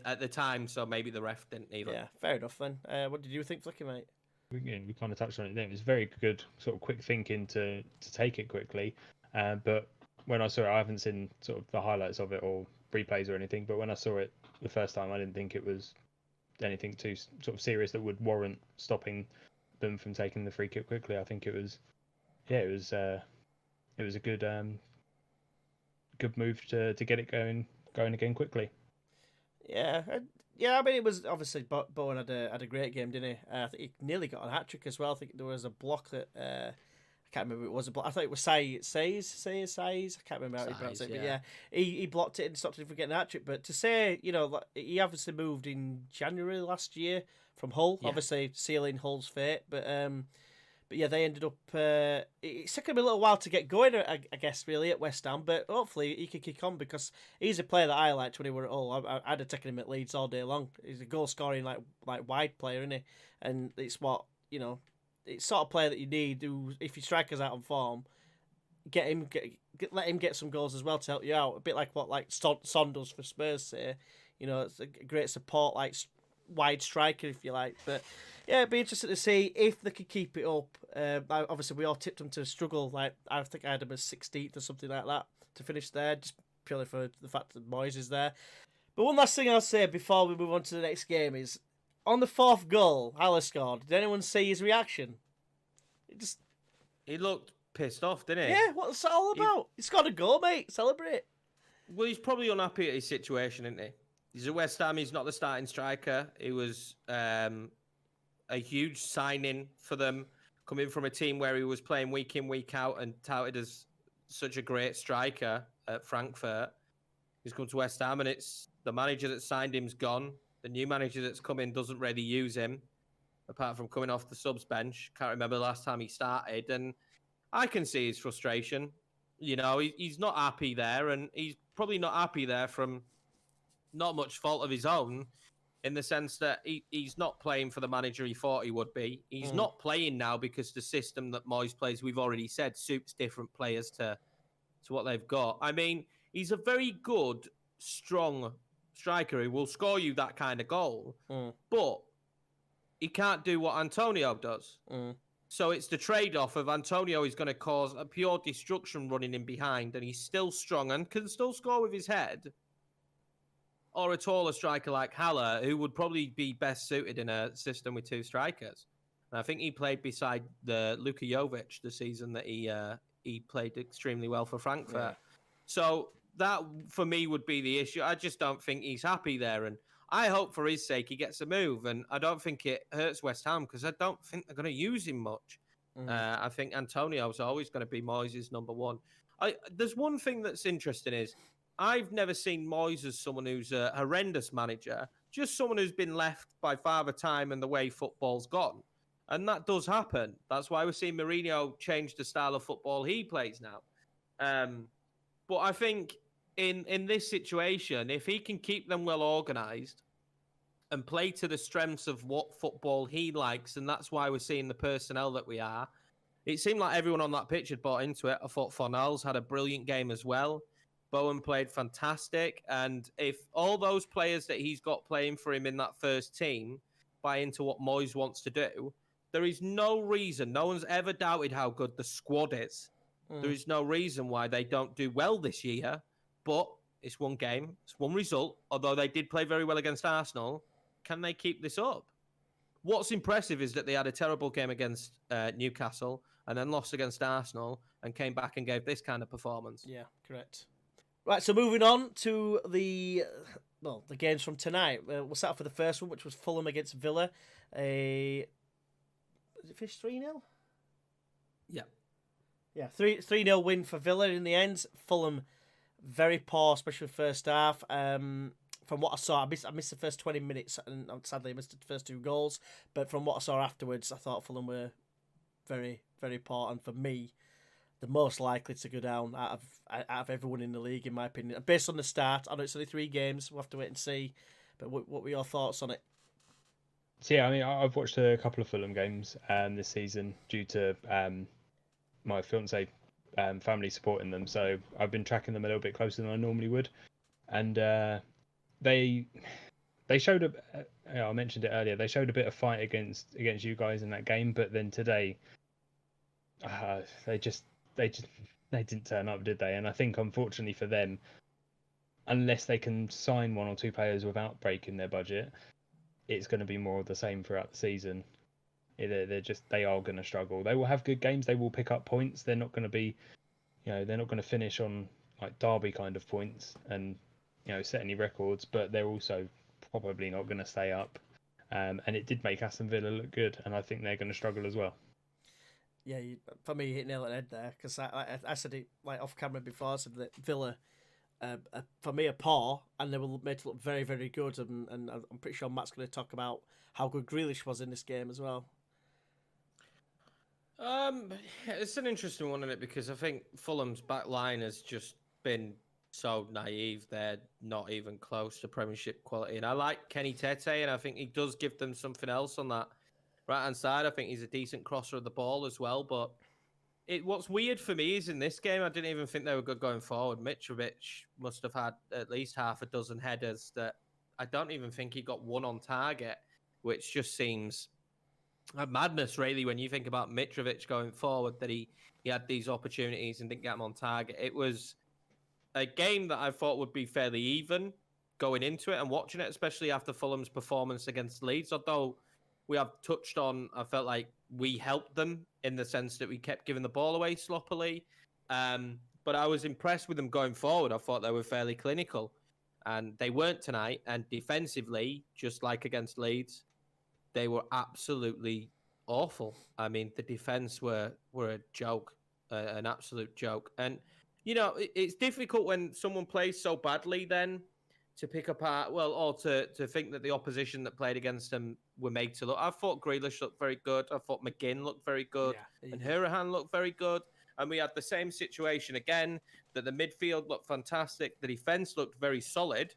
at the time, so maybe the ref didn't either. Yeah, fair enough then. What did you think, Flicky, mate? Again, we kind of touched on it then. It was very good, sort of quick thinking to take it quickly. But when I saw it, I haven't seen sort of the highlights of it or replays or anything, but when I saw it the first time, I didn't think it was anything too sort of serious that would warrant stopping them from taking the free kick quickly. I think it was a good good move to get it going again quickly. Yeah, I mean, it was obviously Bowen had a great game, didn't he? I think he nearly got a hat trick as well. I think there was a block that I can't remember. It was a block. I thought it was Says. I can't remember how he pronounced it, but yeah, he blocked it and stopped him from getting a hat trick. But to say, he obviously moved in January last year from Hull, obviously sealing Hull's fate, but yeah, they ended up. It's taken him a little while to get going, I guess, really, at West Ham. But hopefully he can kick on because he's a player that I liked when he were at Hull. I'd have taken him at Leeds all day long. He's a goal scoring like wide player, isn't he? And it's what it's sort of player that you need. Who, if your striker's out on form, let him get some goals as well to help you out. A bit like what Son does for Spurs. Say, it's a great support wide striker if you like, but. Yeah, it'd be interesting to see if they could keep it up. Obviously, we all tipped them to struggle. Like I think I had them as 16th or something like that to finish there, just purely for the fact that Moyes is there. But one last thing I'll say before we move on to the next game is, on the fourth goal Haller scored, did anyone see his reaction? He looked pissed off, didn't he? Yeah, what's that all about? He scored a goal, mate. Celebrate. Well, he's probably unhappy at his situation, isn't he? He's at West Ham. He's not the starting striker. He was... a huge signing for them, coming from a team where he was playing week in, week out and touted as such a great striker at Frankfurt. He's come to West Ham and it's the manager that signed him's gone. The new manager that's come in doesn't really use him, apart from coming off the subs bench. Can't remember the last time he started. And I can see his frustration. He's not happy there, and he's probably not happy there from not much fault of his own. In the sense that he's not playing for the manager he thought he would be. He's not playing now because the system that Moyes plays, we've already said, suits different players to what they've got. I mean, he's a very good, strong striker who will score you that kind of goal, but he can't do what Antonio does. So it's the trade-off of Antonio is going to cause a pure destruction running in behind, and he's still strong and can still score with his head. Or a taller striker like Haller, who would probably be best suited in a system with two strikers. And I think he played beside the Luka Jovic the season that he played extremely well for Frankfurt. Yeah. So that, for me, would be the issue. I just don't think he's happy there. And I hope for his sake he gets a move. And I don't think it hurts West Ham because I don't think they're going to use him much. I think Antonio's always going to be Moyes' number one. There's one thing that's interesting is, I've never seen Moyes as someone who's a horrendous manager, just someone who's been left by Father Time and the way football's gone. And that does happen. That's why we're seeing Mourinho change the style of football he plays now. But I think in this situation, if he can keep them well organised and play to the strengths of what football he likes, and that's why we're seeing the personnel that we are, it seemed like everyone on that pitch had bought into it. I thought Fornals had a brilliant game as well. Bowen played fantastic, and if all those players that he's got playing for him in that first team buy into what Moyes wants to do, there is no reason, no one's ever doubted how good the squad is. There is no reason why they don't do well this year, but it's one game, it's one result, although they did play very well against Arsenal. Can they keep this up? What's impressive is that they had a terrible game against Newcastle and then lost against Arsenal and came back and gave this kind of performance. Yeah, correct. Right, so moving on to the games from tonight. We'll start off with the first one, which was Fulham against Villa. Was it finished 3-0? Yeah. Yeah, 3-0 win for Villa in the end. Fulham, very poor, especially first half. From what I saw, I missed the first 20 minutes, and sadly I missed the first 2 goals. But from what I saw afterwards, I thought Fulham were very, very poor, and for me, the most likely to go down out of everyone in the league, in my opinion. Based on the start, I know it's only 3 games. We'll have to wait and see. But what were your thoughts on it? So yeah, I mean, I've watched a couple of Fulham games this season due to my fiance family supporting them. So I've been tracking them a little bit closer than I normally would. And they showed I mentioned it earlier. They showed a bit of fight against you guys in that game, but then today, they didn't turn up, did they? And I think, unfortunately for them, unless they can sign 1 or 2 players without breaking their budget, it's going to be more of the same throughout the season. They are going to struggle. They will have good games. They will pick up points. They're not going to be, they're not going to finish on like Derby kind of points and set any records. But they're also probably not going to stay up. And it did make Aston Villa look good, and I think they're going to struggle as well. Yeah, for me, you hit nail on the head there, because I said it like off camera before. I said that Villa, for me, are poor, and they were made to look very, very good. And I'm pretty sure Matt's going to talk about how good Grealish was in this game as well. It's an interesting one, isn't it? Because I think Fulham's back line has just been so naive. They're not even close to Premiership quality. And I like Kenny Tete, and I think he does give them something else on that right-hand side. I think he's a decent crosser of the ball as well. But what's weird for me is in this game, I didn't even think they were good going forward. Mitrovic must have had at least half a dozen headers that I don't even think he got one on target, which just seems a madness, really, when you think about Mitrovic going forward, that he had these opportunities and didn't get them on target. It was a game that I thought would be fairly even going into it and watching it, especially after Fulham's performance against Leeds. Although we have touched on, I felt like we helped them in the sense that we kept giving the ball away sloppily. But I was impressed with them going forward. I thought they were fairly clinical. And they weren't tonight. And defensively, just like against Leeds, they were absolutely awful. I mean, the defence were a joke, an absolute joke. And it's difficult when someone plays so badly then to pick apart, or to think that the opposition that played against them were made to look. I thought Grealish looked very good. I thought McGinn looked very good. Yeah, and Hurahan looked very good. And we had the same situation again, that the midfield looked fantastic. The defence looked very solid.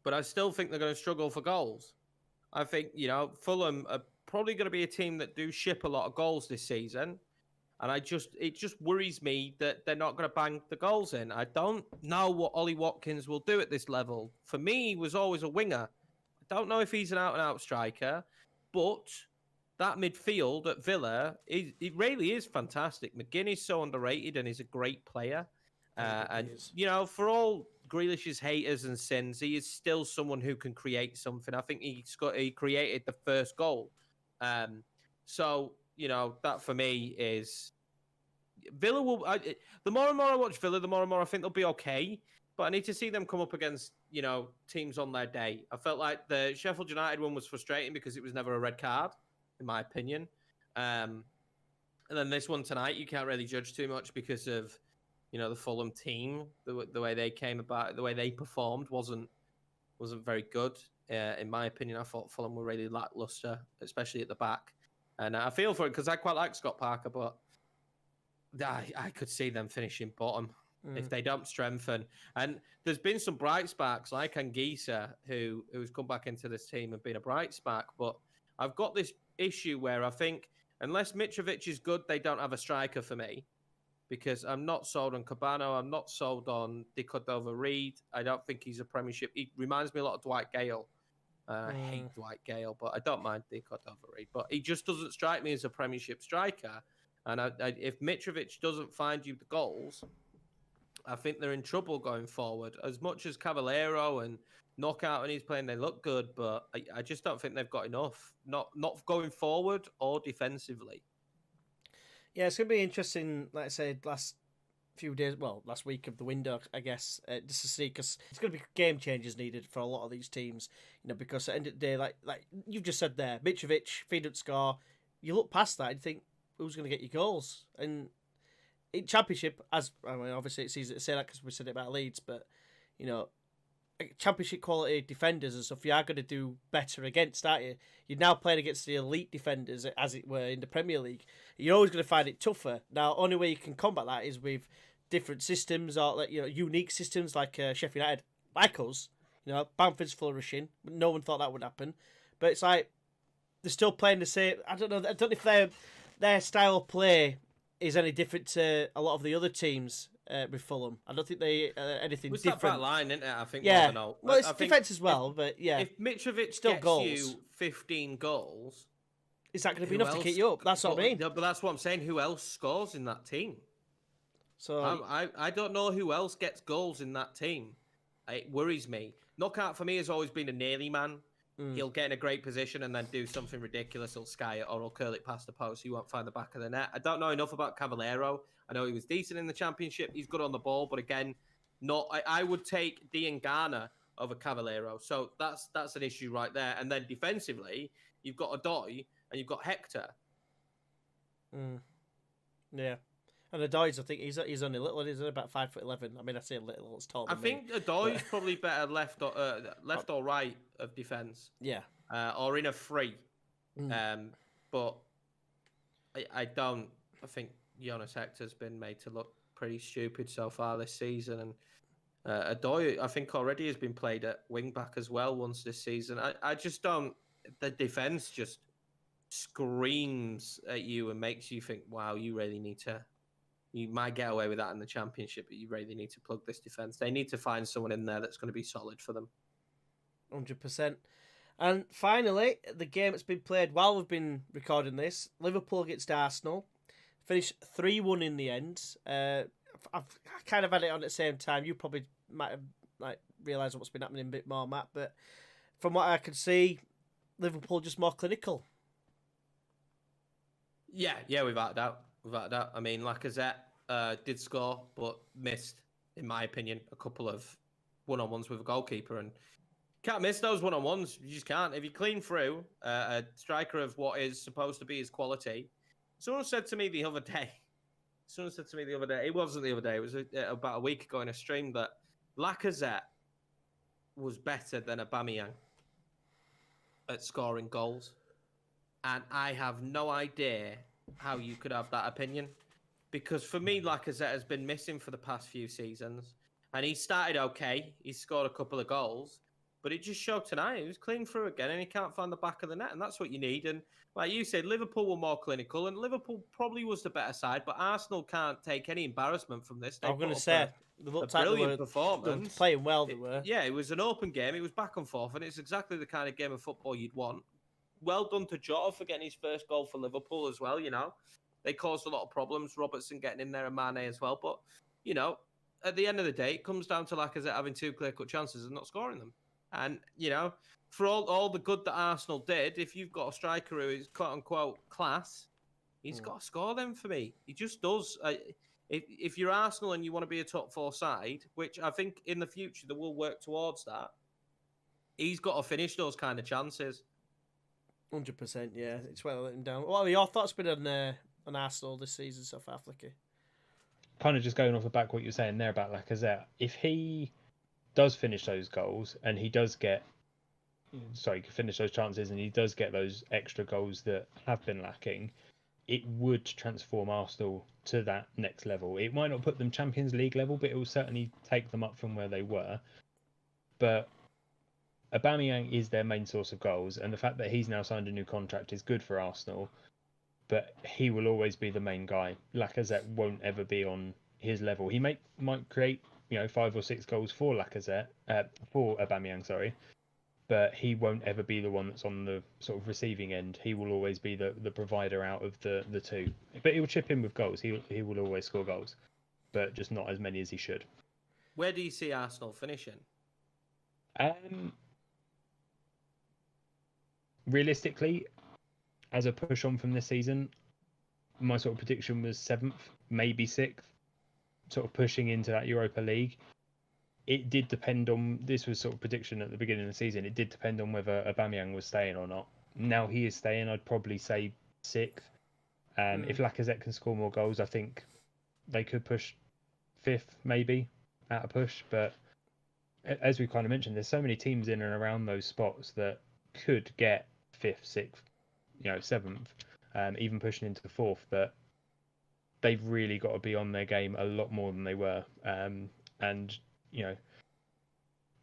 But I still think they're going to struggle for goals. I think, Fulham are probably going to be a team that do ship a lot of goals this season. And it just worries me that they're not going to bang the goals in. I don't know what Ollie Watkins will do at this level. For me, he was always a winger. I don't know if he's an out-and-out striker, but that midfield at Villa, it really is fantastic. McGinn is so underrated and he's a great player. For all Grealish's haters and sins, he is still someone who can create something. I think he created the first goal. That for me is Villa will. The more and more I watch Villa, the more and more I think they'll be okay. But I need to see them come up against teams on their day. I felt like the Sheffield United one was frustrating because it was never a red card, in my opinion. And then this one tonight, you can't really judge too much because of the Fulham team, the way they came about, the way they performed wasn't very good. In my opinion, I thought Fulham were really lackluster, especially at the back. And I feel for it because I quite like Scott Parker, but I could see them finishing bottom if they don't strengthen. And there's been some bright sparks like Anguissa, who's come back into this team and been a bright spark. But I've got this issue where I think unless Mitrovic is good, they don't have a striker for me. Because I'm not sold on Cabano. I'm not sold on De Cordova-Reid. I don't think he's a Premiership. He reminds me a lot of Dwight Gale. I hate Dwight Gale, but I don't mind De Cordova-Reid. But he just doesn't strike me as a Premiership striker. And if Mitrovic doesn't find you the goals, I think they're in trouble going forward. As much as Cavallero and Knockout when he's playing, they look good, but I just don't think they've got enough. Not going forward or defensively. Yeah, it's going to be interesting, like I said, last week of the window, I guess, just to see, because it's going to be game changers needed for a lot of these teams, because at the end of the day, like you've just said there, Mitrovic, feed up score, you look past that and think, who's going to get you goals? And in Championship, obviously it's easy to say that because we said it about Leeds, but, Championship quality defenders and stuff, you are going to do better against, aren't you? You're now playing against the elite defenders, as it were, in the Premier League. You're always going to find it tougher. Now, only way you can combat that is with different systems or unique systems like Sheffield United, like us. Bamford's flourishing. No one thought that would happen, but it's like they're still playing the same. I don't know if their style of play is any different to a lot of the other teams. With Fulham, I don't think they anything it's different. That back line, isn't it? I think. Yeah. More than all. Well, it's defense as well, but yeah. If Mitrovic still gets goals. you 15 goals, is that going to be enough to keep you up? That's what I mean. But that's what I'm saying. Who else scores in that team? So I don't know who else gets goals in that team. It worries me. Knockout for me has always been a nearly man. He'll get in a great position and then do something ridiculous. He'll sky it or he'll curl it past the post. He won't find the back of the net. I don't know enough about Cavallero. I know he was decent in the championship. He's good on the ball, but again, not. I would take Dean Garner over Cavallero. So that's an issue right there. And then defensively, you've got Adoy and you've got Hector. Yeah. And Adoy's, I think he's only little. He's about 5'11". I mean, I say little. It's tall. I think Adoy's probably better left or right of defence. Yeah. Or in a free. But I don't. I think Jonas Hector's been made to look pretty stupid so far this season, and Adoy, I think, already has been played at wing back as well once this season. I just don't. The defence just screams at you and makes you think, wow, you really need to. You might get away with that in the championship, but you really need to plug this defence. They need to find someone in there that's going to be solid for them. 100%. And finally, the game that's been played while we've been recording this, Liverpool against Arsenal, finished 3-1 in the end. I've kind of had it on at the same time. You probably might have realised what's been happening a bit more, Matt, but from what I could see, Liverpool just more clinical. Yeah, without a doubt. I mean, Lacazette did score, but missed, in my opinion, a couple of one-on-ones with a goalkeeper. And can't miss those one-on-ones. You just can't. If you clean through a striker of what is supposed to be his quality. Someone said to me the other day, it wasn't the other day, it was about a week ago in a stream, that Lacazette was better than Aubameyang at scoring goals. And I have no idea how you could have that opinion, because for me, Lacazette has been missing for the past few seasons, and he started okay. He scored a couple of goals, but it just showed tonight. He was clean through again, and he can't find the back of the net, and that's what you need. And like you said, Liverpool were more clinical, and Liverpool probably was the better side, but Arsenal can't take any embarrassment from this. I'm going to say, a brilliant performance. They were playing well, they were. It was an open game. It was back and forth, and it's exactly the kind of game of football you'd want. Well done to Jota for getting his first goal for Liverpool as well, They caused a lot of problems, Robertson getting in there and Mane as well. But, at the end of the day, it comes down to Lacazette having two clear-cut chances and not scoring them. And, for all the good that Arsenal did, if you've got a striker who is quote-unquote class, he's got to score them for me. He just does. If you're Arsenal and you want to be a top four side, which I think in the future they will work towards that, he's got to finish those kind of chances. 100%, yeah. It's well let him down. What are your thoughts been on Arsenal this season so far, Flicky? Kind of just going off the back what you're saying there about Lacazette. If he does finish those goals and he does finish those chances and he does get those extra goals that have been lacking, it would transform Arsenal to that next level. It might not put them Champions League level, but it will certainly take them up from where they were. But Aubameyang is their main source of goals, and the fact that he's now signed a new contract is good for Arsenal, but he will always be the main guy. Lacazette won't ever be on his level. He might create 5 or 6 goals for Aubameyang, but he won't ever be the one that's on the sort of receiving end. He will always be the provider out of the two. But he will chip in with goals. He will always score goals, but just not as many as he should. Where do you see Arsenal finishing? Realistically, as a push on from this season, my sort of prediction was 7th, maybe 6th, sort of pushing into that Europa League. It did depend on, this was sort of prediction at the beginning of the season, it did depend on whether Aubameyang was staying or not. Now he is staying, I'd probably say 6th. If Lacazette can score more goals, I think they could push 5th, maybe, at a push. But as we kind of mentioned, there's so many teams in and around those spots that could get 5th, 6th, 7th, even pushing into 4th, but they've really got to be on their game a lot more than they were. And,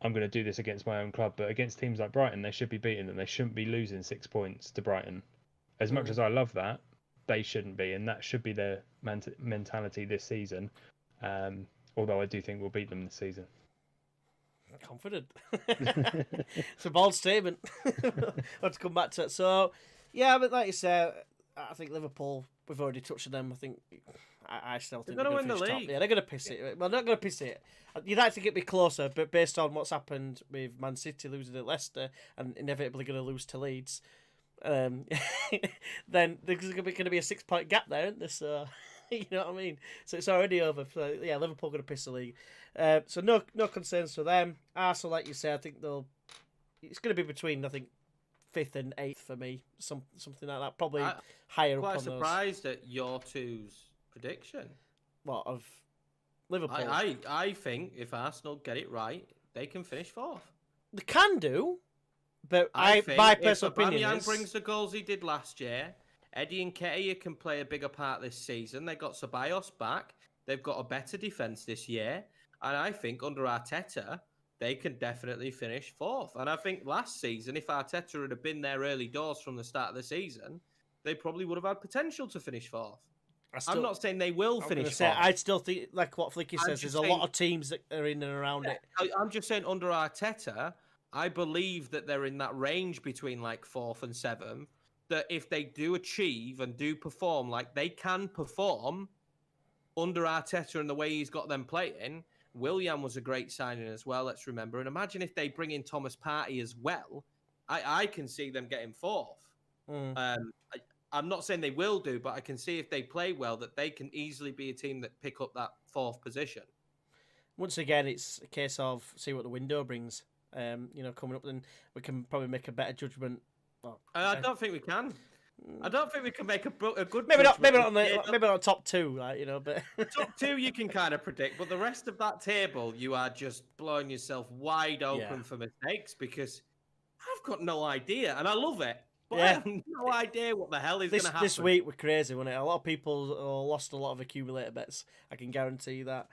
I'm going to do this against my own club, but against teams like Brighton, they should be beating them. They shouldn't be losing 6 points to Brighton. As much as I love that, they shouldn't be, and that should be their mentality this season. Although I do think we'll beat them this season. Confident. It's a bold statement. Let's come back to it. So, yeah, but like you say, I think Liverpool we've already touched on them. I think I still think They're they're going going to to win finish the top. league. Yeah, they're going to piss it. Well, they're not going to piss it. You'd like to get me closer, but based on what's happened with Man City losing to Leicester and inevitably going to lose to Leeds, then there's going to be a 6-point gap there, isn't there? So you know what I mean. So it's already over. So yeah, Liverpool going to piss the league. So no concerns for them. Arsenal, like you say, I think it's going to be between, I think, 5th and 8th for me, something like that. Probably higher up on Quite those. surprised at your two's prediction. What, of Liverpool? I think if Arsenal get it right, they can finish 4th. They can do, but I think my if personal opinion Aubameyang is brings the goals he did last year, Eddie and Nketiah can play a bigger part this season. They got Ceballos back. They've got a better defense this year, and I think under Arteta they can definitely finish 4th. And I think last season, if Arteta had been there early doors from the start of the season, they probably would have had potential to finish 4th. I'm not saying they will finish 4th. I still think, like what Flicky says, there's a lot of teams that are in and around it. I'm just saying under Arteta, I believe that they're in that range between like 4th and 7th. That if they do achieve and do perform like they can perform under Arteta and the way he's got them playing, Willian was a great signing as well, let's remember. And imagine if they bring in Thomas Partey as well. I can see them getting 4th. I'm not saying they will do, but I can see if they play well that they can easily be a team that pick up that 4th position. Once again, it's a case of see what the window brings. Coming up, then we can probably make a better judgment. Well, I don't think we can. I don't think we can make a good. Maybe not top 2, but top 2 you can kind of predict, but the rest of that table you are just blowing yourself wide open for mistakes because I've got no idea, and I love it, but I have no idea what the hell is going to happen. This week were crazy, wasn't it? A lot of people lost a lot of accumulator bets. I can guarantee that.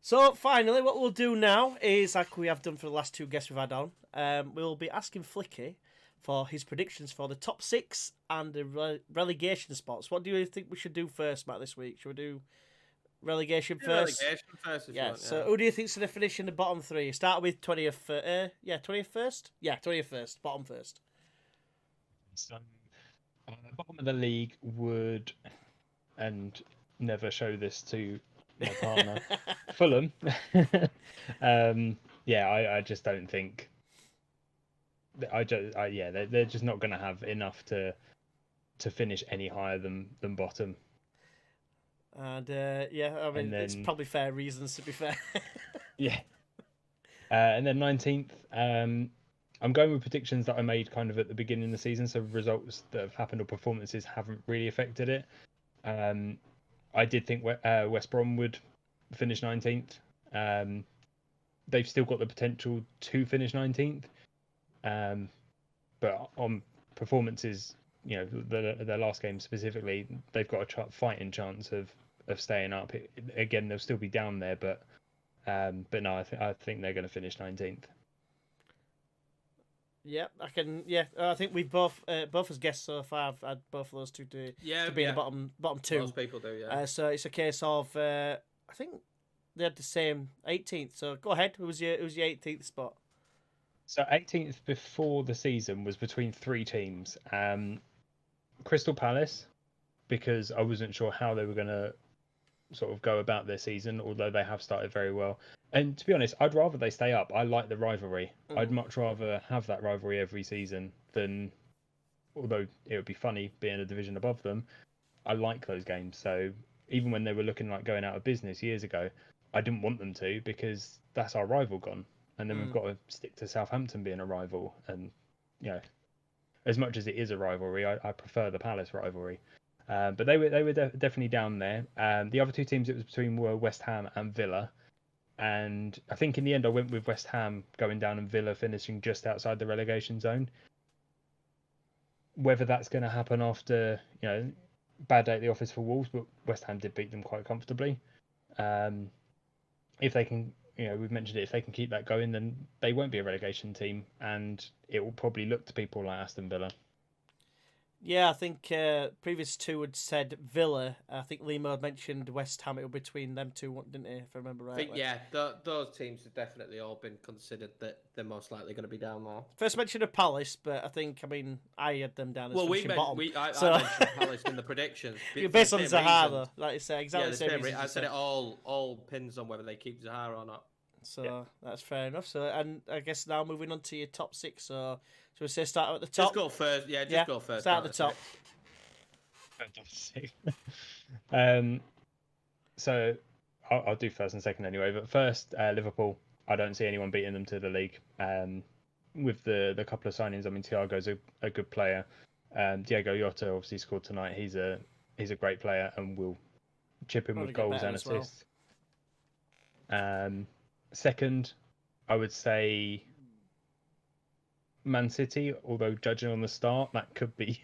So finally, what we'll do now is, like we have done for the last 2 guests we've had on, we'll be asking Flicky for his predictions for the top 6 and the relegation spots. What do you think we should do first, Matt, this week? Should we do relegation first? Relegation first, yeah. So who do you think's going to finish in the bottom 3? Start with 20th. 20th first. Yeah, 20th first. Bottom first. So, bottom of the league would, and never show this to my partner, Fulham. I just don't think. They're just not going to have enough to finish any higher than bottom. And it's probably fair reasons, to be fair. Yeah. And then 19th, I'm going with predictions that I made kind of at the beginning of the season, so results that have happened or performances haven't really affected it. I did think West Brom would finish 19th. They've still got the potential to finish 19th. But on performances, their last game specifically, they've got a fighting chance of staying up. Again, they'll still be down there, but no, I think they're going to finish 19th. Yeah, I can. Yeah, I think we've both as guests so far have had both of those two to be in the bottom 2. Most people do, yeah. So it's a case of I think they had the same 18th. So go ahead. Who was your 18th spot? So 18th before the season was between 3 teams. Crystal Palace, because I wasn't sure how they were going to sort of go about their season, although they have started very well. And to be honest, I'd rather they stay up. I like the rivalry. I'd much rather have that rivalry every season than, although it would be funny being a division above them, I like those games. So even when they were looking like going out of business years ago, I didn't want them to, because that's our rival gone. And then we've got to stick to Southampton being a rival. And, as much as it is a rivalry, I prefer the Palace rivalry. But they were definitely down there. The other 2 teams it was between were West Ham and Villa. And I think in the end I went with West Ham going down and Villa finishing just outside the relegation zone. Whether that's going to happen after, bad day at the office for Wolves, but West Ham did beat them quite comfortably. If they can, we've mentioned it, if they can keep that going, then they won't be a relegation team, and it will probably look to people like Aston Villa. Yeah, I think previous two had said Villa. I think Limo had mentioned West Ham. It was between them two, didn't he? If I remember I rightly. think, yeah, those teams have definitely all been considered that they're most likely going to be down there. First mention of Palace, but I mean, I had them down as Well, finishing bottom. I mentioned Palace in the predictions. You're for based the on same Zaha, reasons. though. Like you say, exactly the same reasons. I said it all pins on whether they keep Zaha or not. So that's fair enough. So, and I guess now moving on to your top six. So, should we say start at the top? Just go first. Yeah, just go first. Start at the top. So I'll do first and second anyway. But first, Liverpool. I don't see anyone beating them to the league. With the couple of signings, I mean, Thiago's a good player. Diego Jota obviously scored tonight. He's a great player and will chip in with goals and assists. Second, I would say Man City. Although judging on the start, that could be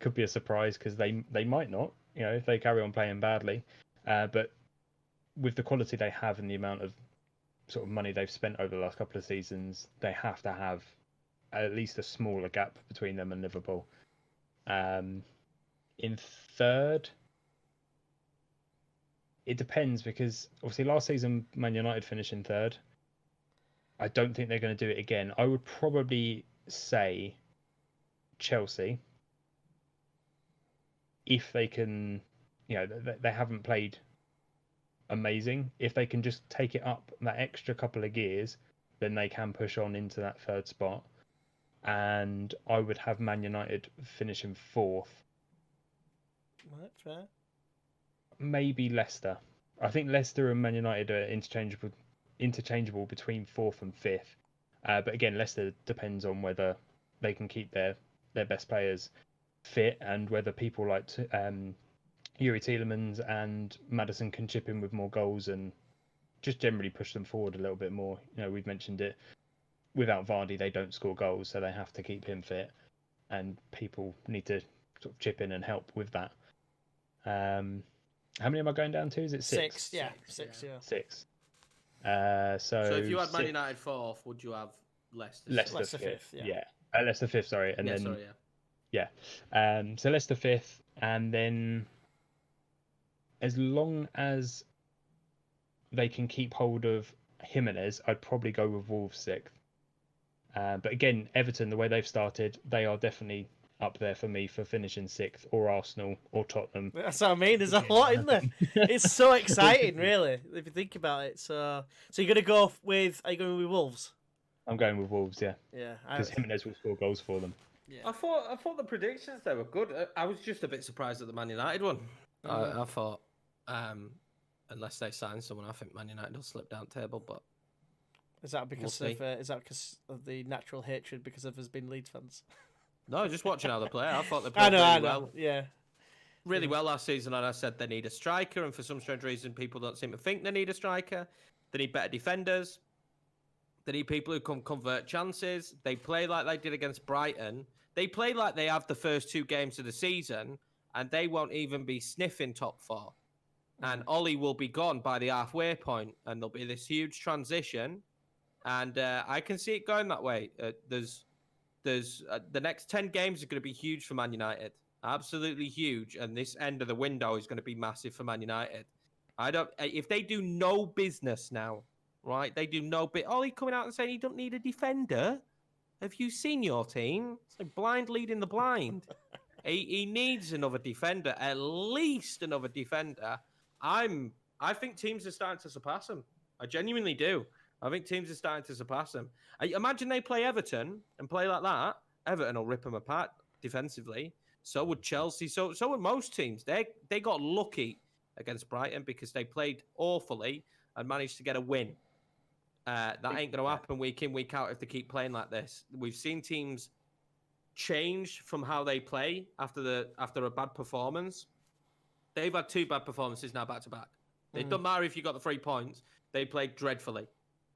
a surprise because they might not. If they carry on playing badly, but with the quality they have and the amount of sort of money they've spent over the last couple of seasons, they have to have at least a smaller gap between them and Liverpool. In third, it depends because obviously last season Man United finished in third. I don't think they're going to do it again. I would probably say Chelsea, if they can, they haven't played amazing. If they can just take it up that extra couple of gears, then they can push on into that third spot. And I would have Man United finishing fourth. Right, fair. Maybe Leicester. I think Leicester and Man United are interchangeable between fourth and fifth. But again, Leicester depends on whether they can keep their best players fit and whether people like Yuri Tielemans and Maddison can chip in with more goals and just generally push them forward a little bit more. We've mentioned it. Without Vardy, they don't score goals, so they have to keep him fit, and people need to sort of chip in and help with that. How many am I going down to? Is it six? Six, yeah. Six. So if you had Man United fourth, would you have Leicester? Leicester fifth, yeah. Leicester fifth, sorry. And then, sorry, yeah. So Leicester fifth, and then as long as they can keep hold of Jimenez, I'd probably go with Wolves sixth. But again, Everton, the way they've started, they are definitely up there for me for finishing sixth, or Arsenal, or Tottenham. That's what I mean. There's a lot in there. It's so exciting, really, if you think about it. So you're gonna go with? Are you going with Wolves? I'm going with Wolves, yeah. Yeah, because Jimenez will score goals for them. Yeah. I thought the predictions there were good. I was just a bit surprised at the Man United one. I thought, unless they sign someone, I think Man United will slip down table. But is that because of the natural hatred because of us being Leeds fans? No, just watching how they play. I thought they played well. Yeah. Really well last season, and I said they need a striker, and for some strange reason, people don't seem to think they need a striker. They need better defenders. They need people who can convert chances. They play like they did against Brighton. They play like they have the first two games of the season, and they won't even be sniffing top four. And Ollie will be gone by the halfway point, and there'll be this huge transition. And I can see it going that way. There's the next 10 games are going to be huge for Man United. Absolutely huge. And this end of the window is going to be massive for Man United. If they do no business now, right? They do no bit. Ollie coming out and saying he don't need a defender. Have you seen your team? It's like blind leading the blind. He needs another defender, at least another defender. I think teams are starting to surpass him. I genuinely do. I think teams are starting to surpass them. Imagine they play Everton and play like that. Everton will rip them apart defensively. So would Chelsea. So would most teams. They got lucky against Brighton because they played awfully and managed to get a win. That ain't going to happen week in, week out if they keep playing like this. We've seen teams change from how they play after a bad performance. They've had two bad performances now back to back. It doesn't matter if you got the 3 points. They played dreadfully.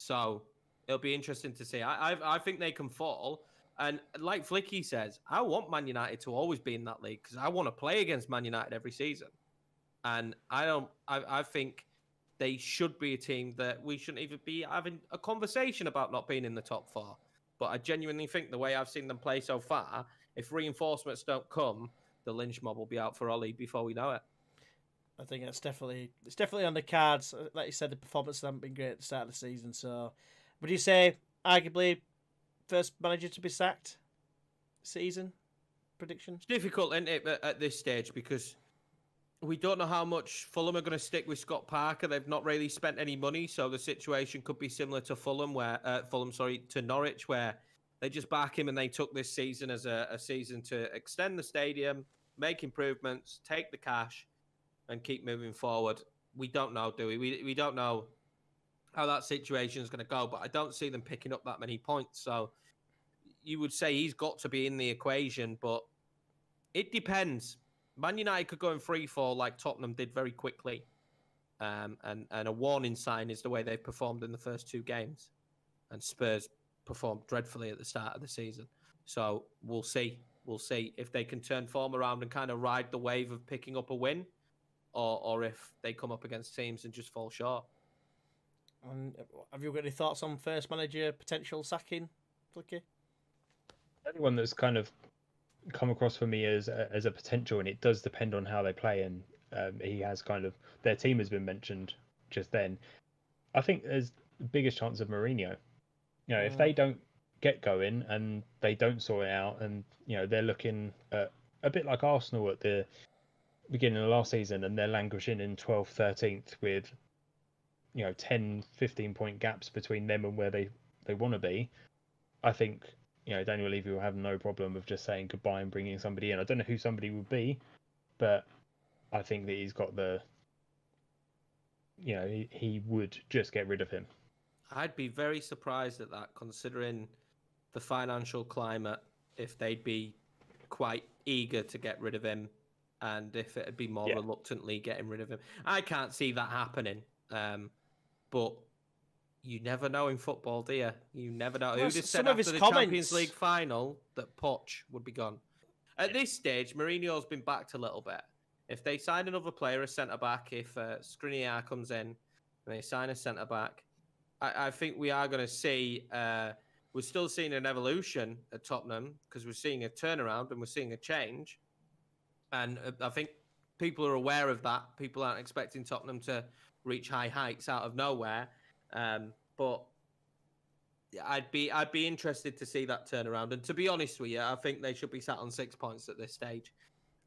So it'll be interesting to see. I think they can fall. And like Flicky says, I want Man United to always be in that league because I want to play against Man United every season. And I think they should be a team that we shouldn't even be having a conversation about not being in the top four. But I genuinely think the way I've seen them play so far, if reinforcements don't come, the lynch mob will be out for Ollie before we know it. I think it's definitely on the cards. Like you said, the performances haven't been great at the start of the season. So, would you say arguably first manager to be sacked season prediction? It's difficult, isn't it, at this stage, because we don't know how much Fulham are going to stick with Scott Parker. They've not really spent any money, so the situation could be similar to to Norwich, where they just back him and they took this season as a season to extend the stadium, make improvements, take the cash, and keep moving forward. We don't know, do we? We don't know how that situation is going to go, but I don't see them picking up that many points. So you would say he's got to be in the equation, but it depends. Man United could go in free fall like Tottenham did very quickly. And a warning sign is the way they've performed in the first 2 games. And Spurs performed dreadfully at the start of the season. So we'll see. We'll see if they can turn form around and kind of ride the wave of picking up a win, or if they come up against teams and just fall short. Have you got any thoughts on first manager potential sacking, Flicky? Anyone that's kind of come across for me as a potential, and it does depend on how they play, and he has kind of, their team has been mentioned just then. I think there's the biggest chance of Mourinho. You know, if they don't get going and they don't sort it out, and you know they're looking at a bit like Arsenal at the beginning of last season, and they're languishing in 12th, 13th with 10, 15 point gaps between them and where they want to be. I think Daniel Levy will have no problem of just saying goodbye and bringing somebody in. I don't know who somebody would be, but I think that he's got the he would just get rid of him. I'd be very surprised at that, considering the financial climate, if they'd be quite eager to get rid of him, and if it'd be more reluctantly getting rid of him. I can't see that happening. But you never know in football, do you? You never know. Who'd have said after the Champions League final that Poch would be gone? At this stage, Mourinho's been backed a little bit. If they sign another player, a centre-back, if Skriniar comes in and they sign a centre-back, I think we are going to see... we're still seeing an evolution at Tottenham, because we're seeing a turnaround and we're seeing a change. And I think people are aware of that. People aren't expecting Tottenham to reach high heights out of nowhere. But I'd be interested to see that turnaround. And to be honest with you, I think they should be sat on 6 points at this stage.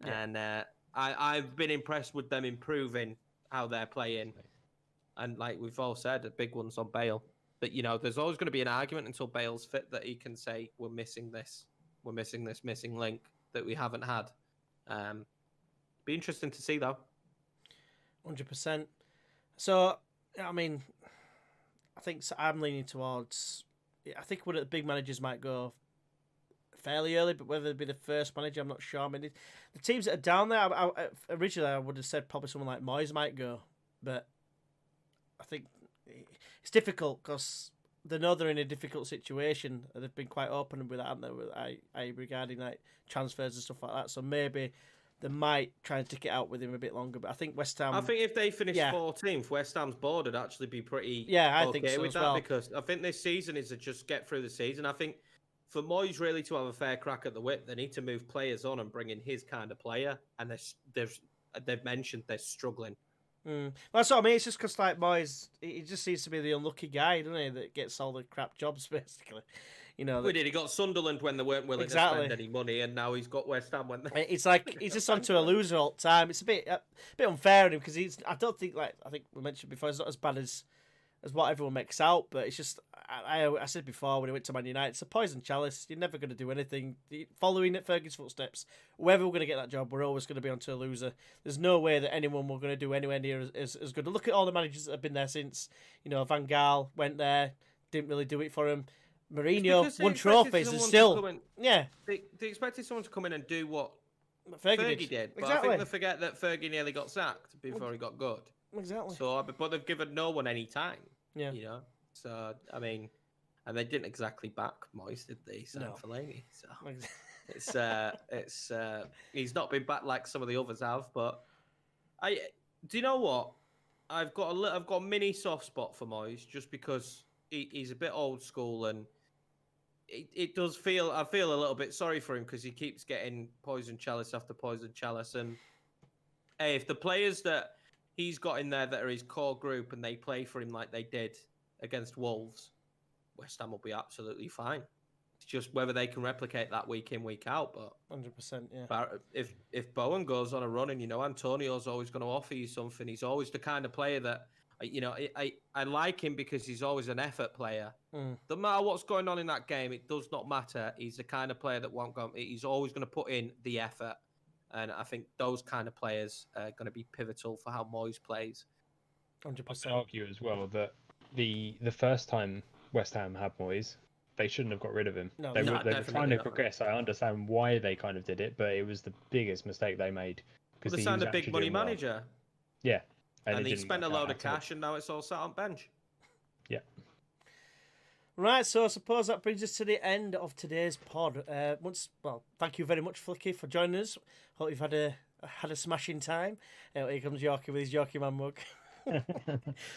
Yeah. And I've been impressed with them improving how they're playing. And like we've all said, the big one's on Bale. But, there's always going to be an argument until Bale's fit that he can say, we're missing this missing link that we haven't had. Be interesting to see, though. 100%. So, I mean, I think I'm leaning towards... I think one of the big managers might go fairly early, but whether it'd be the first manager, I'm not sure. I mean, the teams that are down there, originally I would have said probably someone like Moyes might go, but I think it's difficult because they know they're in a difficult situation. They've been quite open with that, haven't they? Regarding like transfers and stuff like that. So maybe they might try and stick it out with him a bit longer. But I think West Ham... I think if they finish 14th, West Ham's board would actually be pretty I think so with that, because I think this season is to just get through the season. I think for Moyes really to have a fair crack at the whip, they need to move players on and bring in his kind of player. And they've mentioned they're struggling. Well, that's what I mean. It's just because like Moyes, he just seems to be the unlucky guy, doesn't he, that gets all the crap jobs basically. He got Sunderland when they weren't willing to spend any money, and now he's got West Ham when they... It's like he's just onto a loser all the time. It's a bit unfair on him because I don't think, like I think we mentioned before, he's not as bad as what everyone makes out. But it's just I said before when he went to Man United, it's a poison chalice. You're never going to do anything. Following at Fergie's footsteps, whoever we're going to get that job, we're always going to be onto a loser. There's no way that anyone we're going to do anywhere near as good. Look at all the managers that have been there since. Van Gaal went there, didn't really do it for him. Mourinho won trophies and still... They expected someone to come in and do what Fergie did. But exactly. I think they forget that Fergie nearly got sacked before he got good. Exactly. So, but they've given no one any time. Yeah. So, I mean, and they didn't exactly back Moyes, did they? No. Fellaini. So it's he's not been back like some of the others have. But do you know what? I've got a mini soft spot for Moyes just because he's a bit old school and it does feel. I feel a little bit sorry for him because he keeps getting poison chalice after poison chalice. And hey, if the players that he's got in there that are his core group and they play for him like they did against Wolves, West Ham will be absolutely fine. It's just whether they can replicate that week in, week out. But 100%, yeah. But if Bowen goes on a run and Antonio's always going to offer you something, he's always the kind of player that I like him because he's always an effort player. No matter what's going on in that game, it does not matter. He's the kind of player that won't go. He's always going to put in the effort, and I think those kind of players are going to be pivotal for how Moyes plays. 100%. I could argue as well that the first time West Ham had Moyes, they shouldn't have got rid of him. No, they were definitely trying to not. progress. I understand why they kind of did it, but it was the biggest mistake they made. Because they signed a big money manager. Yeah. And he spent a load of cash, and now it's all sat on bench. Yeah. Right, so I suppose that brings us to the end of today's pod. Thank you very much, Flicky, for joining us. Hope you've had a smashing time. Here comes Yorkie with his Yorkie Man mug.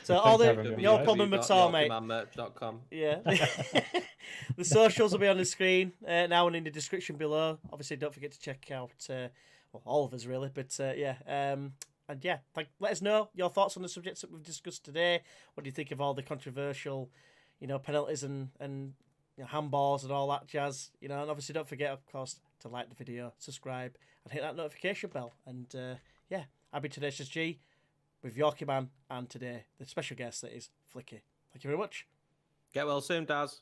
So all no problem at all, mate. YorkieManmerch.com. Yeah. The socials will be on the screen now and in the description below. Obviously, don't forget to check out all of us really. But let us know your thoughts on the subjects that we've discussed today. What do you think of all the controversial, penalties and handballs and all that jazz? And obviously don't forget, of course, to like the video, subscribe, and hit that notification bell. And I've been Tenacious G with Yorkie Man, and today the special guest that is Flicky. Thank you very much. Get well soon, Daz.